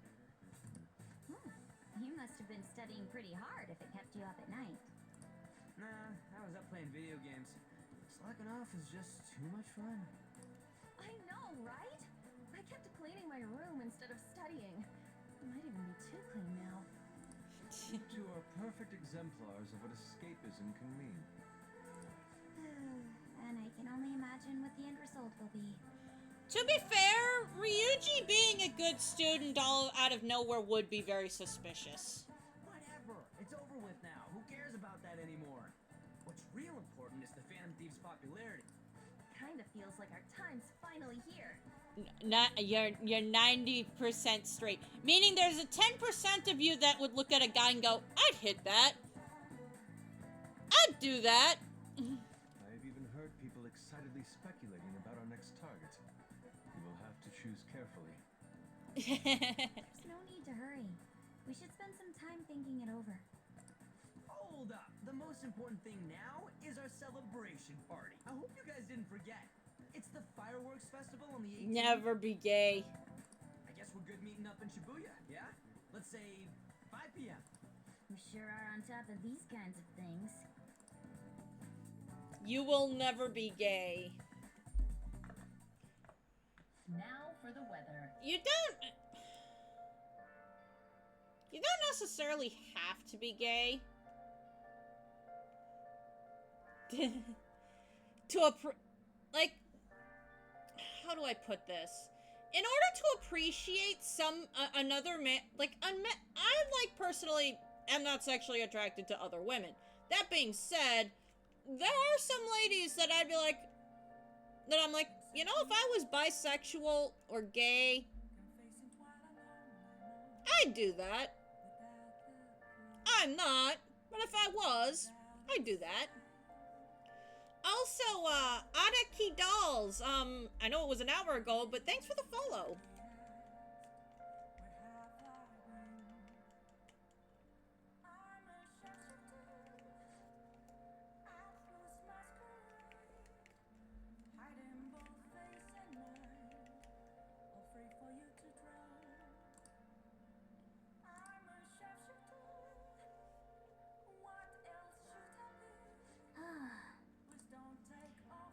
You must have been studying pretty hard if it kept you up at night. Nah, I was up playing video games. Slacking off is just too much fun. I know, right? I kept cleaning my room instead of studying. It might even be too clean now. You two are perfect exemplars of what escapism can mean. And I can only imagine what the end result will be. To be fair, Ryuji being a good student all out of nowhere would be very suspicious. Whatever. It's over with now. Who cares about that anymore? What's real important is the Phantom Thieves' popularity. Kinda feels like our time's finally here. Not you're 90% straight. Meaning there's a 10% of you that would look at a guy and go, I'd hit that. I'd do that. I've even heard people excitedly speculating about our next target. You will have to choose carefully. There's no need to hurry. We should spend some time thinking it over. Hold up. The most important thing now is our celebration party. I hope you guys didn't forget. It's the fireworks festival on the 18th. Never be gay. I guess we're good meeting up in Shibuya, yeah? Let's say 5 p.m. We sure are on top of these kinds of things. You will never be gay. Now for the weather. You don't necessarily have to be gay. Like, how do I put this? In order to appreciate another man, I personally am not sexually attracted to other women. That being said, there are some ladies that I'd be like, that I'm like, you know, if I was bisexual or gay, I'd do that. I'm not, but if I was, I'd do that. Also, Araki Dolls, I know it was an hour ago, but thanks for the follow.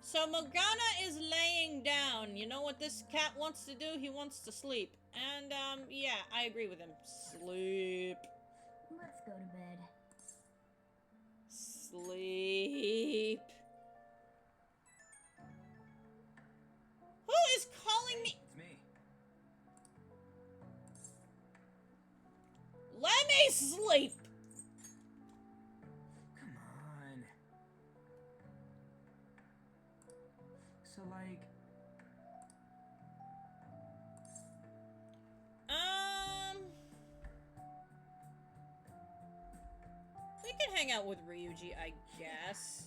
So Morgana is laying down. You know what this cat wants to do? He wants to sleep. And, yeah, I agree with him. Sleep. Let's go to bed. Sleep. Who is calling me? It's me. Let me sleep. Come on. So, like... We can hang out with Ryuji, I guess.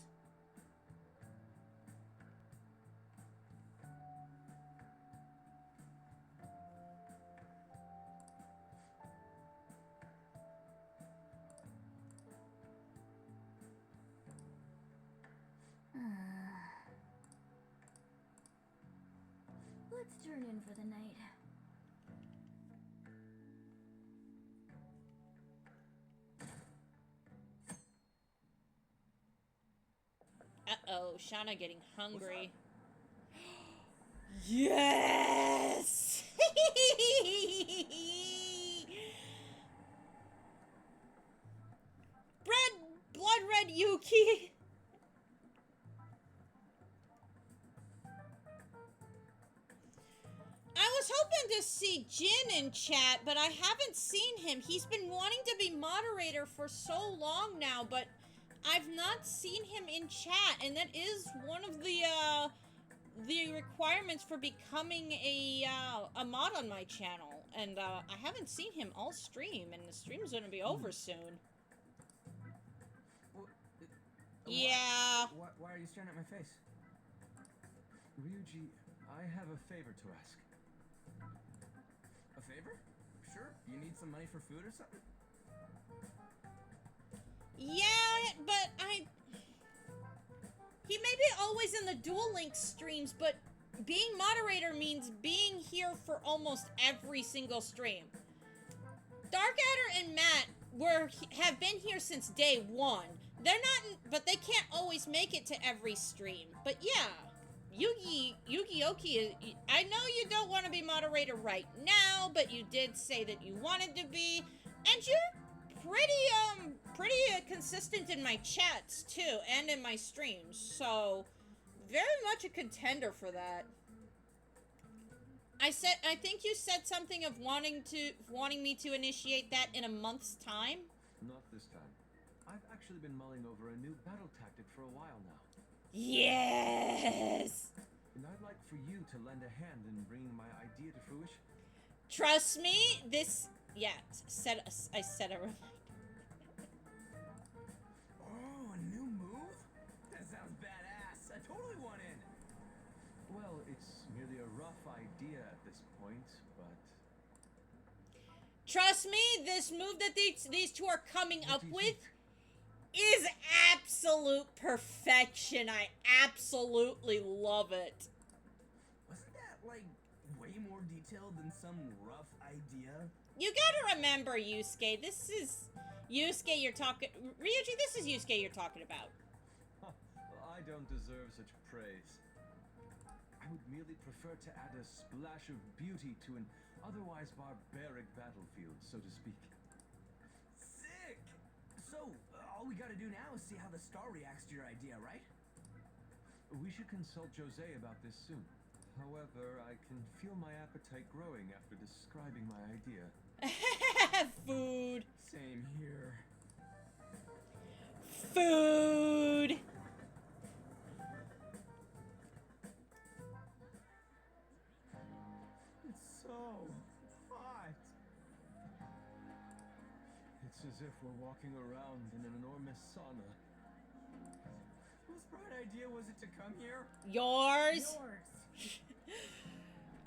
Let's turn in for the night. Uh-oh, Shana getting hungry. Yes! Blood red Yuki! I was hoping to see see Jin in chat, but I haven't seen him. He's been wanting to be moderator for so long now, but I've not seen him in chat, and that is one of the requirements for becoming a mod on my channel. And I haven't seen him all stream, and the stream's gonna be over soon. Yeah. Why are you staring at my face? Ryuji, I have a favor to ask. A favor? Sure. You need some money for food or something? Yeah, but he may be always in the Duel Links streams, but being moderator means being here for almost every single stream. Darkadder and Matt have been here since day one. They're not, but they can't always make it to every stream. But yeah, Yugi-Oki, I know you don't want to be moderator right now, but you did say that you wanted to be, and you're pretty consistent in my chats too, and in my streams, so very much a contender for that. I think you said something of wanting me to initiate that in a month's time. Not this time. I've actually been mulling over a new battle tactic for a while now. Yes! And I'd like for you to lend a hand in bringing my idea to fruition. Trust me, this... Yeah, I said a reminder. Oh, a new move? That sounds badass. I totally want in. Well, it's merely a rough idea at this point, but... Trust me, this move that these two are coming up with is absolute perfection. I absolutely love it. Wasn't that, like, way more detailed than some rough idea? You gotta remember, Yusuke, this is... Yusuke, you're talking... Ryuji, this is Yusuke you're talking about. Huh, well, I don't deserve such praise. I would merely prefer to add a splash of beauty to an otherwise barbaric battlefield, so to speak. Sick! So, all we gotta do now is see how the star reacts to your idea, right? We should consult Jose about this soon. However, I can feel my appetite growing after describing my idea. Food. Same here. Food. It's so hot. It's as if we're walking around in an enormous sauna. Whose bright idea was it to come here? Yours.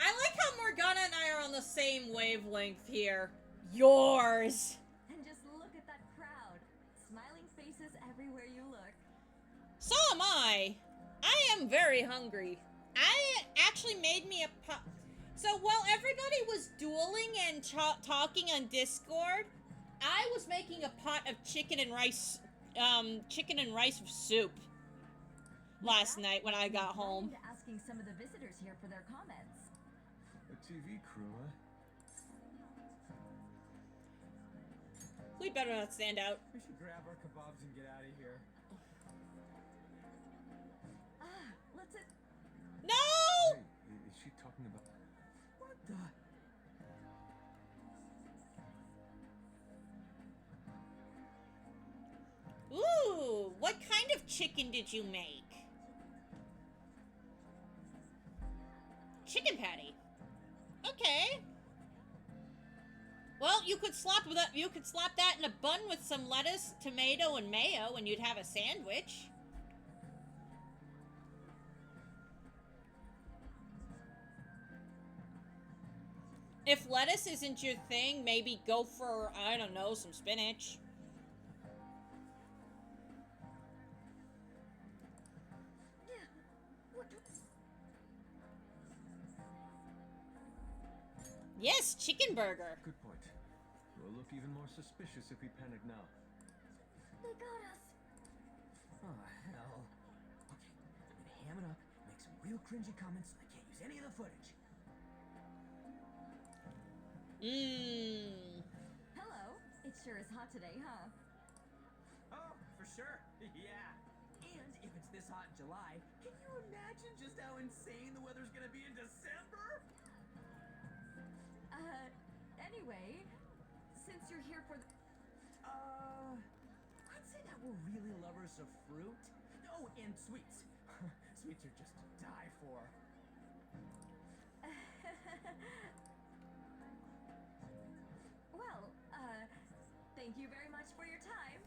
I like how Morgana and I are on the same wavelength here. Yours. And just look at that crowd. Smiling faces everywhere you look. So am I. I am very hungry. I actually made me a pot. So while everybody was dueling and talking on Discord, I was making a pot of chicken and rice soup last night when I got home. Asking some of the visitors here for their comments. A TV crew, huh? We better not stand out. We should grab our kebabs and get out of here. Let's it. No! Hey, is she talking about... What the... Ooh, what kind of chicken did you make? Chicken patty. Okay. Well, you could slap that in a bun with some lettuce, tomato, and mayo, and you'd have a sandwich. If lettuce isn't your thing, maybe go for, I don't know, some spinach. Yes, chicken burger. Good point. We'll look even more suspicious if we panic now. They got us. Oh, hell. Okay, I'm gonna ham it up, make some real cringy comments, so I can't use any of the footage. Mmm. Hello. It sure is hot today, huh? Oh, for sure. Yeah. And if it's this hot in July, can you imagine just how insane the weather's gonna be in December? Anyway, since you're here for the... I'd say that we're really lovers of fruit. Oh, and sweets. Sweets are just to die for. Well, thank you very much for your time.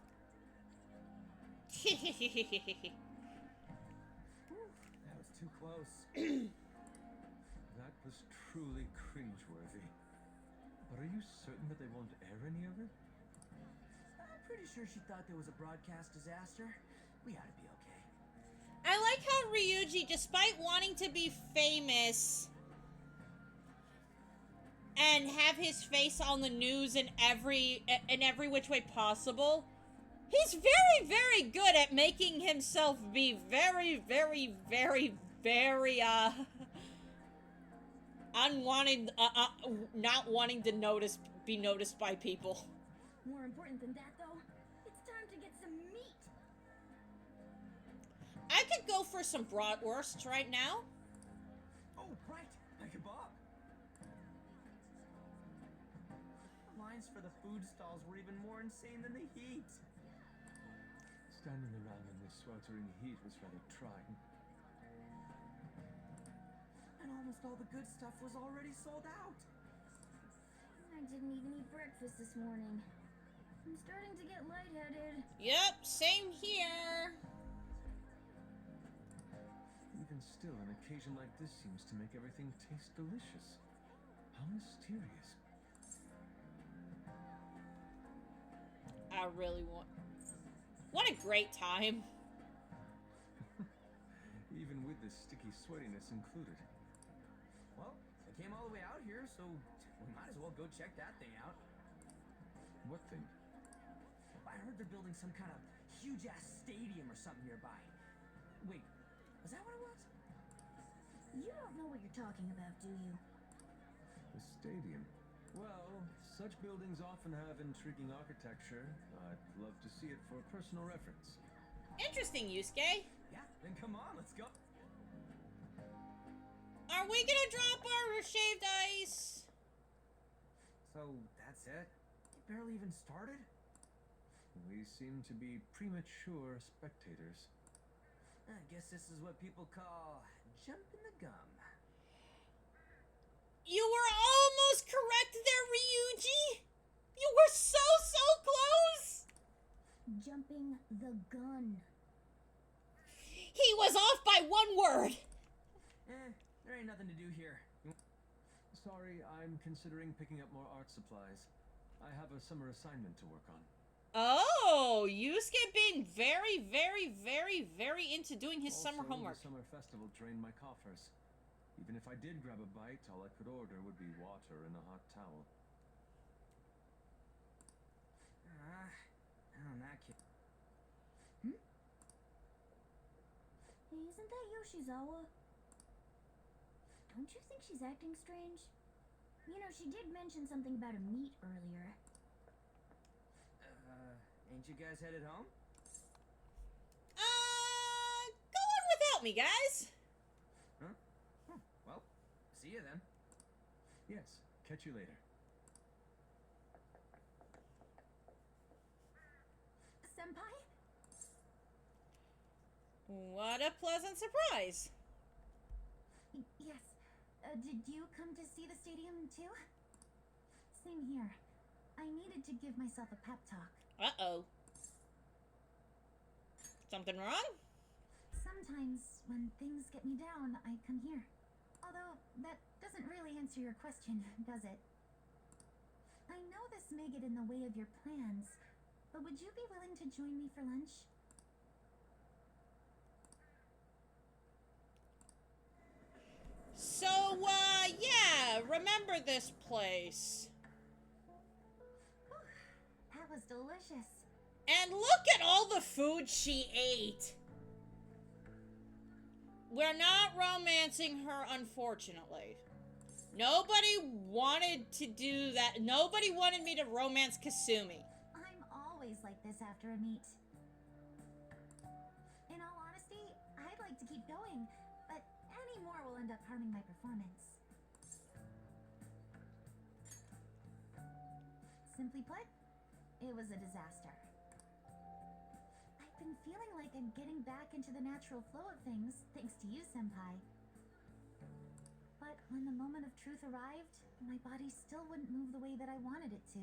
Whew, that was too close. That was truly cringeworthy. But are you certain that they won't air any of it? I'm pretty sure she thought there was a broadcast disaster. We ought to be okay. I like how Ryuji, despite wanting to be famous and have his face on the news in every which way possible, he's very, very good at making himself be very, very, very, very, unwanted, not wanting to be noticed by people. More important than that, though, it's time to get some meat. I could go for some bratwurst right now. Oh, right, a kebab. Lines for the food stalls were even more insane than the heat. Standing around in this sweltering heat was rather trying. And almost all the good stuff was already sold out. I didn't even eat breakfast this morning. I'm starting to get lightheaded. Yep, same here. Even still, an occasion like this seems to make everything taste delicious. How mysterious. I really want... What a great time. Even with the sticky sweatiness included. Well, I came all the way out here, so we might as well go check that thing out. What thing? I heard they're building some kind of huge-ass stadium or something nearby. Wait, was that what it was? You don't know what you're talking about, do you? The stadium. Well, such buildings often have intriguing architecture. I'd love to see it for personal reference. Interesting, Yusuke. Yeah, then come on, let's go. Are we gonna drop our shaved ice? So, that's it? It barely even started? We seem to be premature spectators. I guess this is what people call jumping the gum. You were almost correct there, Ryuji! You were so close! Jumping the gun. He was off by one word! There ain't nothing to do here. Sorry, I'm considering picking up more art supplies. I have a summer assignment to work on. Oh, Yusuke being very, very, very, very into doing his summer homework. The summer festival drained my coffers. Even if I did grab a bite, all I could order would be water and a hot towel. On that kid. Hey, isn't that Yoshizawa? Don't you think she's acting strange? You know, she did mention something about a meet earlier. Ain't you guys headed home? Go on without me, guys. Huh? Well, see you then. Yes, catch you later. Senpai? What a pleasant surprise. Yes. Did you come to see the stadium too? Same here. I needed to give myself a pep talk. Uh-oh. Something wrong? Sometimes when things get me down, I come here. Although, that doesn't really answer your question, does it? I know this may get in the way of your plans, but would you be willing to join me for lunch? So, yeah, remember this place. That was delicious. And look at all the food she ate. We're not romancing her, unfortunately. Nobody wanted to do that. Nobody wanted me to romance Kasumi. I'm always like this after a meet. In all honesty, I'd like to keep going, but any more will end up harming my performance. Simply put, it was a disaster. I've been feeling like I'm getting back into the natural flow of things, thanks to you, Senpai. But when the moment of truth arrived, my body still wouldn't move the way that I wanted it to.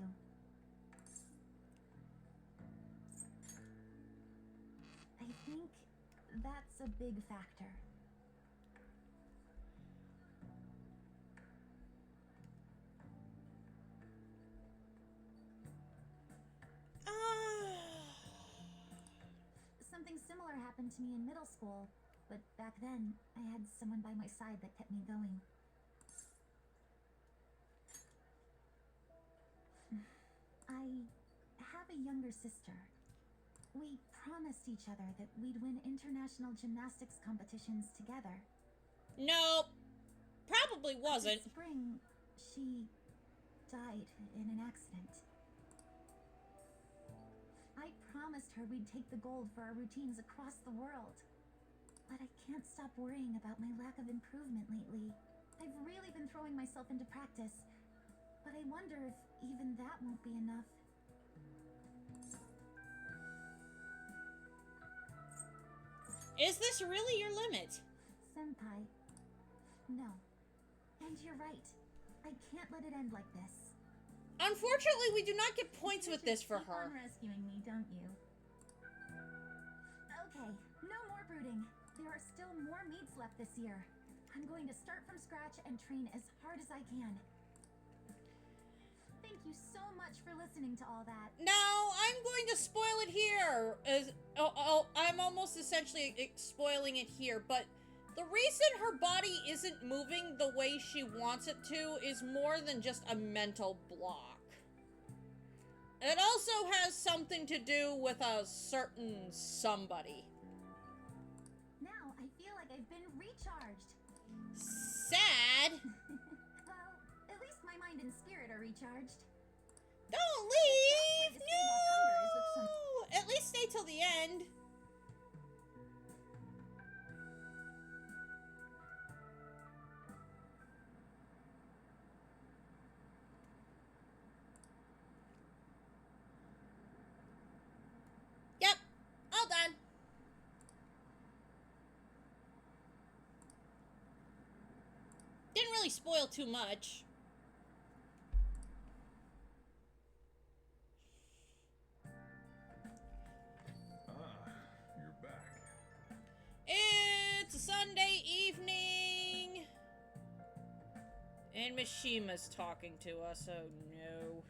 I think that's a big factor. Something similar happened to me in middle school, but back then, I had someone by my side that kept me going. I have a younger sister. We promised each other that we'd win international gymnastics competitions together. Nope. Probably wasn't. This spring, she died in an accident. I promised her we'd take the gold for our routines across the world. But I can't stop worrying about my lack of improvement lately. I've really been throwing myself into practice, but I wonder if even that won't be enough. Is this really your limit? Senpai, no. And you're right. I can't let it end like this. Unfortunately, we do not get points with this for Keep her. on rescuing me, don't you? Okay, no more brooding. There are still more meets left this year. I'm going to start from scratch and train as hard as I can. Thank you so much for listening to all that. Now, I'm going to spoil it here. I'm almost essentially spoiling it here, but the reason her body isn't moving the way she wants it to is more than just a mental block. It also has something to do with a certain somebody. Now I feel like I've been recharged. Sad. Well, at least my mind and spirit are recharged. Don't leave! The best way to stave off hunger is with some... No! At least stay till the end. Yep, all done. Didn't really spoil too much. You're back. It's a Sunday evening. And Mishima's talking to us. Oh no.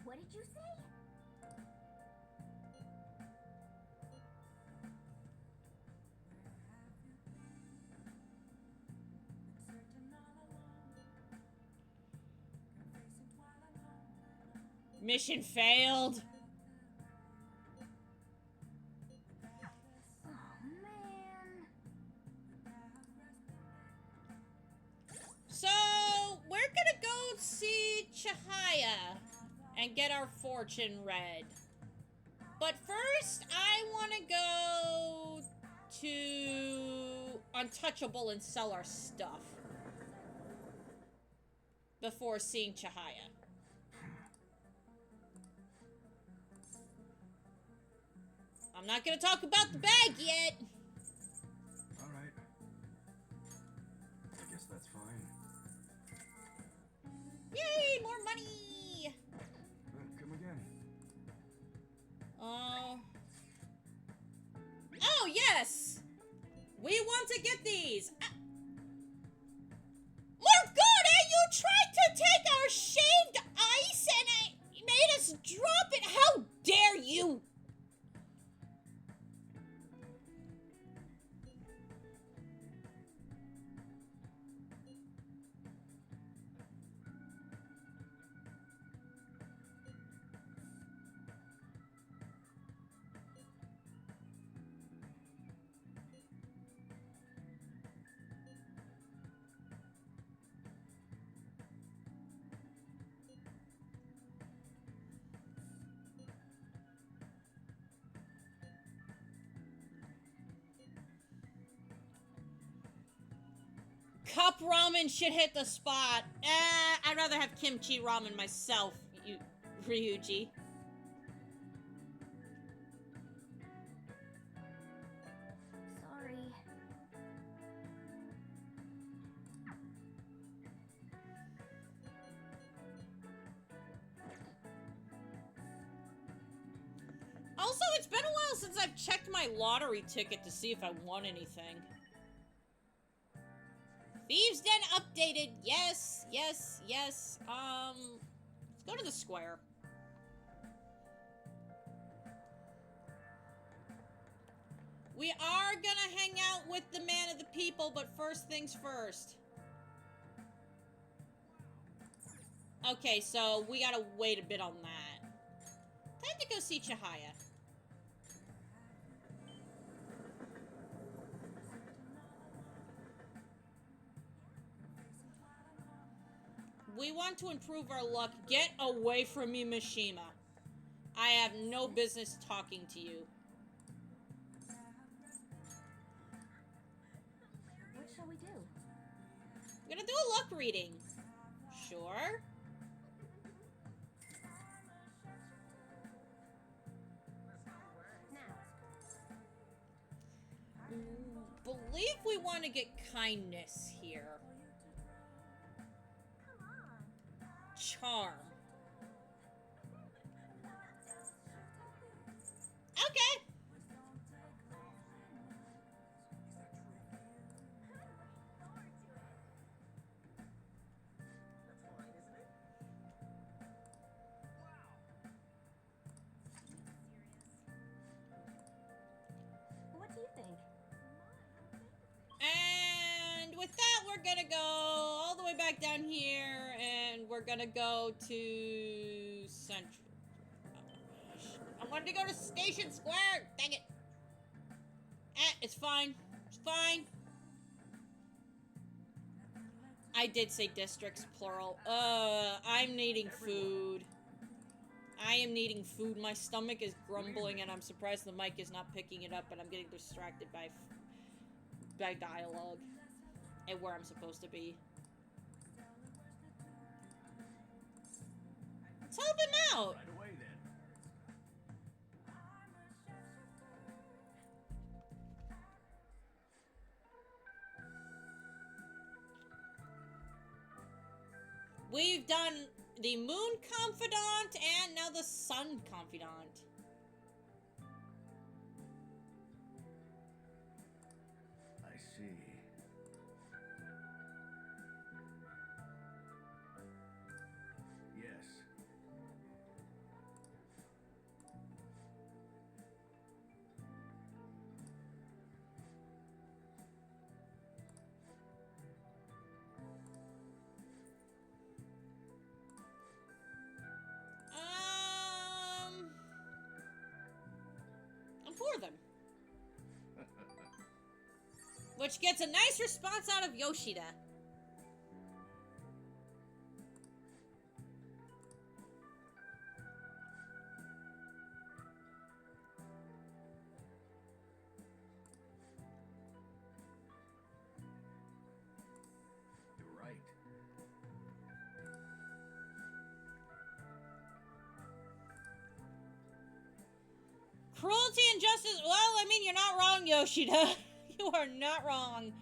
What did you say? Mission failed. Oh, man. So, we're gonna go see Chihaya and get our fortune read. But first, I want to go to Untouchable and sell our stuff before seeing Chihaya. I'm not gonna talk about the bag yet. Alright. I guess that's fine. Yay, more money! Come again. Oh, yes! We want to get these! Morgana, you tried to take our shaved ice and it made us drop it! How dare you! Cup ramen should hit the spot. I'd rather have kimchi ramen myself, you Ryuji. Sorry. Also, it's been a while since I've checked my lottery ticket to see if I won anything. Thieves' Den updated. Yes, yes, yes. Let's go to the square. We are gonna hang out with the man of the people, but first things first. Okay, so we gotta wait a bit on that. Time to go see Chihaya. We want to improve our luck. Get away from me, Mishima. I have no business talking to you. What shall we do? I'm gonna do a luck reading. Sure. Believe we want to get kindness here. Charm. Okay. What do you think? And with that, we're gonna go all the way back down here, and we're gonna go to Central. I wanted to go to Station Square. Dang it. It's fine. It's fine. I did say districts, plural. I'm needing food. I am needing food. My stomach is grumbling, and I'm surprised the mic is not picking it up, but I'm getting distracted by dialogue and where I'm supposed to be. Let's help him out. Right away, then. We've done the Moon Confidant and now the Sun Confidant. I see. Yes. I'm for them. Which gets a nice response out of Yoshida. You're right. Cruelty and justice. Well, I mean, you're not wrong, Yoshida. You are not wrong.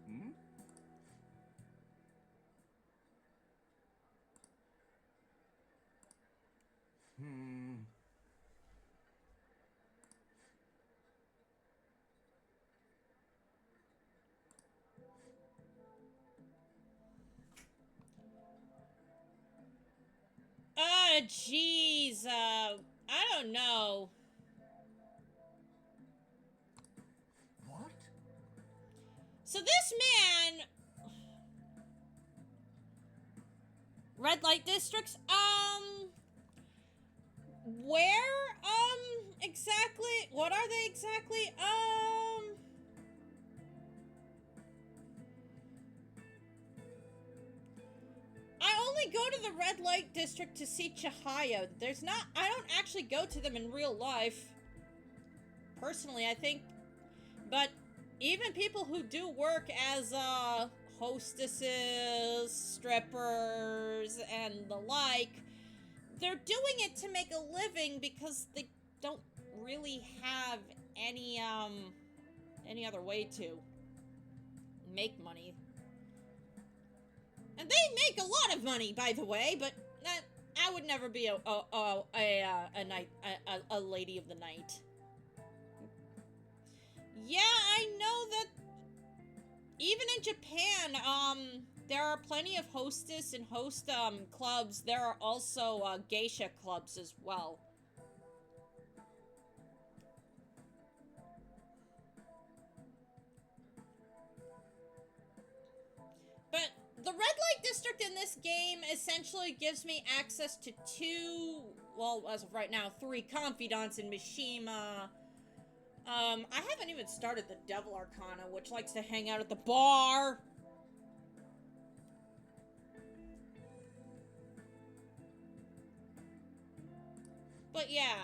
Hmm? Hmm. Jeez. I don't know. What? So this man... Red light districts? Where, exactly? What are they exactly? only go to the red light district to see Chihaya. I don't actually go to them in real life. Personally, I think. But even people who do work as, hostesses, strippers, and the like, they're doing it to make a living because they don't really have any other way to make money. And they make a lot of money, by the way, but I would never be a lady of the night. Yeah, I know that even in Japan, there are plenty of hostess and host clubs. There are also geisha clubs as well. But the red light district in this game essentially gives me access to well, as of right now, 3 confidants in Mishima. I haven't even started the Devil Arcana, which likes to hang out at the bar. But yeah.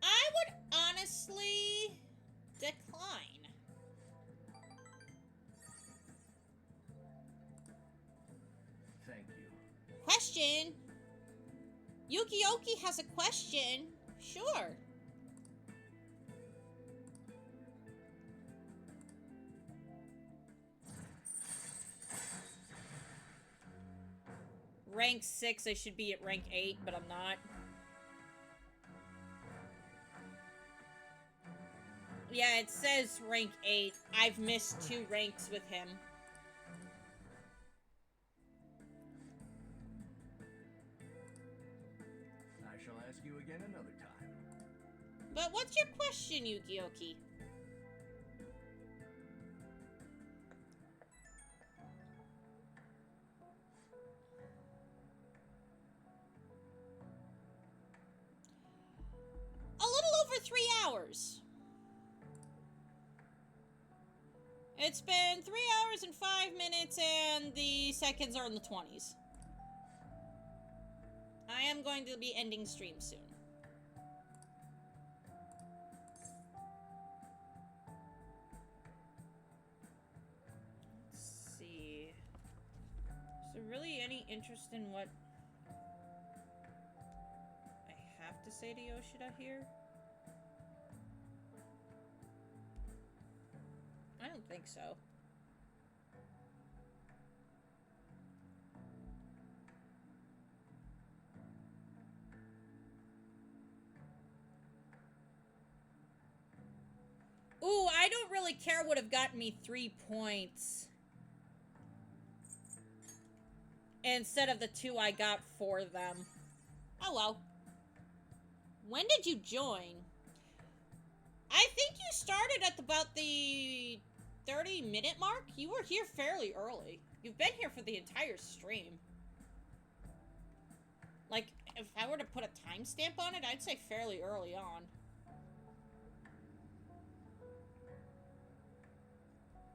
I would honestly decline. Thank you. Question? Yukioki has a question. Sure. Rank 6, I should be at rank 8, but I'm not. Yeah, it says rank 8. I've missed 2 ranks with him. I shall ask you again another time. But what's your question, Yukioki? A little over 3 hours. It's been 3 hours and 5 minutes, and the seconds are in the 20s. I am going to be ending stream soon. Let's see. Is there really any interest in what I have to say to Yoshida here? I don't think so. Ooh, I don't really care would have gotten me 3 points. Instead of the 2 I got for them. Oh well. When did you join? I think you started at about the 30-minute mark? You were here fairly early. You've been here for the entire stream. Like, if I were to put a timestamp on it, I'd say fairly early on.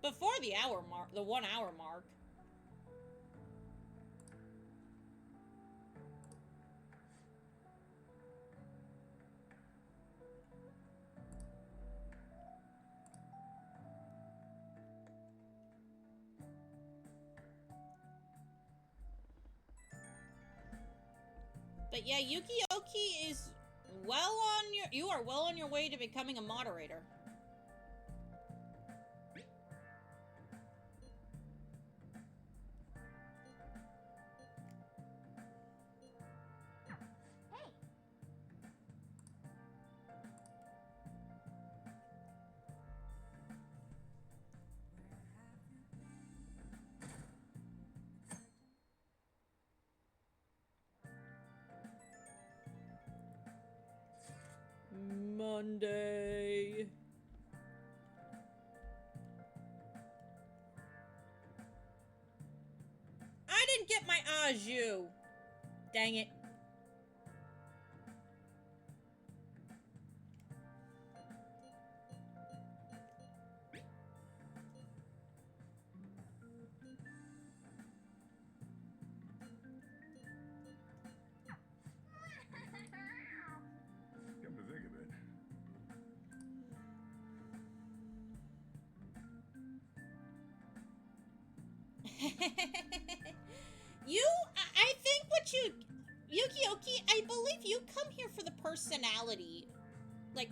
Before the hour mark, the 1 hour mark. But yeah, Yukioki is you are well on your way to becoming a moderator. Monday. Aju. Dang it. Come to think of it, I think what you, Yukioki, I believe you come here for the personality. Like,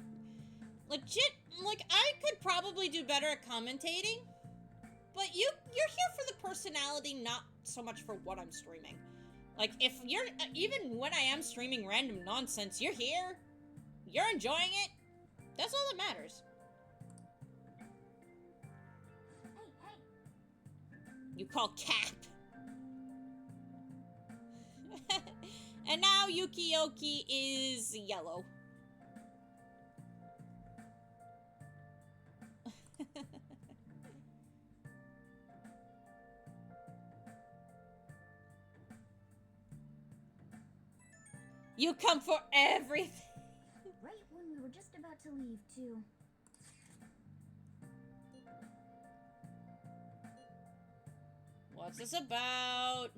legit, like, I could probably do better at commentating, but you're here for the personality, not so much for what I'm streaming. Like, if you're, even when I am streaming random nonsense, you're here, you're enjoying it, that's all that matters. You call cap. And now Yukioki is yellow. You come for everything. Right when we were just about to leave, too. What's this about?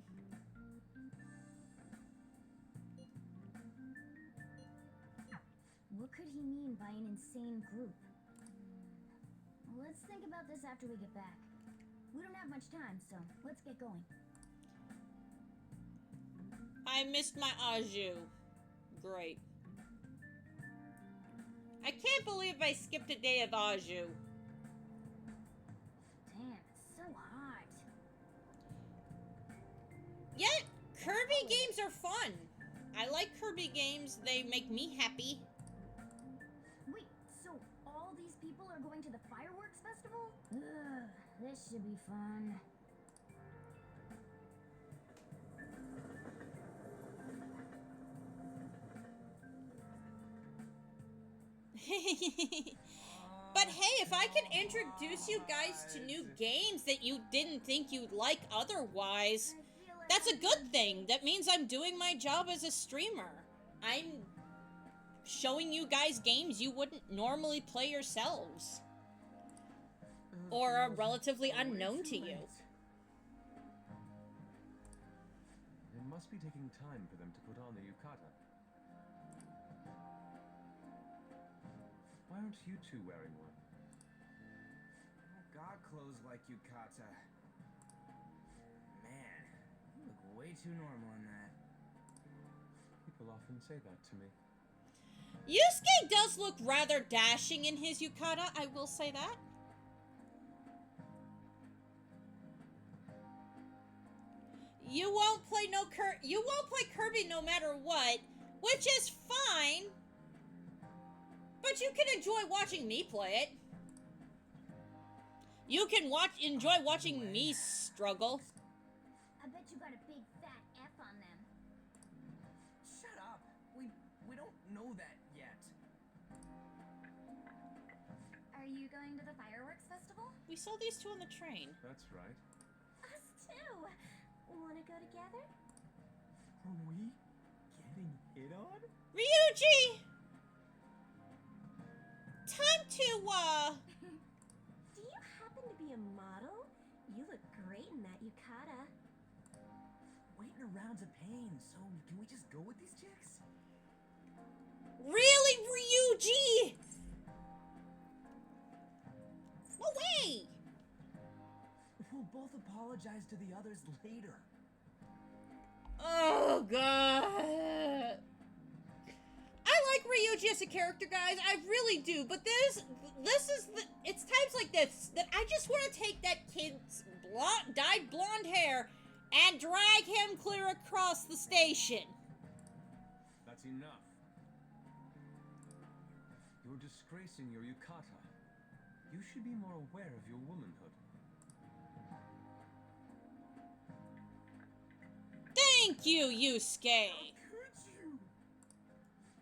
What could he mean by an insane group? Let's think about this after we get back. We don't have much time, so let's get going. I missed my Aju. Great. I can't believe I skipped a day of Aju. Damn, it's so hot. Yet, Kirby games are fun. I like Kirby games. They make me happy. Wait, so all these people are going to the fireworks festival? Ugh, this should be fun. But hey, if I can introduce you guys to new games that you didn't think you'd like otherwise, that's a good thing. That means I'm doing my job as a streamer. I'm showing you guys games you wouldn't normally play yourselves. Or are relatively unknown to you. It must be taking time for them to put on the yukata. Why aren't you two wearing one? God clothes like yukata. Man, you look way too normal in that. People often say that to me. Yusuke does look rather dashing in his yukata, I will say that. You won't play Kirby no matter what, which is fine. But you can enjoy watching me play it. You can enjoy watching me struggle. I bet you got a big fat F on them. Shut up. We don't know that yet. Are you going to the fireworks festival? We saw these two on the train. That's right. Us too. Wanna go together? Are we getting hit on? Ryuji! Time to, Do you happen to be a model? You look great in that yukata. Waiting around's a pain, so can we just go with these chicks? Really, Ryuji? No way! We'll both apologize to the others later. Oh, God. I like Ryuji as a character, guys. I really do. But it's times like this that I just want to take that kid's dyed blonde hair and drag him clear across the station. That's enough. You're disgracing your yukata. You should be more aware of your womanhood. Thank you, Yusuke.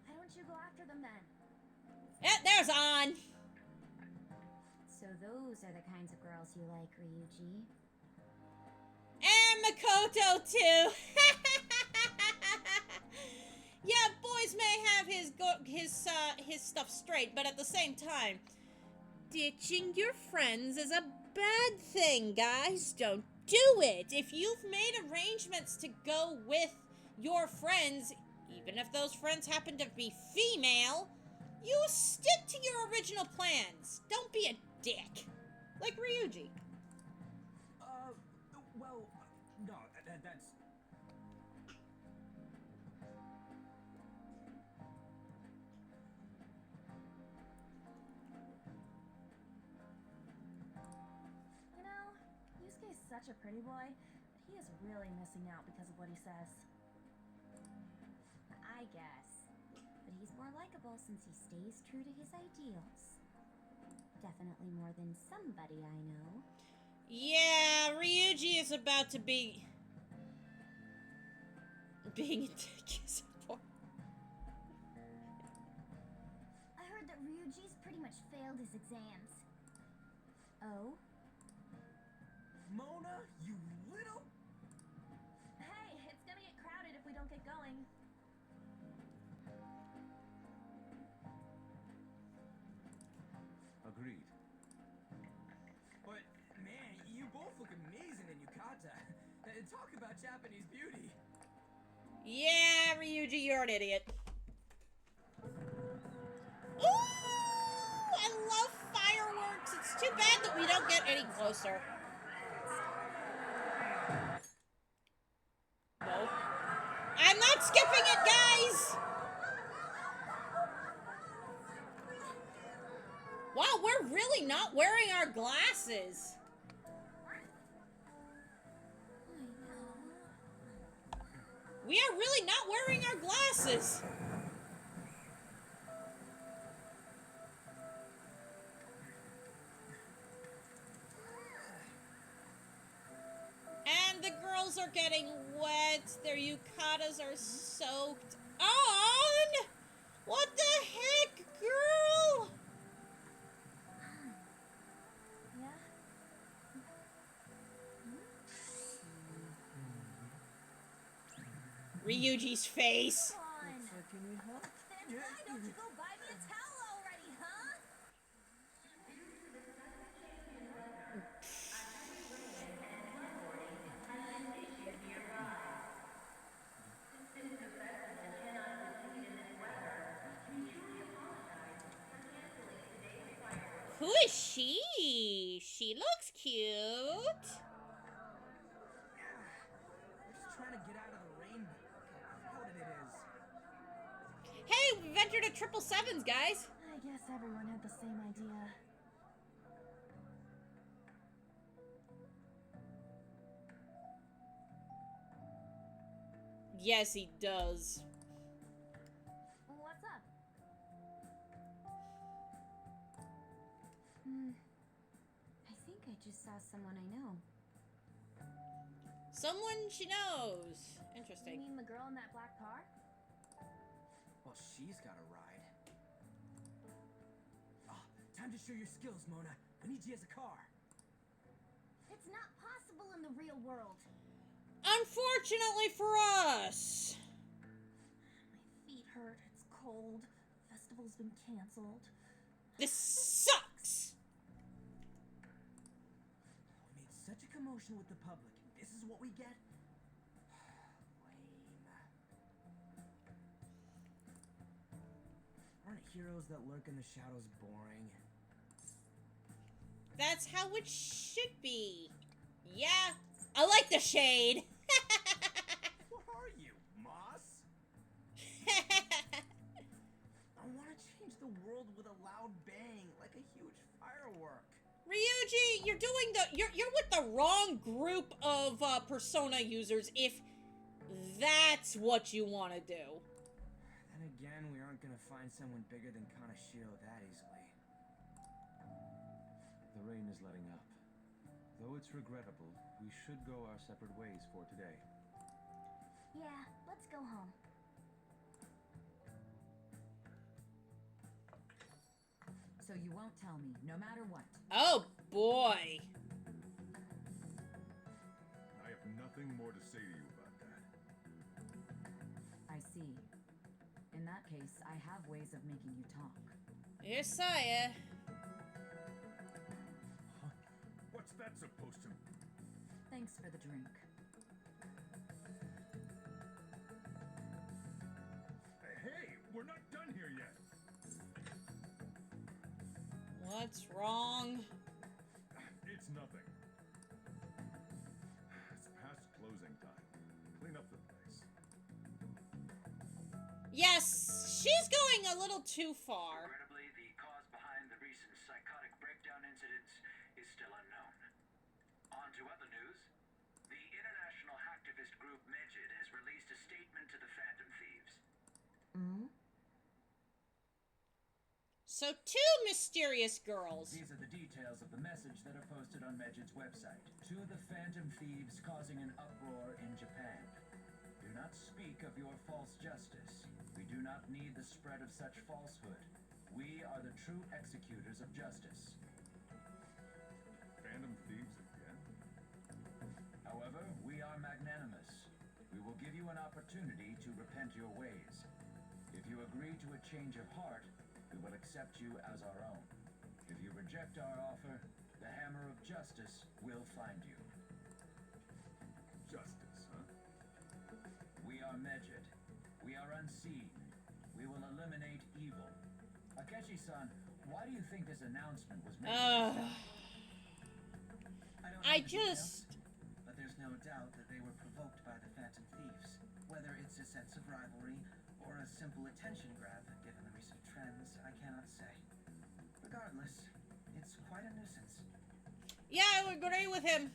Why don't you go after them then? There's On. So those are the kinds of girls you like, Ryuji. Makoto too. Yeah, boys may have his stuff straight, but at the same time, ditching your friends is a bad thing, guys. Don't do it. If you've made arrangements to go with your friends, even if those friends happen to be female, you stick to your original plans. Don't be a dick. Like Ryuji. Well, no, that's... You know, Yusuke's such a pretty boy, but he is really missing out because of what he says. I guess. But he's more likable since he stays true to his ideals. Definitely more than somebody I know. Yeah, Ryuji is about to be... being a dick is important. I heard that Ryuji's pretty much failed his exams. Oh? Mona, you little... Hey, it's gonna get crowded if we don't get going. Agreed. But, man, you both look amazing in yukata. Talk about Japanese beauty. Yeah, Ryuji, you're an idiot. Ooh, I love fireworks. It's too bad that we don't get any closer. No. I'm not skipping it, guys! Wow, we're really not wearing our glasses. We are really not wearing our glasses. And the girls are getting wet. Their yukatas are soaked. On! What the heck, girl? Yeah? Ryuji's face. Come on. Then why don't you go buy me a towel already, huh? Who is she? She looks cute. We're just trying to get out of the rain. Look how crowded it is. Hey, we've entered a 777s, guys. I guess everyone had the same idea. Yes, he does. What's up? I think I just saw someone I know. Someone she knows. You Interesting. mean the girl in that black car? Well, she's got a ride. Oh, time to show your skills, Mona. We need you as a car. It's not possible in the real world. Unfortunately for us. My feet hurt. It's cold. Festival's been canceled. This sucks. We made such a commotion with the public, and this is what we get? Lame. Aren't heroes that lurk in the shadows boring? That's how it should be. Yeah, I like the shade. What are you, Moss? I want to change the world with a loud bang, like a huge firework. Ryuji, you're doing you're with the wrong group of Persona users if that's what you want to do. Then again, we aren't gonna find someone bigger than Kanashiro that easily. The rain is letting up. Though it's regrettable, we should go our separate ways for today. Yeah, let's go home. So you won't tell me, no matter what. Oh boy. I have nothing nothing more to say to you about that. I see. In that case, I have ways of making you talk. Yes, sire. Huh? What's that supposed to... Thanks for the drink. Hey, we're not done here yet. What's wrong? It's nothing. It's past closing time. Clean up the place. Yes, she's going a little too far. Regrettably, the cause behind the recent psychotic breakdown incidents is still unknown. On to other news. The international hacktivist group Megid has released a statement to the Phantom Thieves. Hmm? So, two mysterious girls. These are the details of the message that are posted on Megid's website. To the Phantom Thieves causing an uproar in Japan. Do not speak of your false justice. We do not need the spread of such falsehood. We are the true executors of justice. Phantom Thieves again? However, we are magnanimous. We will give you an opportunity to repent your ways. If you agree to a change of heart, we will accept you as our own. If you reject our offer, the hammer of justice will find you. Justice, huh? We are Megid. We are unseen. We will eliminate evil. Akechi-san, why do you think this announcement was made? I don't know I the just... details, but there's no doubt that they were provoked by the Phantom Thieves. Whether it's a sense of rivalry or a simple attention grab, given the recent trends, I cannot say. Regardless, it's quite a nuisance. Yeah, I would agree with him.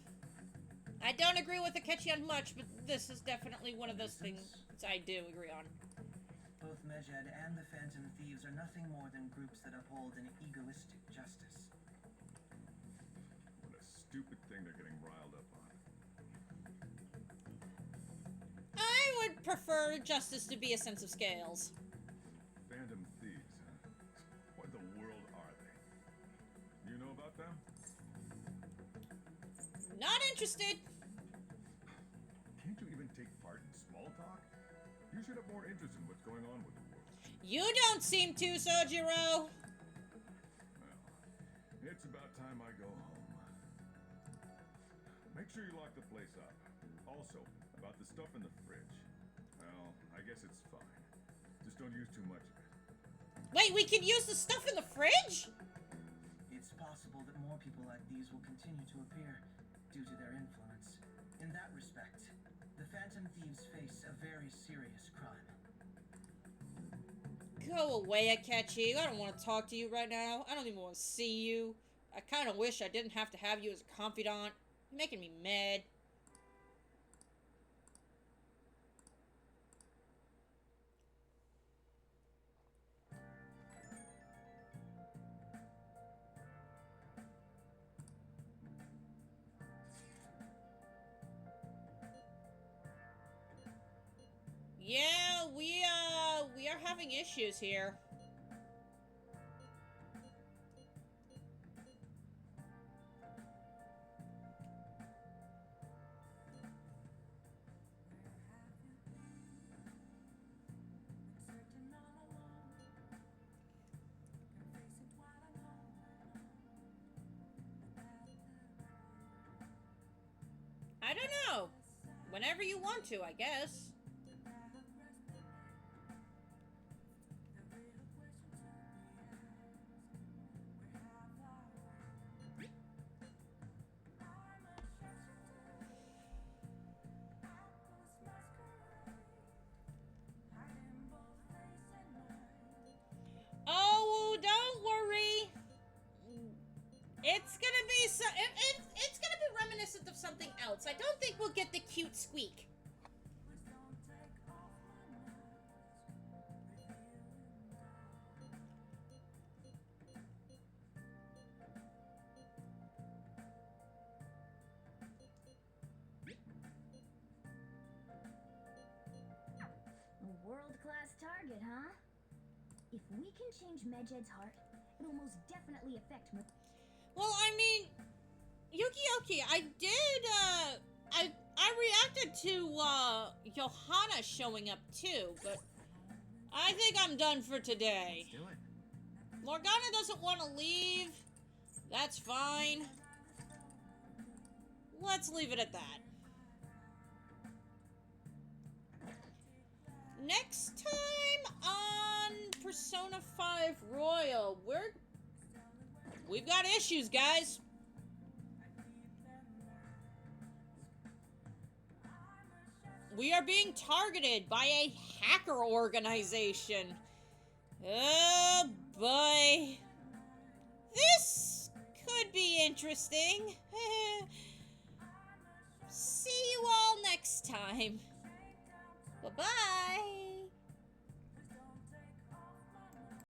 I don't agree with Akechi on much, but this is definitely one of those things I do agree on. Both Megid and the Phantom Thieves are nothing more than groups that uphold an egoistic justice. What a stupid thing they're getting riled up on. I would prefer justice to be a sense of scales. Phantom Thieves, huh? What in the world are they? You know about them? Not interested. Can't you even take part in small talk? You should have more interest in what's going on with the world. You don't seem to, Sojiro. Well, it's about time I go home. Make sure you lock the place up. Also, about the stuff in the fridge. Well, I guess it's fine. Just don't use too much of it. Wait, we can use the stuff in the fridge? It's possible that more people like these will continue to appear due to their influence. In that respect, the Phantom Thieves face a very serious crime. Go away, Akechi. I don't want to talk to you right now. I don't even want to see you. I kind of wish I didn't have to have you as a confidant. You're making me mad. Yeah, we are having issues here. I don't know. Whenever you want to, I guess. Oh, don't worry. It's gonna be it's gonna be reminiscent of something else. I don't think we'll get the cute squeak. A world-class target, huh? If we can change Megid's heart, it'll most definitely affect Well, I mean, Yukioki, I I reacted to Johanna showing up too, but I think I'm done for today. Let's do it. Morgana doesn't want to leave. That's fine. Let's leave it at that. Next time on Persona 5 Royal, we've got issues, guys. We are being targeted by a hacker organization. Oh boy. This could be interesting. See you all next time. Bye-bye.